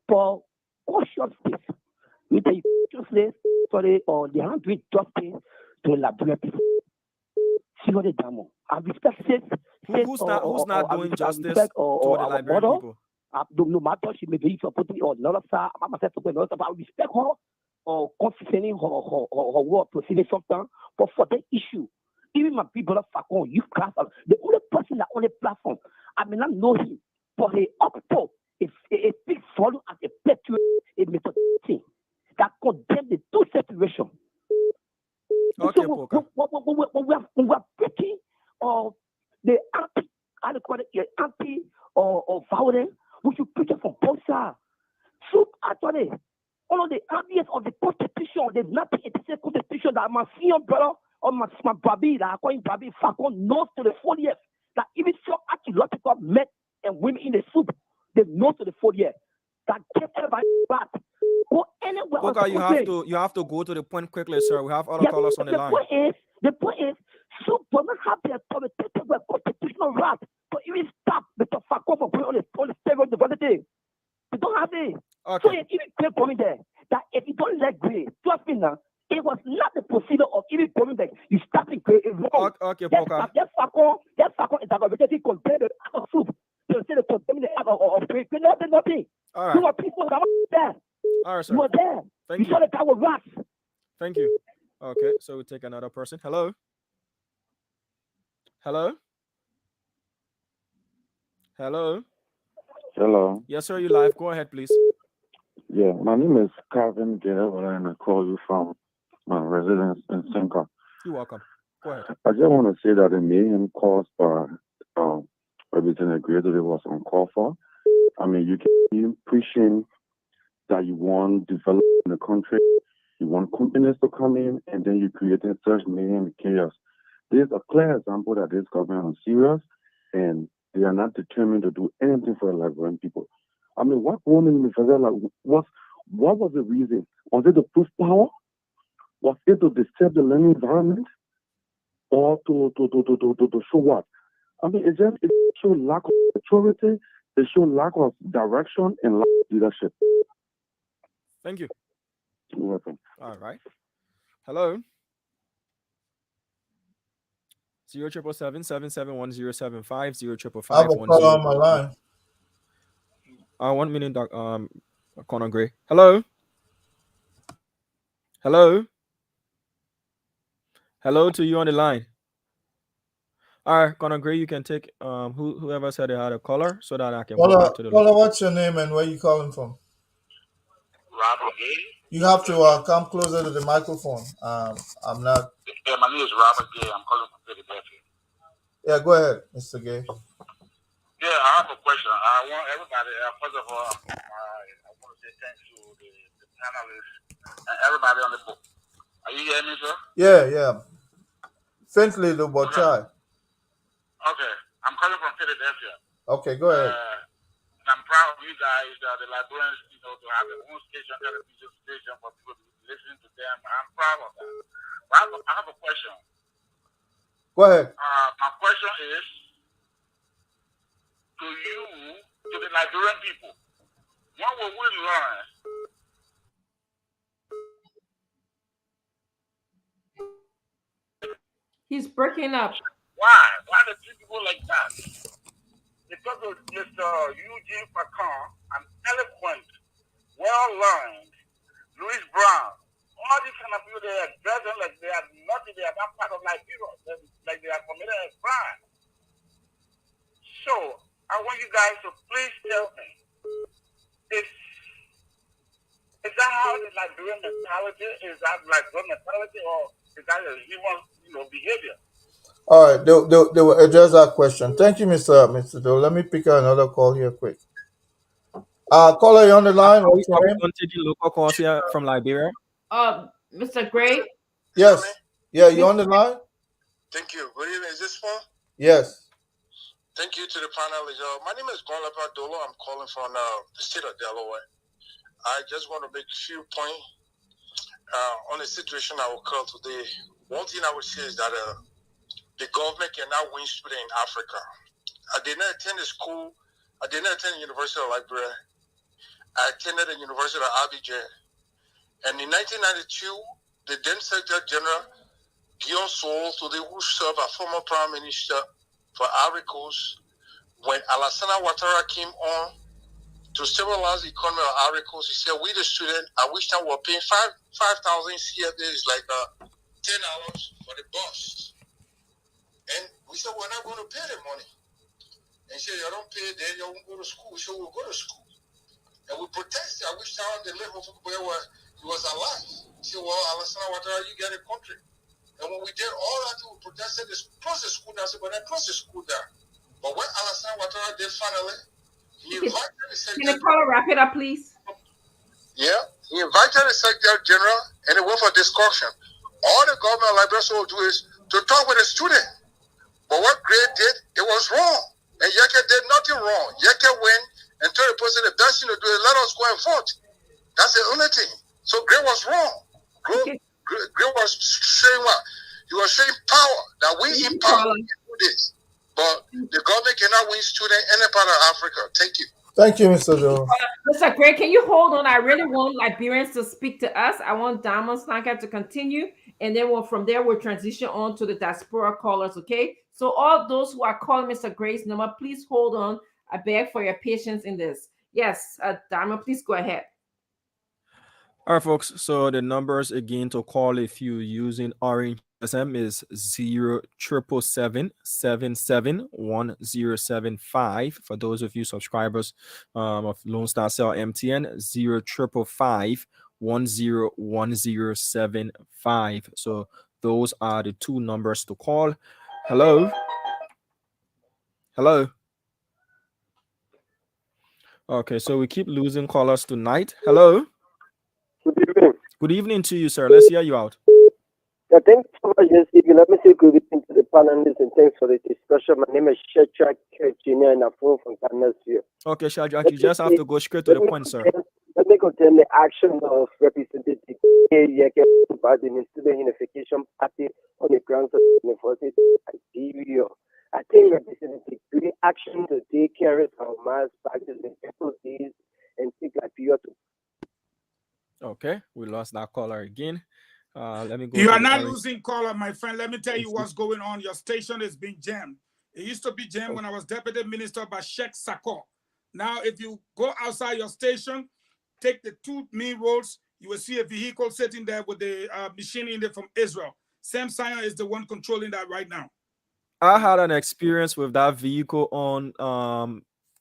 Speaker 14: For cautiously, with the cautiousness, sorry, or they aren't doing justice to Liberian people. See what they done. I respect it.
Speaker 3: Who's not doing justice to the Liberian people?
Speaker 14: No matter she may be supporting or another side, I'm myself to another side, but I respect her or considering her work proceeding something. But for that issue, even my people of Fakon, youth class, the only person that on the platform, I may not know him, but he up top, it speaks volume as a patriot, a methodology that condemn the two situations.
Speaker 3: Okay,
Speaker 14: so when we are breaking the anti or violence, we should preach it from both sides. So actually, all of the ideas of the Constitution, the 1986 Constitution that my senior brother or my baby, that I call him baby, Fakon knows to the 4 years that even so archaeological men and women in the soup, they know to the 4 years that kept everybody back. Go anywhere.
Speaker 3: Poker, you have to go to the point quickly, sir. We have other callers on the line.
Speaker 14: The point is, soup does not have the authoritative constitutional right to even stop Mr. Fakon from putting on the stereo university. They don't have it.
Speaker 3: Okay.
Speaker 14: So it's even clear for me there that if you don't let grade, trust me now, it was not the procedure of even coming back. You starting grade is wrong.
Speaker 3: Okay, Poker.
Speaker 14: That Fakon is aggravated compared to the other soup. They say the condemning the other of grade. Nothing.
Speaker 3: All right.
Speaker 14: You are people that are there.
Speaker 3: All right, sir.
Speaker 14: You are there.
Speaker 3: Thank you.
Speaker 14: saw the guy with rats.
Speaker 3: Thank you. Okay, so we take another person. Hello. Hello. Hello.
Speaker 15: Hello.
Speaker 3: Yes, sir. You live. Go ahead, please.
Speaker 15: Yeah, my name is Calvin Gale, and I call you from my residence in Sinka.
Speaker 3: You're welcome. Go ahead.
Speaker 15: I just want to say that the mayhem caused by everything that today was uncalled for. I mean, you keep preaching that you want development in the country, you want companies to come in, and then you're creating such mayhem and chaos. There's a clear example that this government is serious, and they are not determined to do anything for the Liberian people. I mean, what woman in the federal, what was the reason? Was it to prove power? Was it to disturb the learning environment? Or to show what? I mean, it shows lack of maturity, it shows lack of direction and lack of leadership.
Speaker 3: Thank you.
Speaker 15: You're welcome.
Speaker 3: All right. Hello. 0777-771-075, 0555.
Speaker 13: I have a call on my line.
Speaker 3: 1 minute, Conor Gray. Hello. Hello. Hello to you on the line. All right, Conor Gray, you can take whoever said they had a caller so that I can go back to the
Speaker 13: Caller, what's your name and where you calling from?
Speaker 16: Robert Gay.
Speaker 13: You have to come closer to the microphone. I'm not.
Speaker 16: Yeah, my name is Robert Gay. I'm calling from Philadelphia.
Speaker 13: Yeah, go ahead, Mr. Gay.
Speaker 16: Yeah, I have a question. I want everybody, first of all, I want to say thanks to the panelists and everybody on the book. Are you hearing me, sir?
Speaker 13: Yeah. Faintly, though, but try.
Speaker 16: Okay. I'm calling from Philadelphia.
Speaker 13: Okay, go ahead.
Speaker 16: I'm proud of you guys, the Liberians, to have their own station, television station for people to listen to them. I'm proud of that. I have a question.
Speaker 13: Go ahead.
Speaker 16: My question is to you, to the Liberian people. When will we learn?
Speaker 4: He's breaking up.
Speaker 16: Why? Why do people like that? Because of Mr. Eugene Facon, an eloquent, well-learned, Louis Brown, all these kind of people, they are dressing like they are nothing, they are not part of Liberia, like they are committed a crime. So, I want you guys to please tell me, is that how the Liberian mentality, is that Liberian mentality, or is that a human behavior?
Speaker 13: All right, they will address that question. Thank you, Mr. Doe. Let me pick up another call here quick. Caller, you on the line? What's your name?
Speaker 3: Going to the local calls here from Liberia.
Speaker 4: Mr. Gray?
Speaker 13: Yes. Yeah, you on the line?
Speaker 17: Thank you. Good evening. Is this phone?
Speaker 13: Yes.
Speaker 17: Thank you to the panelists. My name is Gonlapa Dolo. I'm calling from the state of Delaware. I just want to make a few points on the situation that occurred today. One thing I would say is that the government cannot win students in Africa. I did not attend the school. I did not attend the University of Liberia. I attended the University of Abidjan. And in 1992, the then Secretary General, Guillaume Soro, today who served as former Prime Minister for Ivory Coast, when Alassane Ouattara came on to stabilize the economy of Ivory Coast, he said, we the students, at which time we're paying 5,000 CFA, is like $10 for the bus. And we said, we're not going to pay the money. And he said, you don't pay, then you won't go to school. We said, we'll go to school. And we protested. I wish time they lived where he was alive. He said, well, Alassane Ouattara, you get a country. And when we did all that, we protested, close the school down. I said, but then close the school down. But when Alassane Ouattara did finally, he invited the Secretary.
Speaker 4: Can the caller wrap it up, please?
Speaker 17: Yeah, he invited the Secretary General and it went for discussion. All the government of Liberia will do is to talk with the student. But what Gray did, it was wrong. And Yeke did nothing wrong. Yeke went and told the person the best thing to do is let us go and vote. That's the only thing. So Gray was wrong. Gray was showing what? He was showing power, that we empower do this. But the government cannot win students in any part of Africa. Thank you.
Speaker 13: Thank you, Mr. Joe.
Speaker 4: Mr. Gray, can you hold on? I really want Liberians to speak to us. I want Diamond Slanka to continue. And then from there, we'll transition on to the diaspora callers, okay? So all those who are calling Mr. Gray's number, please hold on. I beg for your patience in this. Yes, Diamond, please go ahead.
Speaker 3: All right, folks. So the numbers again to call if you using Orange SM is 077771075. For those of you subscribers of Lone Star Cell MTN, 055101075. So those are the two numbers to call. Hello. Hello. Okay, so we keep losing callers tonight. Hello.
Speaker 18: Good evening.
Speaker 3: Good evening to you, sir. Let's hear you out.
Speaker 18: Yeah, thanks so much, JCB. Let me say good evening to the panelists and thanks for the discussion. My name is Shechak Junior and I'm from Panelists here.
Speaker 3: Okay, Shajak, you just have to go straight to the point, sir.
Speaker 18: Let me condemn the action of Representative Biden Student Unification Party on the grounds of University of Nigeria. I think Representative Green action to take care of our mass practice in people's days and take Liberia to.
Speaker 3: Okay, we lost that caller again. Let me go.
Speaker 7: You are not losing caller, my friend. Let me tell you what's going on. Your station is being jammed. It used to be jammed when I was deputy minister by Sheikh Sakor. Now, if you go outside your station, take the two main roads, you will see a vehicle sitting there with the machine in there from Israel. Sam Sion is the one controlling that right now.
Speaker 3: I had an experience with that vehicle on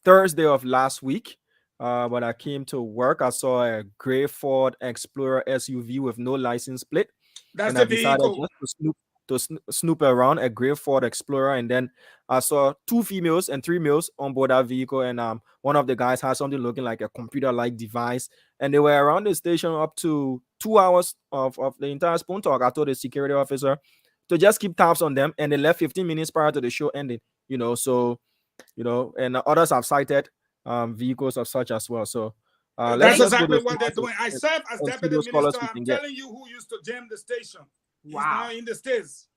Speaker 3: Thursday of last week. When I came to work, I saw a gray Ford Explorer SUV with no license plate.
Speaker 7: That's
Speaker 3: and
Speaker 7: the
Speaker 3: I decided
Speaker 7: vehicle.
Speaker 3: just to snoop around a gray Ford Explorer, and then I saw 2 females and 3 males on board that vehicle, and one of the guys had something looking like a computer-like device, and they were around the station up to 2 hours of the entire Spoon Talk. I told the security officer to just keep tabs on them, and they left 15 minutes prior to the show ending. So and others have cited vehicles of such as well. So
Speaker 7: that's exactly what they're doing. I serve as deputy minister. I'm telling you who used to jam the station. He's now in the States.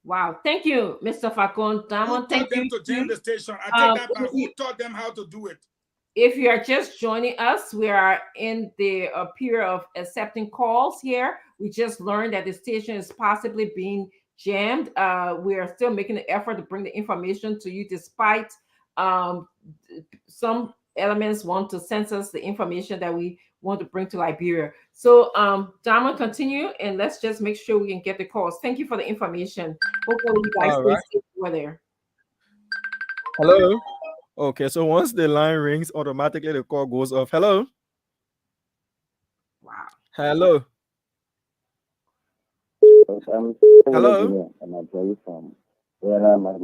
Speaker 4: Wow. Thank you, Mr. Facon.
Speaker 7: Who taught them to jam the station? I take that back. Who taught them how to do it?
Speaker 4: If you are just joining us, we are in the period of accepting calls here. We just learned that the station is possibly being jammed. We are still making an effort to bring the information to you, despite some elements want to censor the information that we want to bring to Liberia. So, Dama, continue, and let's just make sure we can get the calls. Thank you for the information. Hopefully, you guys
Speaker 3: All
Speaker 4: stay
Speaker 3: right.
Speaker 4: safe over there.
Speaker 3: Hello. Okay, so once the line rings, automatically the call goes off. Hello.
Speaker 4: Wow.
Speaker 3: Hello. Hello.
Speaker 15: And I'm very from where I'm at.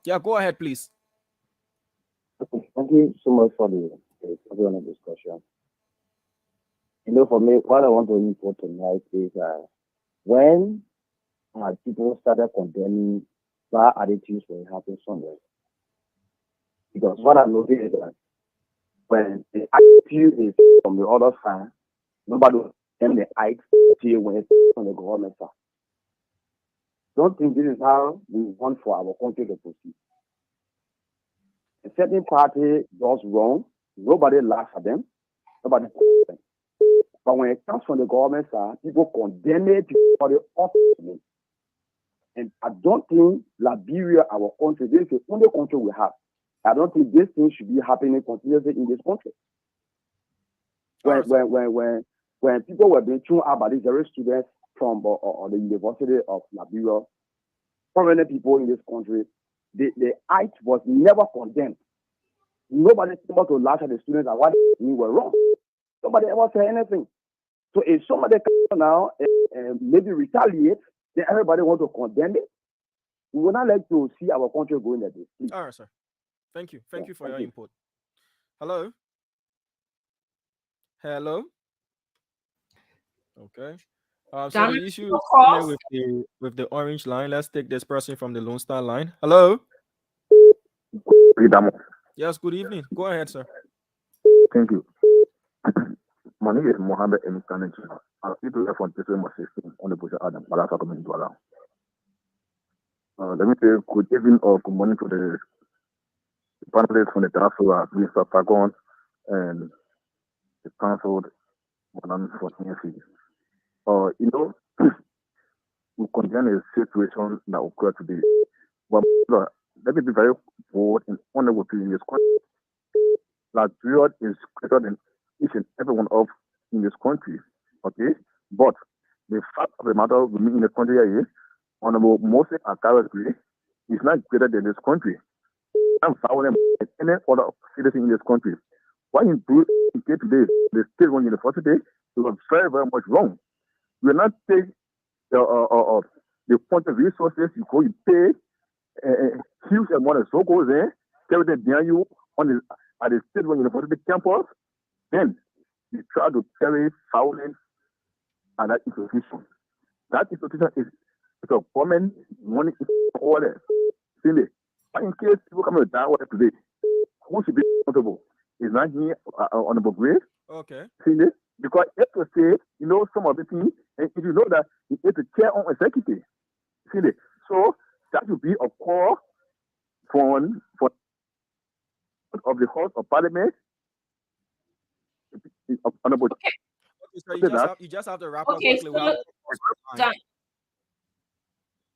Speaker 3: Yeah, go ahead, please.
Speaker 15: Thank you so much for the discussion. You know, for me, what I want to report tonight is when people started condemning bad attitudes when it happens somewhere. Because what I noticed is that when the attitude is from the other side, nobody will condemn the attitude when it's from the government side. Don't think this is how we want for our country to proceed. A certain party does wrong, nobody laughs at them, nobody condemns them. But when it comes from the government side, people condemn it for the opposite. And I don't think Liberia, our country, this is the only country we have. I don't think this thing should be happening continuously in this country. When people were being thrown out by these very students from the University of Liberia, prominent people in this country, the act was never condemned. Nobody ever to laugh at the students and what they were wrong. Nobody ever said anything. So if somebody comes now and maybe retaliate, then everybody want to condemn it. We would not like to see our country going like this. Please.
Speaker 3: All right, sir. Thank you. Thank you for your input. Hello. Hello. Okay. So the issue is with the orange line. Let's take this person from the Lone Star line. Hello. Yes. Good evening. Go ahead, sir.
Speaker 15: Thank you. My name is Mohammed M. Kanachi. I speak to you from December 16 on the Bush Adam, Malaka community. Let me say good evening or good morning to the panelists from the diaspora, Mr. Pagon and the council for TNC. You know, we condemn a situation that occurred today. But let me be very bold and honorable to in this country. Liberia is greater than each and every one of in this country. Okay? But the fact of the matter with me in the country is Honorable Moses Akarazgui is not greater than this country. I'm following any other citizen in this country. What he do today, the state one university, it was very, very much wrong. You will not take the point of resources, you go, you pay huge amount of so goes there, everything behind you at the state one university campus, then you try to carry violence at that institution. That institution is a government money order. But in case people come to die today, who should be accountable? Is not here Honorable Gray?
Speaker 3: Okay.
Speaker 15: Because if you say, you know, some of the things, and if you know that you need to chair on executive. So that would be a call for of the House of Parliament. Honorable.
Speaker 3: Okay, so you just have to wrap up quickly.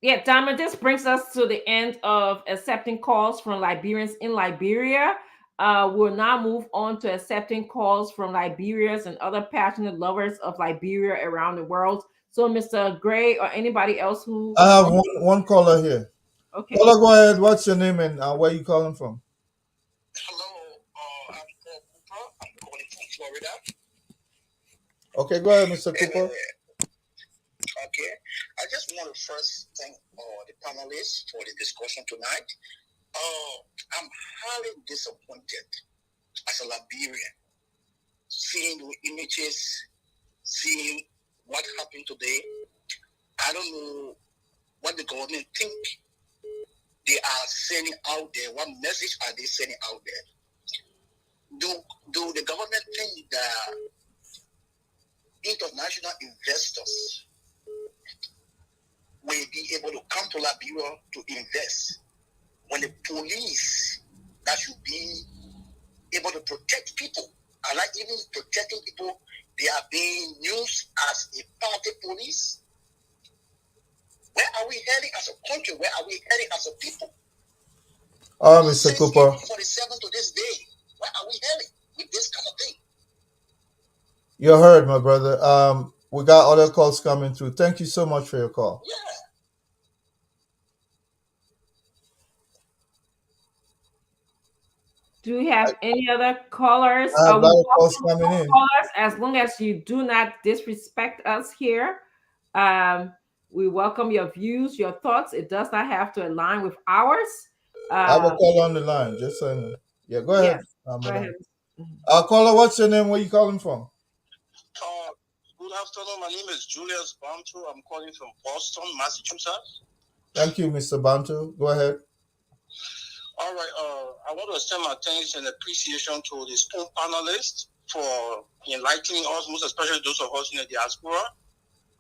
Speaker 4: Yeah, Diamond, this brings us to the end of accepting calls from Liberians in Liberia. We'll now move on to accepting calls from Liberians and other passionate lovers of Liberia around the world. So, Mr. Gray or anybody else who...
Speaker 13: I have one caller here.
Speaker 4: Okay.
Speaker 13: Caller, go ahead. What's your name and where are you calling from?
Speaker 16: Hello, I'm Paul Cooper. I'm calling from Florida.
Speaker 13: Okay, go ahead, Mr. Cooper.
Speaker 16: Okay, I just want to first thank the panelists for the discussion tonight. I'm highly disappointed as a Liberian, seeing the images, seeing what happened today. I don't know what the government think they are sending out there. What message are they sending out there? Do the government think that international investors Comptroller Bureau to invest when the police that should be able to protect people are not even protecting people. They are being used as a party police. Where are we heading as a country? Where are we heading as a people?
Speaker 13: Mr.
Speaker 16: Since
Speaker 13: Cooper.
Speaker 16: 1847 to this day, where are we heading with this kind of thing?
Speaker 13: You heard, my brother. We got other calls coming through. Thank you so much for your call.
Speaker 16: Yeah.
Speaker 4: Do we have any other callers?
Speaker 13: I have a
Speaker 4: We
Speaker 13: lot of calls
Speaker 4: welcome
Speaker 13: coming in.
Speaker 4: callers as long as you do not disrespect us here. We welcome your views, your thoughts. It does not have to align with ours.
Speaker 13: I have a call on the line. Just saying. Yeah, go ahead.
Speaker 4: Yes, go ahead.
Speaker 13: Caller, what's your name? Where you calling from?
Speaker 16: Good afternoon. My name is Julius Bantu. I'm calling from Boston, Massachusetts.
Speaker 13: Thank you, Mr. Bantu. Go ahead.
Speaker 16: All right. I want to extend my thanks and appreciation to the spoon panelists for enlightening us, most especially those of us in the diaspora.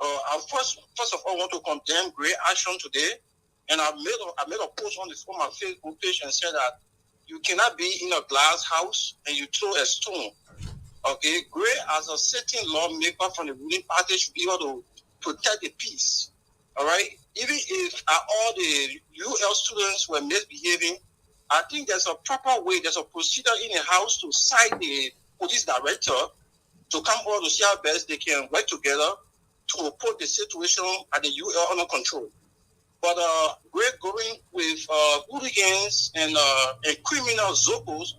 Speaker 16: I first of all want to condemn great action today, and I made a post on my Facebook page and said that you cannot be in a glass house and you throw a stone. Okay, Gray as a sitting lawmaker from the ruling party should be able to protect the peace. All right, even if all the UL students were misbehaving, I think there's a proper way, there's a procedure in the house to cite the police director to come over to see how best they can work together to put the situation at the UL under control. But Greg going with hooligans and criminal zocos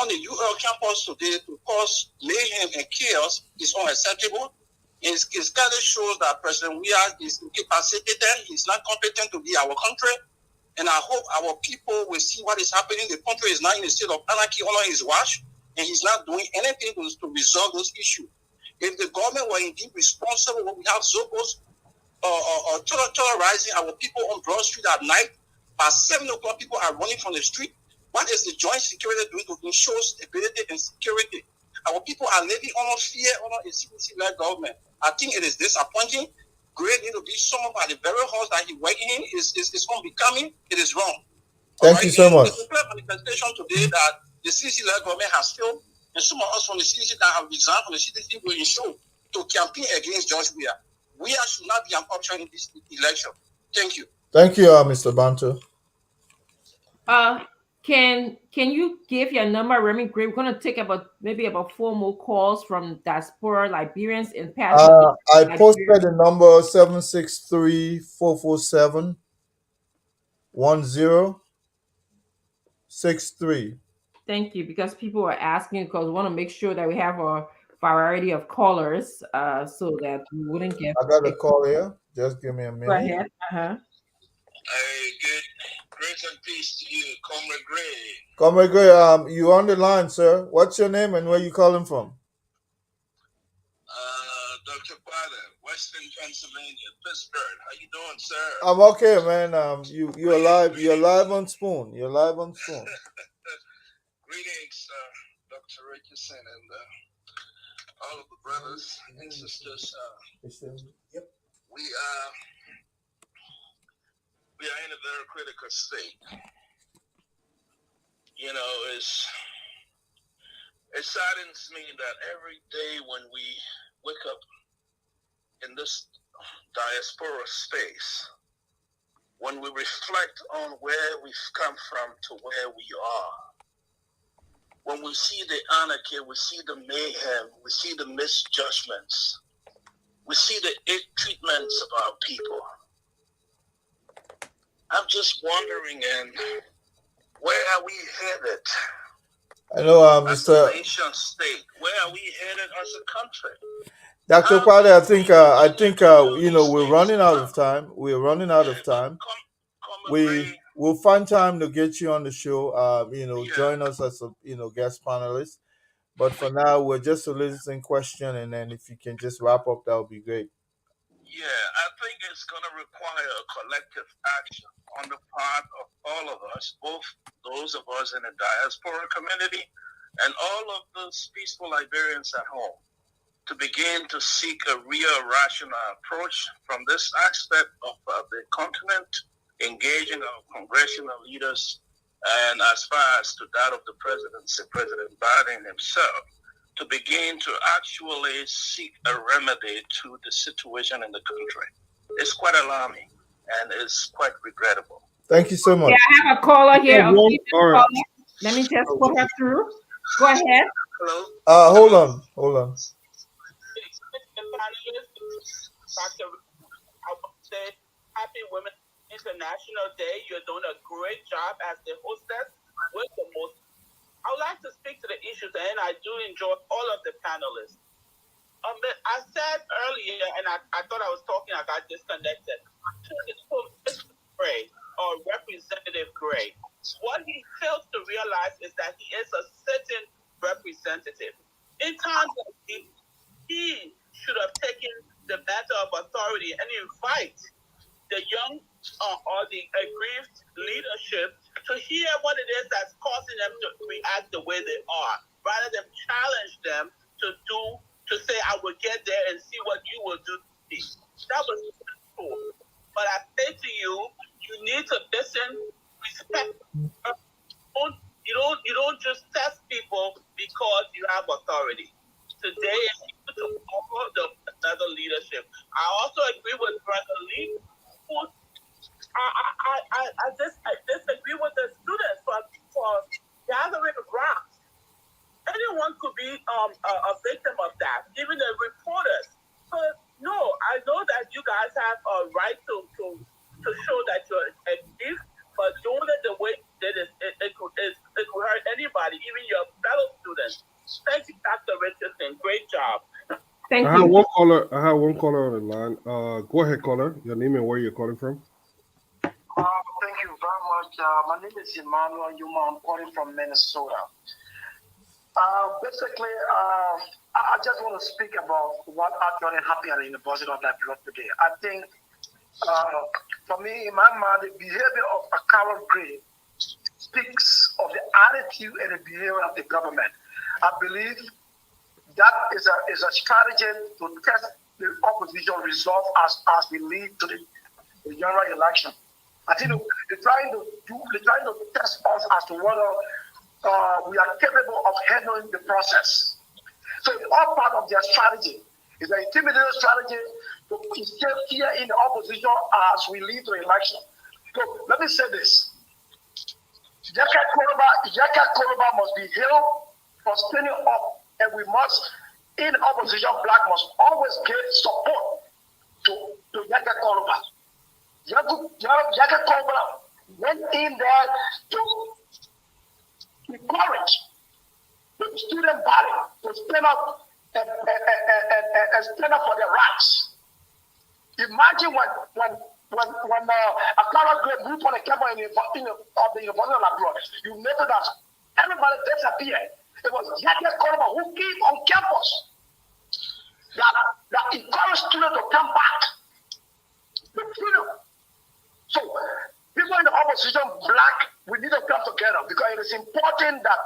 Speaker 16: on the UL campus today to cause mayhem and chaos is unacceptable. It clearly shows that President Weah is incapacitated. He's not competent to lead our country. And I hope our people will see what is happening. The country is not in a state of anarchy under his watch, and he's not doing anything to resolve those issues. If the government were indeed responsible, when we have zocos terrorizing our people on Broad Street at night, by 7 o'clock, people are running from the street. What is the joint security doing to ensure stability and security? Our people are living under fear under a CDC-led government. I think it is disappointing. Great need to be someone by the very house that he's working in is unbecoming. It is wrong.
Speaker 13: Thank you so much.
Speaker 16: It's a clear manifestation today that the CDC-led government has failed, and some of us from the CDC that have resigned from the CDC will ensure to campaign against George Weah. Weah should not be an option in this election. Thank you.
Speaker 13: Thank you, Mr. Bantu.
Speaker 4: Can you give your number, Remy Gray? We're going to take maybe about 4 more calls from diaspora Liberians in past.
Speaker 13: I posted the number 763-447-1063.
Speaker 4: Thank you, because people are asking, because we want to make sure that we have a variety of callers so that we wouldn't get.
Speaker 13: I got a call here. Just give me a minute.
Speaker 4: Go ahead.
Speaker 16: Hey, good. Grace and peace to you, Comrade Gray.
Speaker 13: Comrade Gray, you on the line, sir. What's your name and where you calling from?
Speaker 16: Dr. Potter, Western Pennsylvania, Pittsburgh. How you doing, sir?
Speaker 13: I'm okay, man. You're live. You're live on Spoon. You're live on Spoon.
Speaker 16: Greetings, Dr. Richardson, and all of the brothers and sisters.
Speaker 13: Yep.
Speaker 16: We are in a very critical state. You know, it saddens me that every day when we wake up in this diaspora space, when we reflect on where we've come from to where we are, when we see the anarchy, we see the mayhem, we see the misjudgments, we see the ill treatments of our people. I'm just wondering, where are we headed?
Speaker 13: I know,
Speaker 16: as a nation state, where are we headed as a country?
Speaker 13: Dr. Kwade, I think we're running out of time. We're running out of time. We'll find time to get you on the show. Join us as a guest panelist. But for now, we're just soliciting question, and then if you can just wrap up, that would be great.
Speaker 16: Yeah, I think it's going to require a collective action on the part of all of us, both those of us in the diaspora community and all of the peaceful Liberians at home, to begin to seek a real rational approach from this aspect of the continent engaging our congressional leaders, and as far as to that of the presidency, President Biden himself, to begin to actually seek a remedy to the situation in the country. It's quite alarming and it's quite regrettable.
Speaker 13: Thank you so much.
Speaker 4: Yeah, I have a caller here.
Speaker 9: All right.
Speaker 4: Let me just put her through. Go ahead.
Speaker 16: Hello?
Speaker 13: Hold on.
Speaker 19: Dr. I want to say Happy Women's International Day. You're doing a great job as the hostess with the most. I would like to speak to the issues, and I do enjoy all of the panelists. I said earlier, and I thought I was talking, I got disconnected. Mr. Gray, or Representative Gray, what he fails to realize is that he is a sitting representative. In times like these, he should have taken the matter of authority and invite the young or the aggrieved leadership to hear what it is that's causing them to react the way they are, rather than challenge them to say, I will get there and see what you will do to me. That was cool. But I say to you, you need to listen, respect. You don't just test people because you have authority. Today is to offer another leadership. I also agree with Brother Lee. I disagree with the students for gathering grounds. Anyone could be a victim of that, even the reporters. So no, I know that you guys have a right to show that you're a thief, but doing it the way that it could hurt anybody, even your fellow students. Thank you, Dr. Richardson. Great job.
Speaker 4: Thank
Speaker 9: I
Speaker 4: you.
Speaker 9: have one caller on the line. Go ahead, caller. Your name and where you're calling from.
Speaker 20: Thank you very much. My name is Emmanuel Yuma. I'm calling from Minnesota. Basically, I just want to speak about what actually happened at the University of Liberia today. I think, for me, in my mind, the behavior of a Carol Gray speaks of the attitude and the behavior of the government. I believe that is a strategy to test the opposition results as we lead to the general election. I think they're trying to test us as to whether we are capable of handling the process. So it's all part of their strategy. It's an intimidating strategy to instill fear in the opposition as we lead to the election. So let me say this. Yaka Koroba must be held for standing up, and we must, in opposition, black must always give support to Yaka Koroba. Yaka Koroba went in there to encourage the student body to stand up and stand up for their rights. Imagine when a Carol Gray moved on the camera of the University of Labrador, you notice that everybody disappeared. It was Yaka Koroba who came on campus that encouraged students to come back. The freedom. So people in the opposition, black, we need to come together because it is important that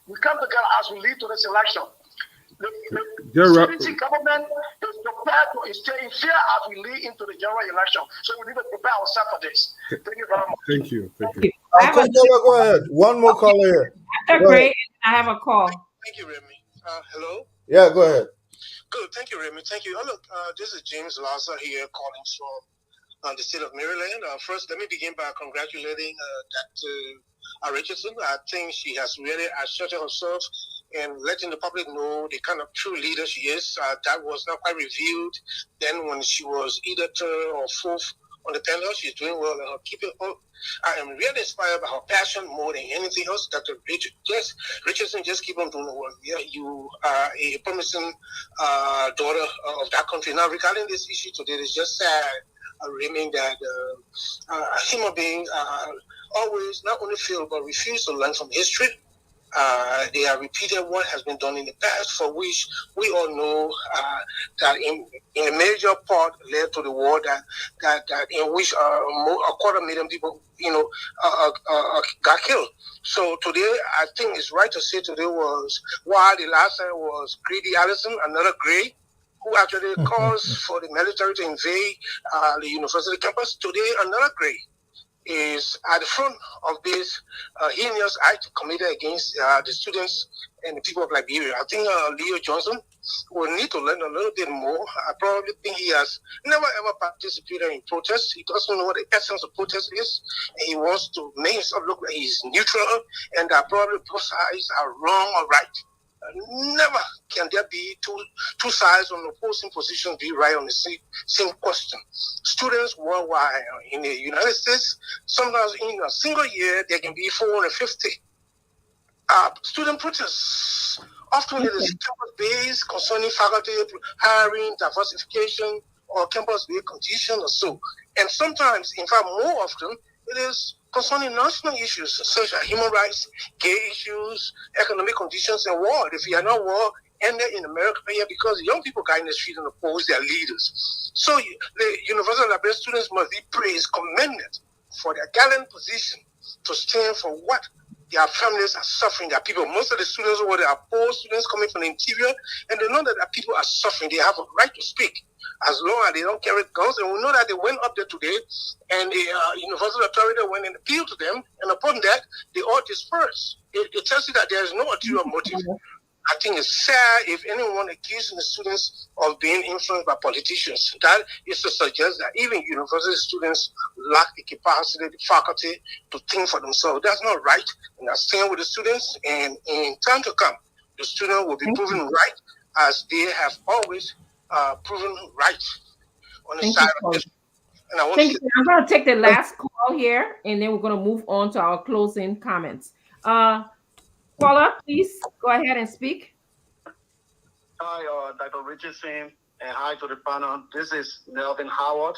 Speaker 20: we come together as we lead to this election. The security government is prepared to stay in fear as we lead into the general election. So we need to prepare ourselves for this. Thank you very much.
Speaker 9: Thank you.
Speaker 13: Go ahead. One more caller here.
Speaker 4: Great. I have a call.
Speaker 21: Thank you, Remy. Hello?
Speaker 13: Yeah, go ahead.
Speaker 21: Good. Thank you, Remy. Thank you. Look, this is James Laza here calling from the state of Maryland. First, let me begin by congratulating Dr. Richardson. I think she has really asserted herself and letting the public know the kind of true leader she is. That was not quite revealed then when she was either third or fourth on the panel. She's doing well and her keeping up. I am really inspired by her passion more than anything else. Dr. Richardson, just keep on doing the work. Yeah, you are a promising daughter of that country. Now, regarding this issue today, it's just sad. Remain that human beings always not only fail but refuse to learn from history. They are repeated what has been done in the past, for which we all know that in a major part led to the war that in which a 250,000 people, got killed. So today, I think it's right to say today was, while the last time was Grady Allison, another Gray, who actually calls for the military to invade the university campus. Today, another Gray is at the front of this heinous act committed against the students and the people of Liberia. I think Leo Johnson will need to learn a little bit more. I probably think he has never ever participated in protests. He doesn't know what the essence of protest is. And he wants to make himself look like he's neutral and that probably both sides are wrong or right. Never can there be two sides on opposing positions be right on the same question. Students worldwide in the United States, sometimes in a single year, there can be 450 student protests. Often it is campus-based concerning faculty hiring, diversification, or campus-based conditions or so. And sometimes, in fact, more often, it is concerning national issues such as human rights, gay issues, economic conditions, and war. If you are not war, ended in America here because young people got in the street and oppose their leaders. So the University of Liberia students must be praised, commended for their gallant position to stand for what their families are suffering. Their people, most of the students were the poor students coming from the interior, and they know that their people are suffering. They have a right to speak as long as they don't carry guns. And we know that they went up there today, and the university authority went and appealed to them, and upon that, they all dispersed. It tells you that there is no ulterior motive. I think it's sad if anyone accusing the students of being influenced by politicians. That is to suggest that even university students lack the capacity, the faculty to think for themselves. That's not right. And I stand with the students, and in time to come, the students will be proven right as they have always proven right on the side of this. And I want to
Speaker 4: I'm going to take the last call here, and then we're going to move on to our closing comments. Paula, please go ahead and speak.
Speaker 20: Hi, Dr. Richardson, and hi to the panel. This is Melvin Howard.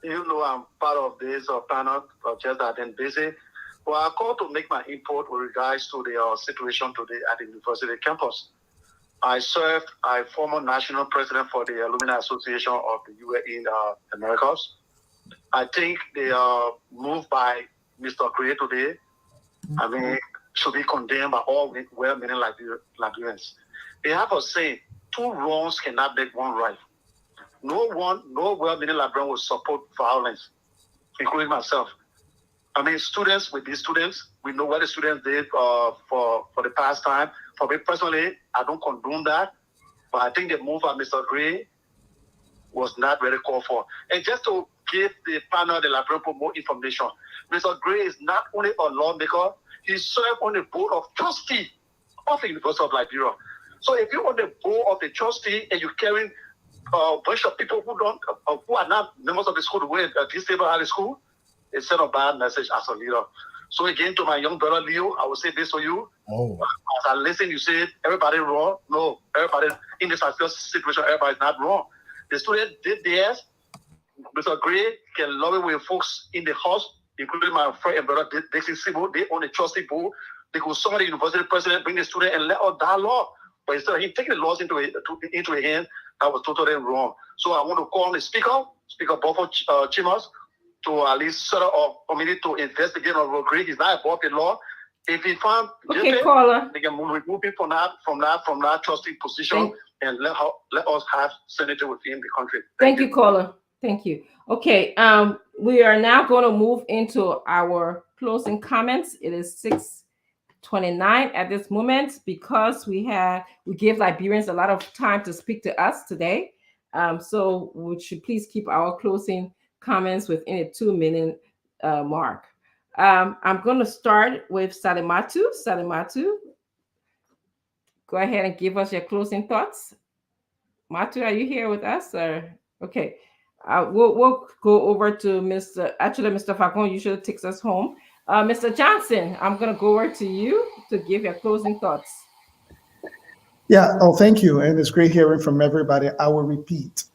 Speaker 20: You know I'm part of this panel, just that I've been busy. Well, I called to make my input with regards to the situation today at the university campus. I served as former national president for the Alumni Association of the UAE Americas. I think the move by Mr. Gray today, I mean, should be condemned by all well-meaning Liberians. They have a saying, two wrongs cannot make one right. No well-meaning Liberian will support violence, including myself. I mean, students with these students, we know what the students did for the past time. For me personally, I don't condone that, but I think the move by Mr. Gray was not very called for. And just to give the panel, the Liberian more information, Mr. Gray is not only a lawmaker, he served on the board of trustees of the University of Liberia. So if you're on the board of the trustee and you're carrying a bunch of people who are not members of the school, who are disabled out of school, it sent a bad message as a leader. So again, to my young brother Leo, I will say this to you. As I listen, you say everybody wrong. No, everybody in this situation, everybody's not wrong. The student did theirs. Mr. Gray can lobby with folks in the house, including my friend and brother Dixie Sibo. They on the trustee board. They could summon the university president, bring the student, and let us dialogue. But instead of him taking the laws into a hand, that was totally wrong. So I want to call on the Speaker Buffalo Chimas, to at least set up a committee to investigate on Gray. He's not above the law. If he found guilty, they can remove him from that trustee position and let us have senator within the country.
Speaker 4: Thank you, caller. Thank you. Okay, we are now going to move into our closing comments. It is 6:29 at this moment because we give Liberians a lot of time to speak to us today. So we should please keep our closing comments within a 2-minute mark. I'm going to start with Salimatu. Salimatu, go ahead and give us your closing thoughts. Matu, are you here with us? Or okay, we'll go over to Mr. Facon. You should take us home. Mr. Johnson, I'm going to go over to you to give your closing thoughts.
Speaker 8: Yeah. Oh, thank you. And it's great hearing from everybody. I will repeat.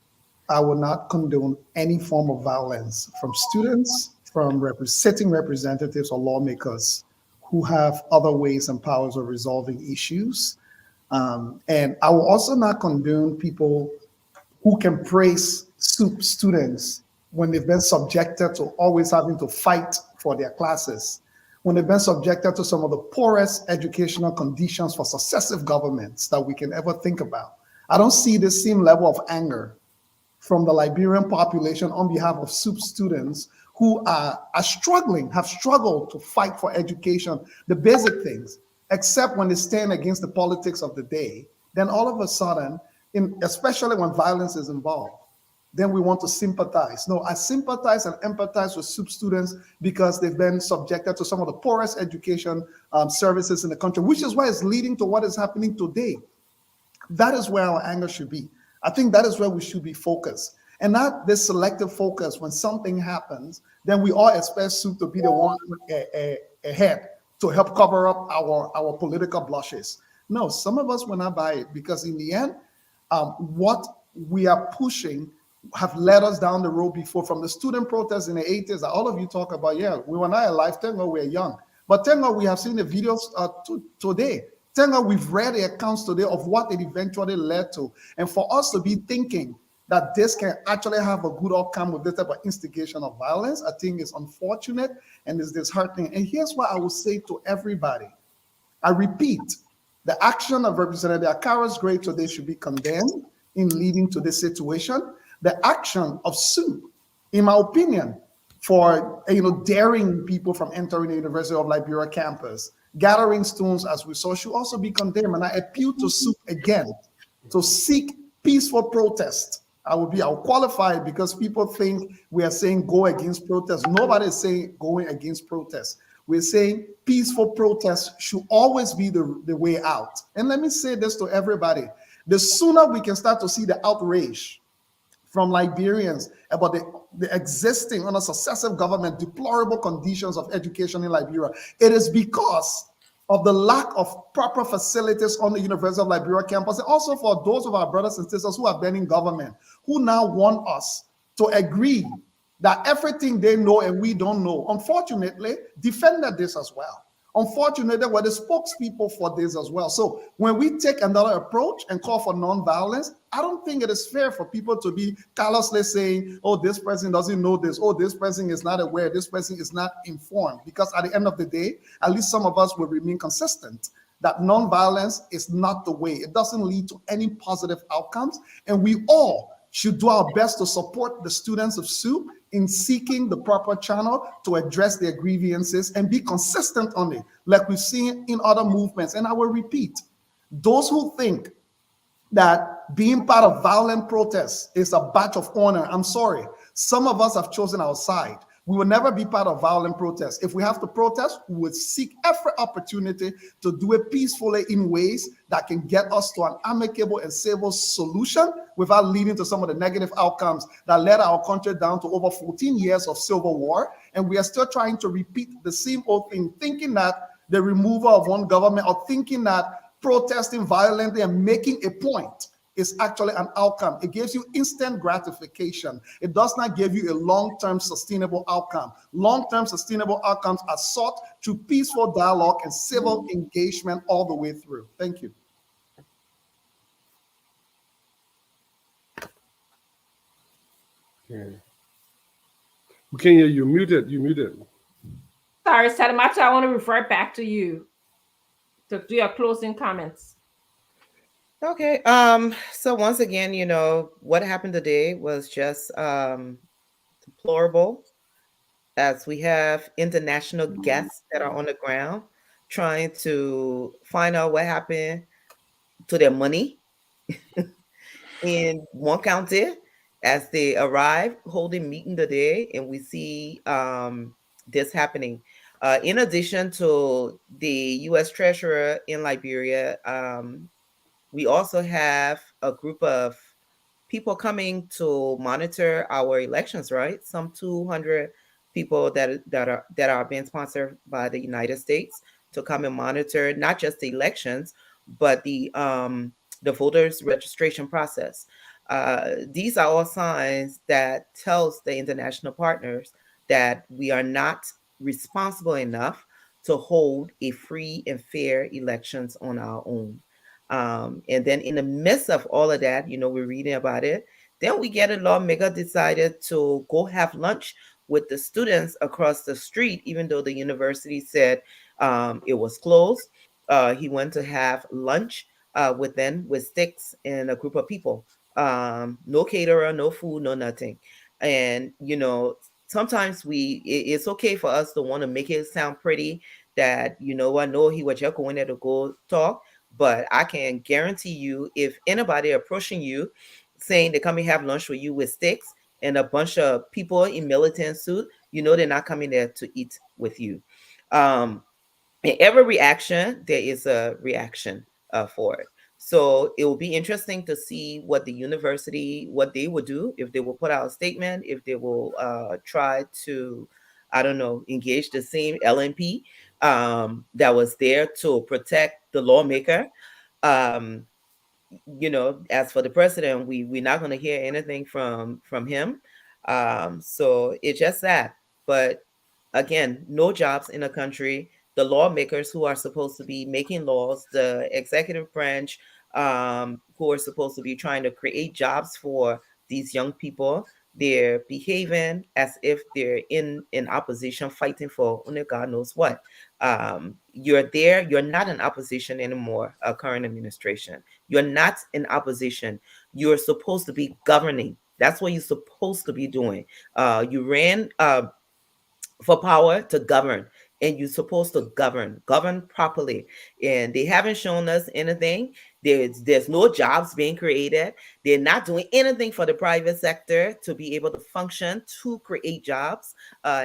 Speaker 8: I will not condone any form of violence from students, from sitting representatives or lawmakers who have other ways and powers of resolving issues. And I will also not condone people who can praise students when they've been subjected to always having to fight for their classes, when they've been subjected to some of the poorest educational conditions for successive governments that we can ever think about. I don't see the same level of anger from the Liberian population on behalf of SUP students who are struggling, have struggled to fight for education, the basic things, except when they stand against the politics of the day. Then all of a sudden, especially when violence is involved, then we want to sympathize. No, I sympathize and empathize with SUP students because they've been subjected to some of the poorest education services in the country, which is why it's leading to what is happening today. That is where our anger should be. I think that is where we should be focused. And not this selective focus when something happens, then we all expect SUP to be the one ahead to help cover up our political blushes. No, some of us will not buy it because in the end, what we are pushing have led us down the road before, from the student protests in the 80s that all of you talk about. Yeah, we were not alive, thank God we're young. But thank God we have seen the videos today. Thank God we've read the accounts today of what it eventually led to. And for us to be thinking that this can actually have a good outcome with this type of instigation of violence, I think is unfortunate and is disheartening. And here's what I will say to everybody. I repeat, the action of Representative Akara's grade today should be condemned in leading to this situation. The action of SUP, in my opinion, for daring people from entering the University of Liberia campus, gathering stones as we saw, should also be condemned. And I appeal to SUP again to seek peaceful protest. I'll qualify it because people think we are saying go against protest. Nobody is saying going against protest. We're saying peaceful protest should always be the way out. And let me say this to everybody. The sooner we can start to see the outrage from Liberians about the existing under successive government deplorable conditions of education in Liberia, it is because of the lack of proper facilities on the University of Liberia campus, and also for those of our brothers and sisters who have been in government, who now want us to agree that everything they know and we don't know, unfortunately, defended this as well. Unfortunately, they were the spokespeople for this as well. So when we take another approach and call for nonviolence, I don't think it is fair for people to be callously saying, oh, this person doesn't know this, oh, this person is not aware, this person is not informed. Because at the end of the day, at least some of us will remain consistent that nonviolence is not the way. It doesn't lead to any positive outcomes. And we all should do our best to support the students of SUP in seeking the proper channel to address their grievances and be consistent on it, like we've seen in other movements. And I will repeat, those who think that being part of violent protests is a badge of honor, I'm sorry. Some of us have chosen our side. We will never be part of violent protests. If we have to protest, we will seek every opportunity to do it peacefully in ways that can get us to an amicable and civil solution without leading to some of the negative outcomes that led our country down to over 14 years of civil war. And we are still trying to repeat the same old thing, thinking that the removal of one government or thinking that protesting violently and making a point is actually an outcome. It gives you instant gratification. It does not give you a long-term sustainable outcome. Long-term sustainable outcomes are sought through peaceful dialogue and civil engagement all the way through. Thank you.
Speaker 9: Okay. We can't hear you. Muted. You muted.
Speaker 4: Sorry, Sadamacha, I want to refer back to you to do your closing comments.
Speaker 6: Okay. So once again, what happened today was just deplorable, as we have international guests that are on the ground trying to find out what happened to their money in one county as they arrive holding meeting today, and we see this happening. In addition to the U.S. Treasurer in Liberia, we also have a group of people coming to monitor our elections, right? Some 200 people that are being sponsored by the United States to come and monitor not just the elections, but the voters registration process. These are all signs that tells the international partners that we are not responsible enough to hold a free and fair elections on our own. And then in the midst of all of that, we're reading about it. Then we get a lawmaker decided to go have lunch with the students across the street, even though the university said it was closed. He went to have lunch with sticks and a group of people No caterer, no food, no nothing. And sometimes it's okay for us to want to make it sound pretty that I know he was just going there to go talk, but I can guarantee you, if anybody approaching you saying they come and have lunch with you with sticks and a bunch of people in militant suit, they're not coming there to eat with you. In every reaction, there is a reaction for it. So it will be interesting to see what the university, what they will do, if they will put out a statement, if they will try to, I don't know, engage the same LNP that was there to protect the lawmaker. Um, as for the president, we're not going to hear anything from him. So it's just that. But again, no jobs in the country. The lawmakers who are supposed to be making laws, the executive branch, who are supposed to be trying to create jobs for these young people, they're behaving as if they're in opposition, fighting for only God knows what. You're not in opposition anymore, current administration. You're not in opposition. You're supposed to be governing. That's what you're supposed to be doing. You ran for power to govern, and you're supposed to govern properly. And they haven't shown us anything. There's no jobs being created. They're not doing anything for the private sector to be able to function to create jobs.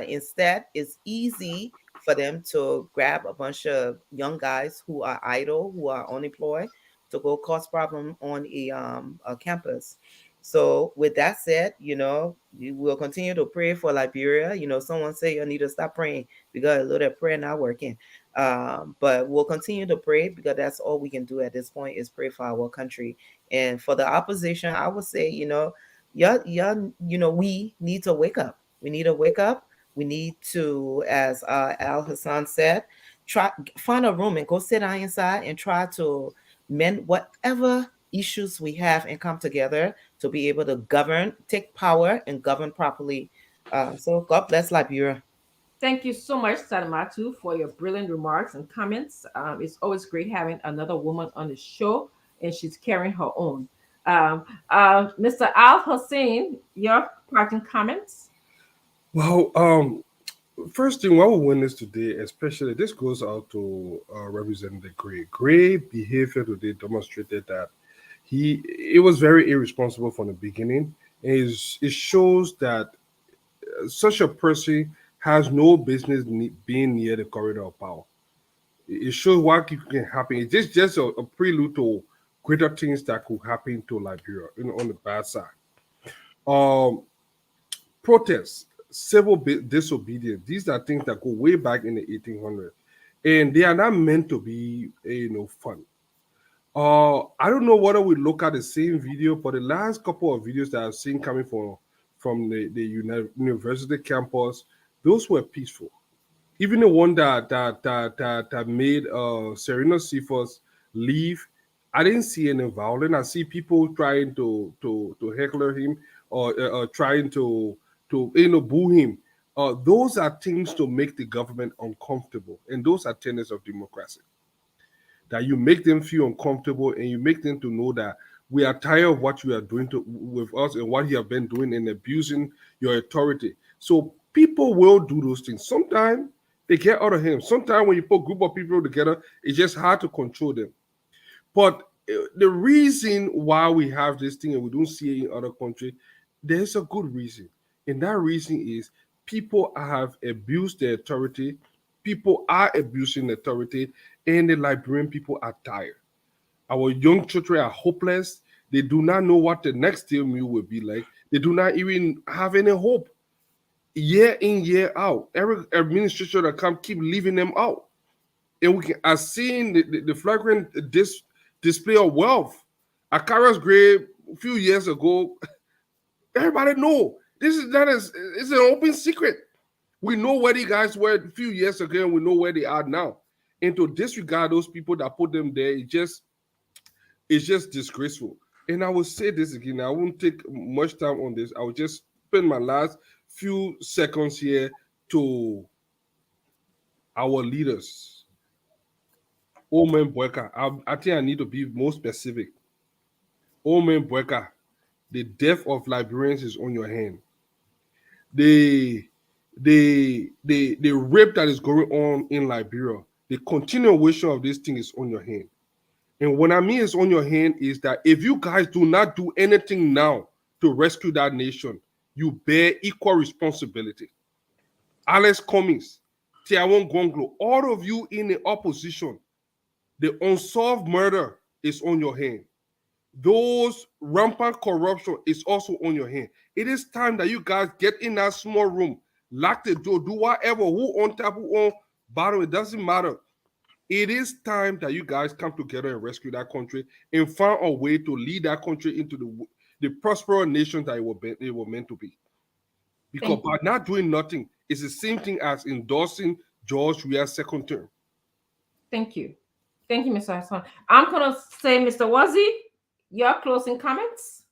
Speaker 6: Instead, it's easy for them to grab a bunch of young guys who are idle, who are unemployed, to go cause problem on a campus. So with that said, we will continue to pray for Liberia. Someone say you need to stop praying because a little prayer not working. But we'll continue to pray because that's all we can do at this point is pray for our country. And for the opposition, I would say, we need to wake up. We need to wake up. We need to, as Al Hassan said, try find a room and go sit down inside and try to mend whatever issues we have and come together to be able to govern, take power, and govern properly. So God bless Liberia.
Speaker 4: Thank you so much, Salamatu, for your brilliant remarks and comments. It's always great having another woman on the show, and she's carrying her own. Mr. Al Hussein, your parting comments?
Speaker 9: Well, first thing, what we witnessed today, especially this goes out to Representative Gray. Gray behavior today demonstrated that it was very irresponsible from the beginning. And it shows that such a person has no business being near the corridor of power. It shows what can happen. It's just a prelude to greater things that could happen to Liberia, on the bad side. Um, Protests, civil disobedience. These are things that go way back in the 1800s, and they are not meant to be, fun. I don't know whether we look at the same video, but the last couple of videos that I've seen coming from the university campus, those were peaceful. Even the one that made Serena Cephas leave, I didn't see any violence. I see people trying to heckle him or trying to boo him. Those are things to make the government uncomfortable, and those are tenets of democracy. That you make them feel uncomfortable and you make them to know that we are tired of what you are doing with us and what you have been doing and abusing your authority. So people will do those things. Sometimes they get out of hand. Sometimes when you put a group of people together, it's just hard to control them. But the reason why we have this thing and we don't see it in other countries, there's a good reason. And that reason is people have abused their authority, people are abusing authority, and the Liberian people are tired. Our young children are hopeless. They do not know what the next steel meal will be like. They do not even have any hope. Year in, year out, every administration that come keep leaving them out. And we are seeing the flagrant display of wealth. At Kara's grave a few years ago, everybody know it's an open secret. We know where the guys were a few years ago, and we know where they are now. And to disregard those people that put them there, it's just disgraceful. And I will say this again. I won't take much time on this. I will just spend my last few seconds here to our leaders. Omen Boyka. I think I need to be more specific. Omen Boyka. The death of Liberians is on your hand. The rape that is going on in Liberia, the continuation of this thing is on your hand. And what I mean is on your hand is that if you guys do not do anything now to rescue that nation, you bear equal responsibility. Alex Cummings, Tiawon Gwanglo, all of you in the opposition, the unsolved murder is on your hand. Those rampant corruption is also on your hand. It is time that you guys get in that small room, lock the door, do whatever, who on top, who on bottom, it doesn't matter. It is time that you guys come together and rescue that country and find a way to lead that country into the prosperous nation that it was meant to be. Because by not doing nothing, it's the same thing as endorsing George Weah's second term.
Speaker 4: Thank you. Thank you, Mr. Hassan. I'm going to say, Mr. Wazi, your closing comments.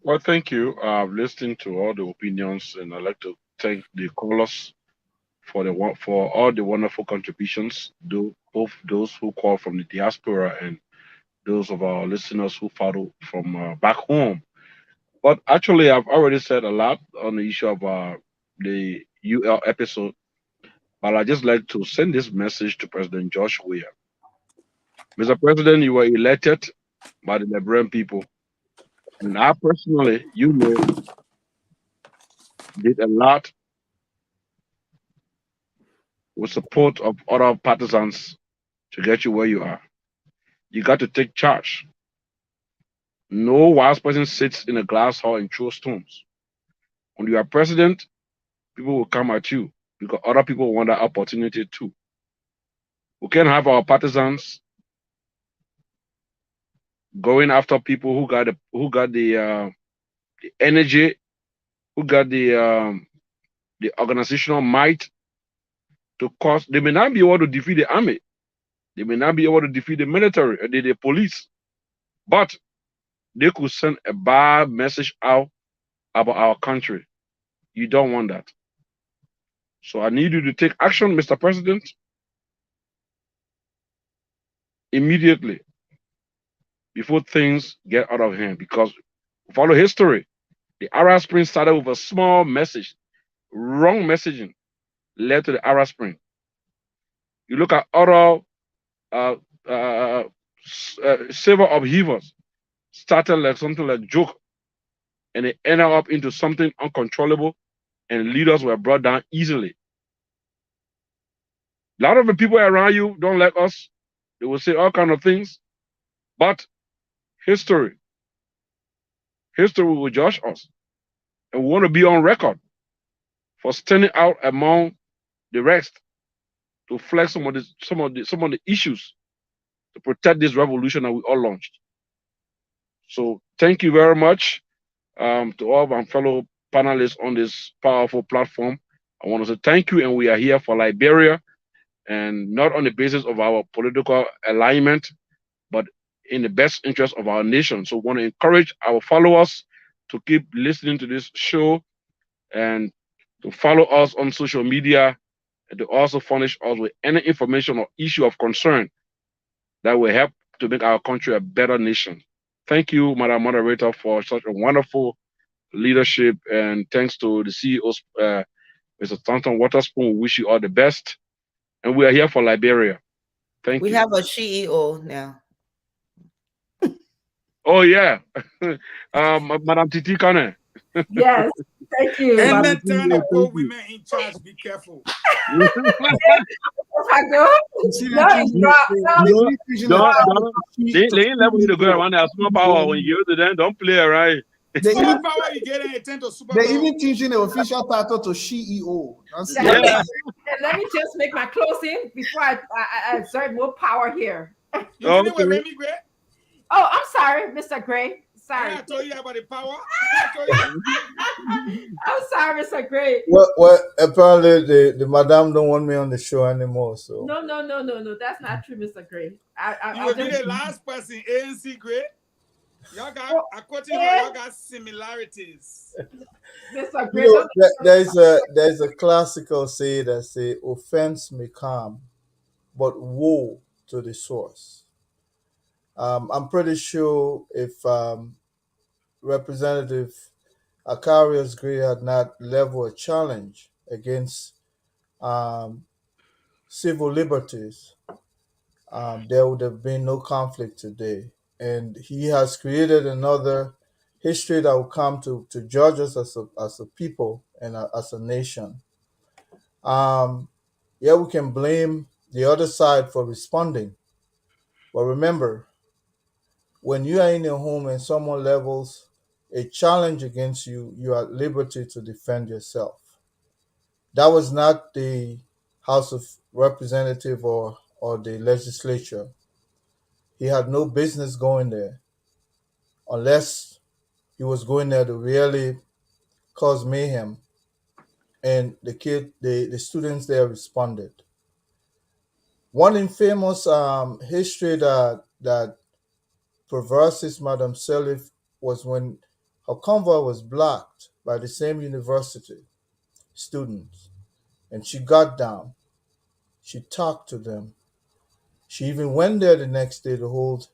Speaker 11: Well, thank you. I've listened to all the opinions, and I'd like to thank the callers for all the wonderful contributions. Both those who call from the diaspora and those of our listeners who follow from back home. But actually, I've already said a lot on the issue of the UL episode. But I just like to send this message to President George Weah. Mr. President, you were elected by the Liberian people. And I personally, did a lot with support of other partisans to get you where you are. You got to take charge. No wise person sits in a glass hall and throws stones. When you are president, people will come at you because other people want that opportunity too. We can't have our partisans going after people who got the energy, who got the organizational might to cause. They may not be able to defeat the army, they may not be able to defeat the military or the police, but they could send a bad message out about our country. You don't want that. So I need you to take action, Mr. President, immediately before things get out of hand. Because follow history. The Arab Spring started with a small message, wrong messaging led to the Arab Spring. You look at other civil upheavals, started like something like joke, and it ended up into something uncontrollable, and leaders were brought down easily. A lot of the people around you don't like us. They will say all kinds of things, but history will judge us, and we want to be on record for standing out among the rest to flex some of the issues to protect this revolution that we all launched. So thank you very much to all of our fellow panelists on this powerful platform. I want to say thank you, and we are here for Liberia, and not on the basis of our political alignment, but in the best interest of our nation. So I want to encourage our followers to keep listening to this show and to follow us on social media, and to also furnish us with any information or issue of concern that will help to make our country a better nation. Thank you, Madam Moderator, for such a wonderful leadership, and thanks to the CEO, Mr. Thornton Waterspoon. We wish you all the best, and we are here for Liberia. Thank you.
Speaker 6: We have a CEO now.
Speaker 11: Oh yeah, Madam Titi Kane.
Speaker 4: Yes, thank you.
Speaker 7: Anytime they put women in charge, be careful.
Speaker 11: They ain't level to go around their small power when you give it to them. Don't play, right?
Speaker 7: Small power you get in, attend to super
Speaker 8: They
Speaker 7: power.
Speaker 8: even changing the official title to CEO.
Speaker 4: And let me just make my closing before I exert more power here.
Speaker 7: You didn't with Remy Gray?
Speaker 4: Oh, I'm sorry, Mr. Gray. Sorry.
Speaker 7: I told you about the power.
Speaker 4: I'm sorry, Mr. Gray.
Speaker 13: Well, apparently the madam don't want me on the show anymore. So
Speaker 4: No. That's not true, Mr. Gray.
Speaker 7: You will be the last person, ANC Gray. Y'all got, according to y'all got similarities.
Speaker 4: Mr. Gray,
Speaker 13: you know, there's a classical say that say offense may come, but woe to the source. I'm pretty sure if Representative Akarius Gray had not leveled a challenge against um, civil liberties, there would have been no conflict today. And he has created another history that will come to judge us as a people and as a nation. Um, yeah, we can blame the other side for responding, but remember, when you are in your home and someone levels a challenge against you, you are at liberty to defend yourself. That was not the House of Representative or the legislature. He had no business going there unless he was going there to really cause mayhem. And the students there responded. One infamous history that perverses Madame Sirleaf was when her convoy was blocked by the same university students, and she got down. She talked to them. She even went there the next day to hold.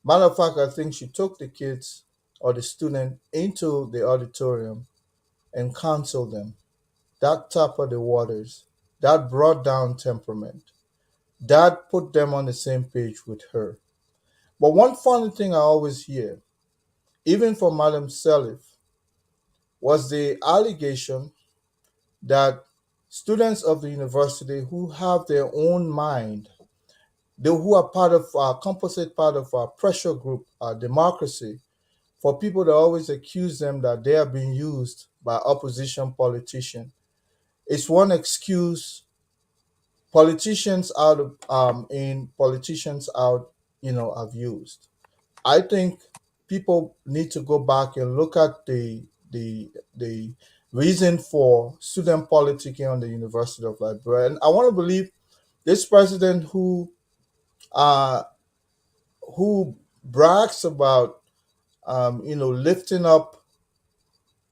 Speaker 13: Matter of fact, I think she took the kids or the student into the auditorium and counseled them. That toppled the waters. That brought down temperament. That put them on the same page with her. But one funny thing I always hear, even from Madam Sirleaf, was the allegation that students of the university who have their own mind, who are part of our composite part of our pressure group, our democracy, for people to always accuse them that they are being used by opposition politicians. It's one excuse politicians out of in politicians out, have used. I think people need to go back and look at the reason for student politicking on the University of Liberia. And I want to believe this president uh, who brags about lifting up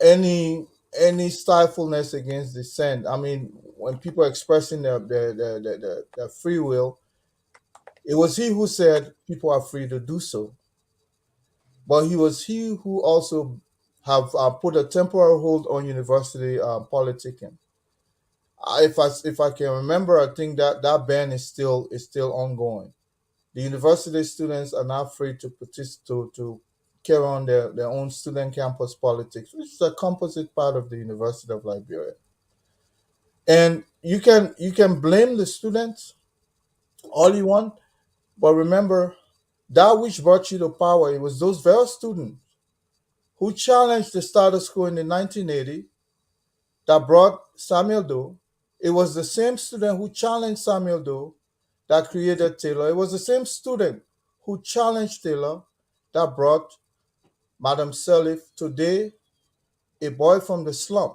Speaker 13: any stifleness against dissent. I mean, when people are expressing their free will, it was he who said people are free to do so. But he who also have put a temporary hold on university politicking. If I can remember, I think that ban is still ongoing. The university students are not free to participate to carry on their own student campus politics, which is a composite part of the University of Liberia. And you can blame the students all you want, but remember that which brought you to power, it was those very students who challenged the status quo in the 1980 that brought Samuel Doe. It was the same student who challenged Samuel Doe that created Taylor. It was the same student who challenged Taylor that brought Madam Sirleaf, today a boy from the slum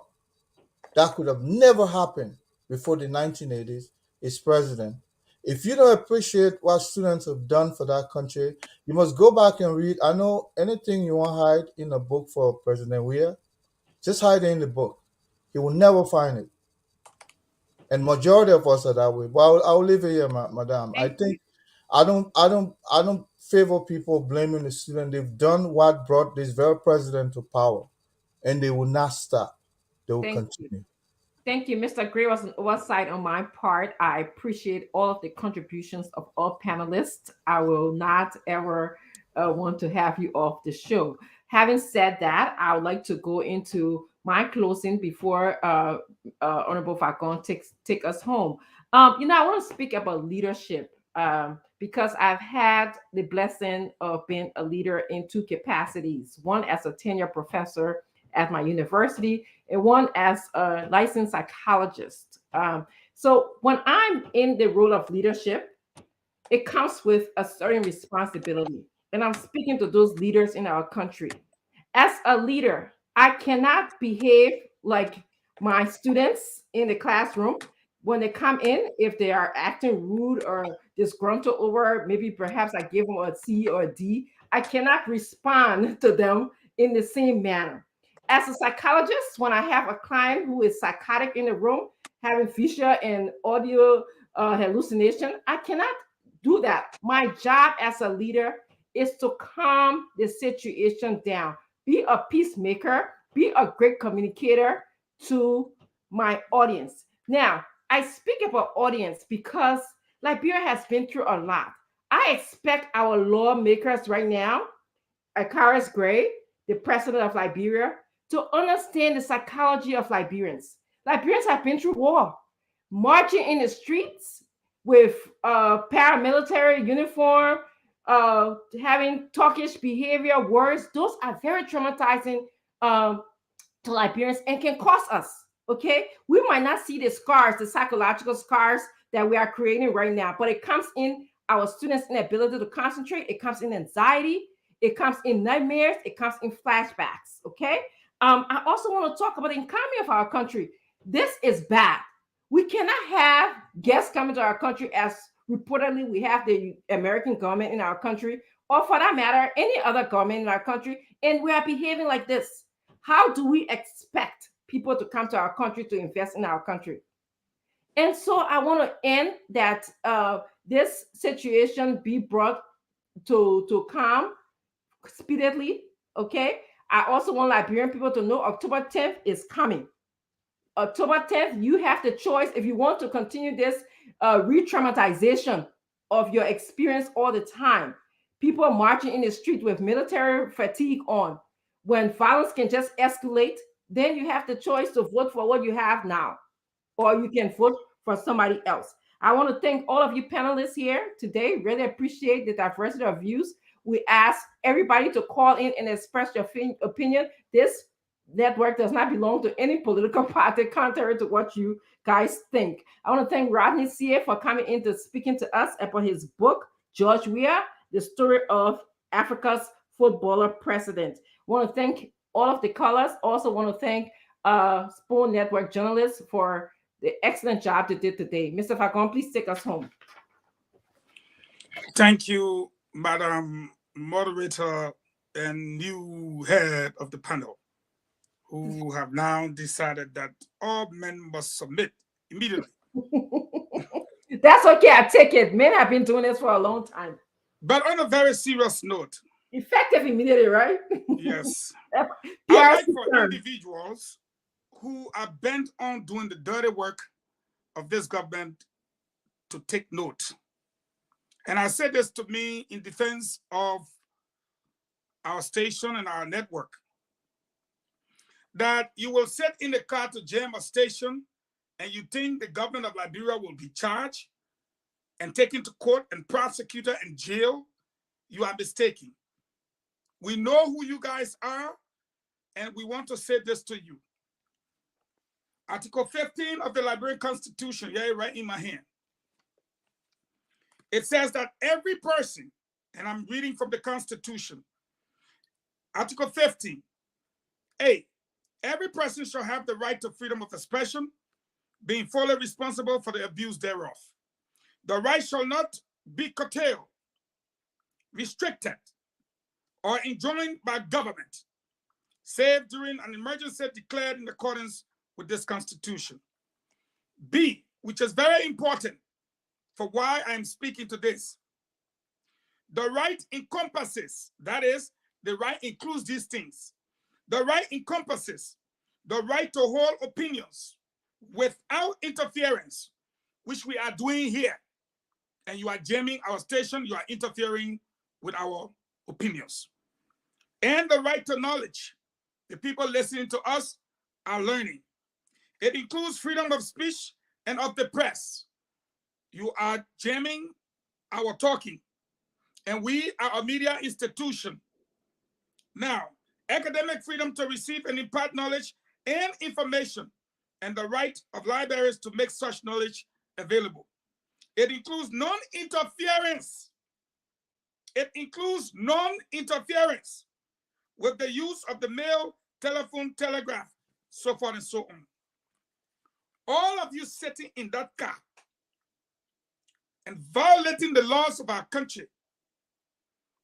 Speaker 13: that could have never happened before the 1980s, is president. If you don't appreciate what students have done for that country, you must go back and read. I know anything you want to hide in a book for President Weah, just hide it in the book. He will never find it. And majority of us are that way. But I'll leave it here, madam. I think I don't favor people blaming the student. They've done what brought this very president to power, and they will not stop. They will
Speaker 4: Thank you.
Speaker 13: continue.
Speaker 4: Thank you, Mr. Gray was an oversight on my part. I appreciate all of the contributions of all panelists. I will not ever want to have you off the show. Having said that, I would like to go into my closing before Honorable Facon take us home. I want to speak about leadership because I've had the blessing of being a leader in two capacities: one as a tenure professor at my university, and one as a licensed psychologist. So when I'm in the role of leadership, it comes with a certain responsibility. And I'm speaking to those leaders in our country. As a leader, I cannot behave like my students in the classroom when they come in. If they are acting rude or disgruntled over, maybe perhaps I give them a C or a D, I cannot respond to them in the same manner. As a psychologist, when I have a client who is psychotic in the room, having visual and audio hallucination, I cannot do that. My job as a leader is to calm the situation down. Be a peacemaker, be a great communicator to my audience. Now, I speak about audience because Liberia has been through a lot. I expect our lawmakers right now, Akaris Gray, the president of Liberia, to understand the psychology of Liberians. Liberians have been through war, marching in the streets with paramilitary uniform, having talkish behavior, words. Those are very traumatizing to Liberians and can cost us. Okay, we might not see the scars, the psychological scars that we are creating right now, but it comes in our students' inability to concentrate. It comes in anxiety. It comes in nightmares. It comes in flashbacks. Okay. I also want to talk about the economy of our country. This is bad. We cannot have guests coming to our country as reportedly we have the American government in our country, or for that matter, any other government in our country, and we are behaving like this. How do we expect people to come to our country to invest in our country? And so I want to end that this situation be brought to calm speedily. Okay. I also want Liberian people to know October 10th is coming. October 10th, you have the choice if you want to continue this re-traumatization of your experience all the time. People marching in the street with military fatigue on. When violence can just escalate, then you have the choice to vote for what you have now, or you can vote for somebody else. I want to thank all of you panelists here today. Really appreciate the diversity of views. We ask everybody to call in and express your opinion. This network does not belong to any political party, contrary to what you guys think. I want to thank Rodney Sieh for coming in to speaking to us about his book, George Weah, The Story of Africa's Footballer President. I want to thank all of the callers. Also want to thank Spoon Network journalists for the excellent job they did today. Mr. Fagon, please take us home.
Speaker 7: Thank you, Madam Moderator and new head of the panel, who have now decided that all men must submit immediately.
Speaker 4: That's okay, I take it. Men have been doing this for a long time.
Speaker 7: But on a very serious note.
Speaker 4: Effective immediately, right?
Speaker 7: Yes. I like for individuals who are bent on doing the dirty work of this government to take note. And I said this to me in defense of our station and our network, that you will sit in the car to jam a station and you think the government of Liberia will be charged and taken to court and prosecuted and jailed. You are mistaken. We know who you guys are, and we want to say this to you. Article 15 of the Liberian Constitution, yeah, right in my hand. It says that every person, and I'm reading from the Constitution, Article 15, A, every person shall have the right to freedom of expression, being fully responsible for the abuse thereof. The right shall not be curtailed, restricted, or enjoined by government, save during an emergency declared in accordance with this Constitution. B, which is very important for why I'm speaking to this. The right encompasses, that is, the right includes these things. The right encompasses the right to hold opinions without interference, which we are doing here. And you are jamming our station, you are interfering with our opinions. And the right to knowledge. The people listening to us are learning. It includes freedom of speech and of the press. You are jamming our talking. And we are a media institution. Now, academic freedom to receive and impart knowledge and information, and the right of libraries to make such knowledge available. It includes non-interference. It includes non-interference with the use of the mail, telephone, telegraph, so forth and so on. All of you sitting in that car and violating the laws of our country,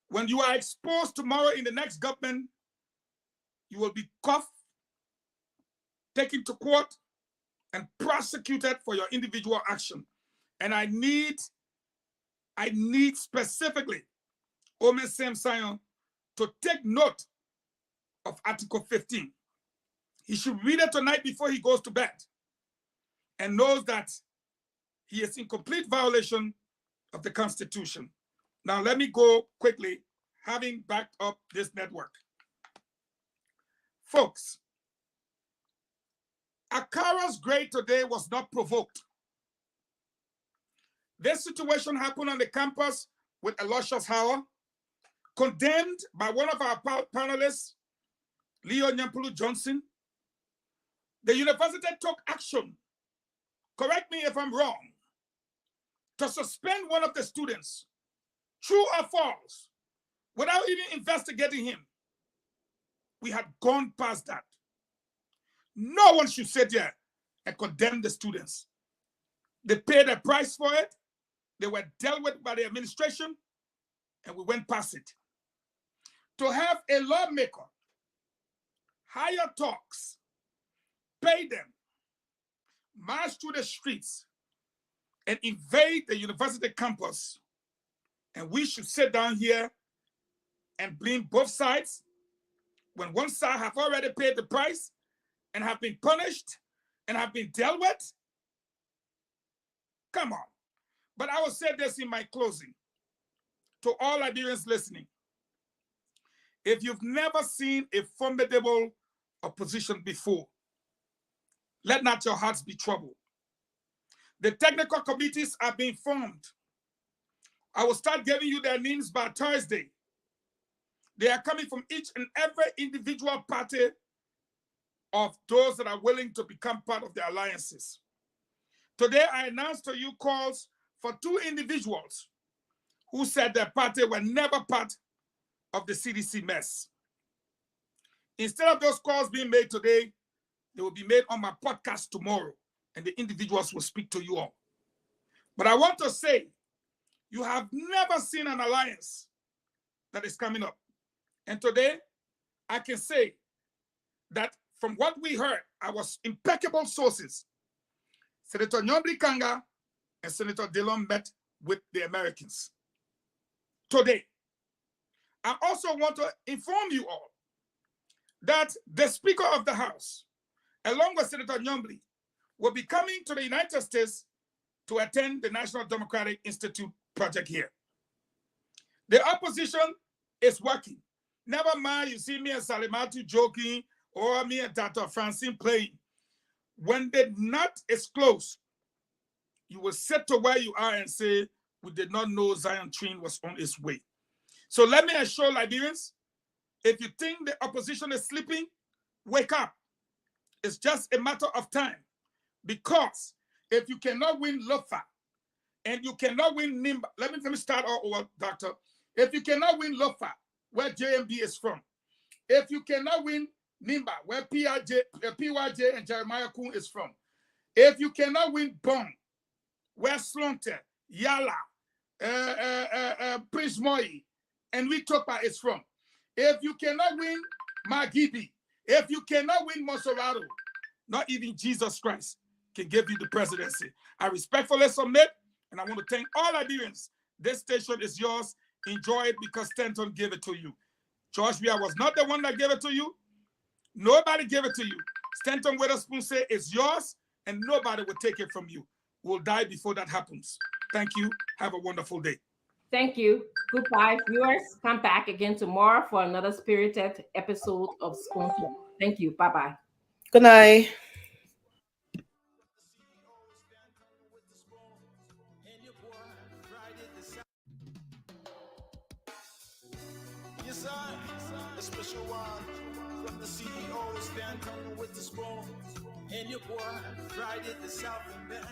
Speaker 7: when you are exposed tomorrow in the next government, you will be cuffed, taken to court, and prosecuted for your individual action. And I need specifically Omen Sam Sion to take note of Article 15. He should read it tonight before he goes to bed and knows that he is in complete violation of the Constitution. Now, let me go quickly, having backed up this network. Folks, Akara's grade today was not provoked. This situation happened on the campus with Aloysius Howard, condemned by one of our panelists, Leo Nyampulu Johnson. The university took action, correct me if I'm wrong, to suspend one of the students, true or false, without even investigating him. We had gone past that. No one should sit here and condemn the students. They paid a price for it. They were dealt with by the administration, and we went past it. To have a lawmaker hire talks, pay them, march through the streets, and invade the university campus, and we should sit down here and blame both sides when one side have already paid the price and have been punished and have been dealt with? Come on. But I will say this in my closing to all Liberians listening. If you've never seen a formidable opposition before, let not your hearts be troubled. The technical committees are being formed. I will start giving you their names by Thursday. They are coming from each and every individual party of those that are willing to become part of the alliances. Today, I announced to you calls for 2 individuals who said their party were never part of the CDC mess. Instead of those calls being made today, they will be made on my podcast tomorrow, and the individuals will speak to you all. But I want to say, you have never seen an alliance that is coming up. And today, I can say that from what we heard, our impeccable sources, Senator Nyombri Kanga and Senator Dillon met with the Americans today. I also want to inform you all that the Speaker of the House, along with Senator Nyombri, will be coming to the United States to attend the National Democratic Institute project here. The opposition is working. Never mind, you see me and Salimatu joking, or me and Tata Francine playing. When the nut is closed, you will sit to where you are and say, we did not know Zion Train was on its way. So let me assure Liberians, if you think the opposition is sleeping, wake up. It's just a matter of time. Because if you cannot win Lofa and you cannot win Nimba, let me start all over, Doctor. If you cannot win Lofa, where JMB is from, if you cannot win Nimba, where PYJ and Jeremiah Kuhn is from, if you cannot win Bong, where Slonte, Yala, Prince Moi, and Witopa is from, if you cannot win Magibi, if you cannot win Monserrato, not even Jesus Christ can give you the presidency. I respectfully submit, and I want to thank all Liberians. This station is yours. Enjoy it because Stanton gave it to you. George Weah was not the one that gave it to you. Nobody gave it to you. Stanton Witherspoon said it's yours, and nobody will take it from you. We'll die before that happens. Thank you. Have a wonderful day.
Speaker 4: Thank you. Goodbye, viewers. Come back again tomorrow for another spirited episode of Spoon Talk. Thank you. Bye-bye.
Speaker 6: Good night.
Speaker 2: Yes, a special one from the CEO, Stanton with the spoon. And your boy, Friday the South and Bend.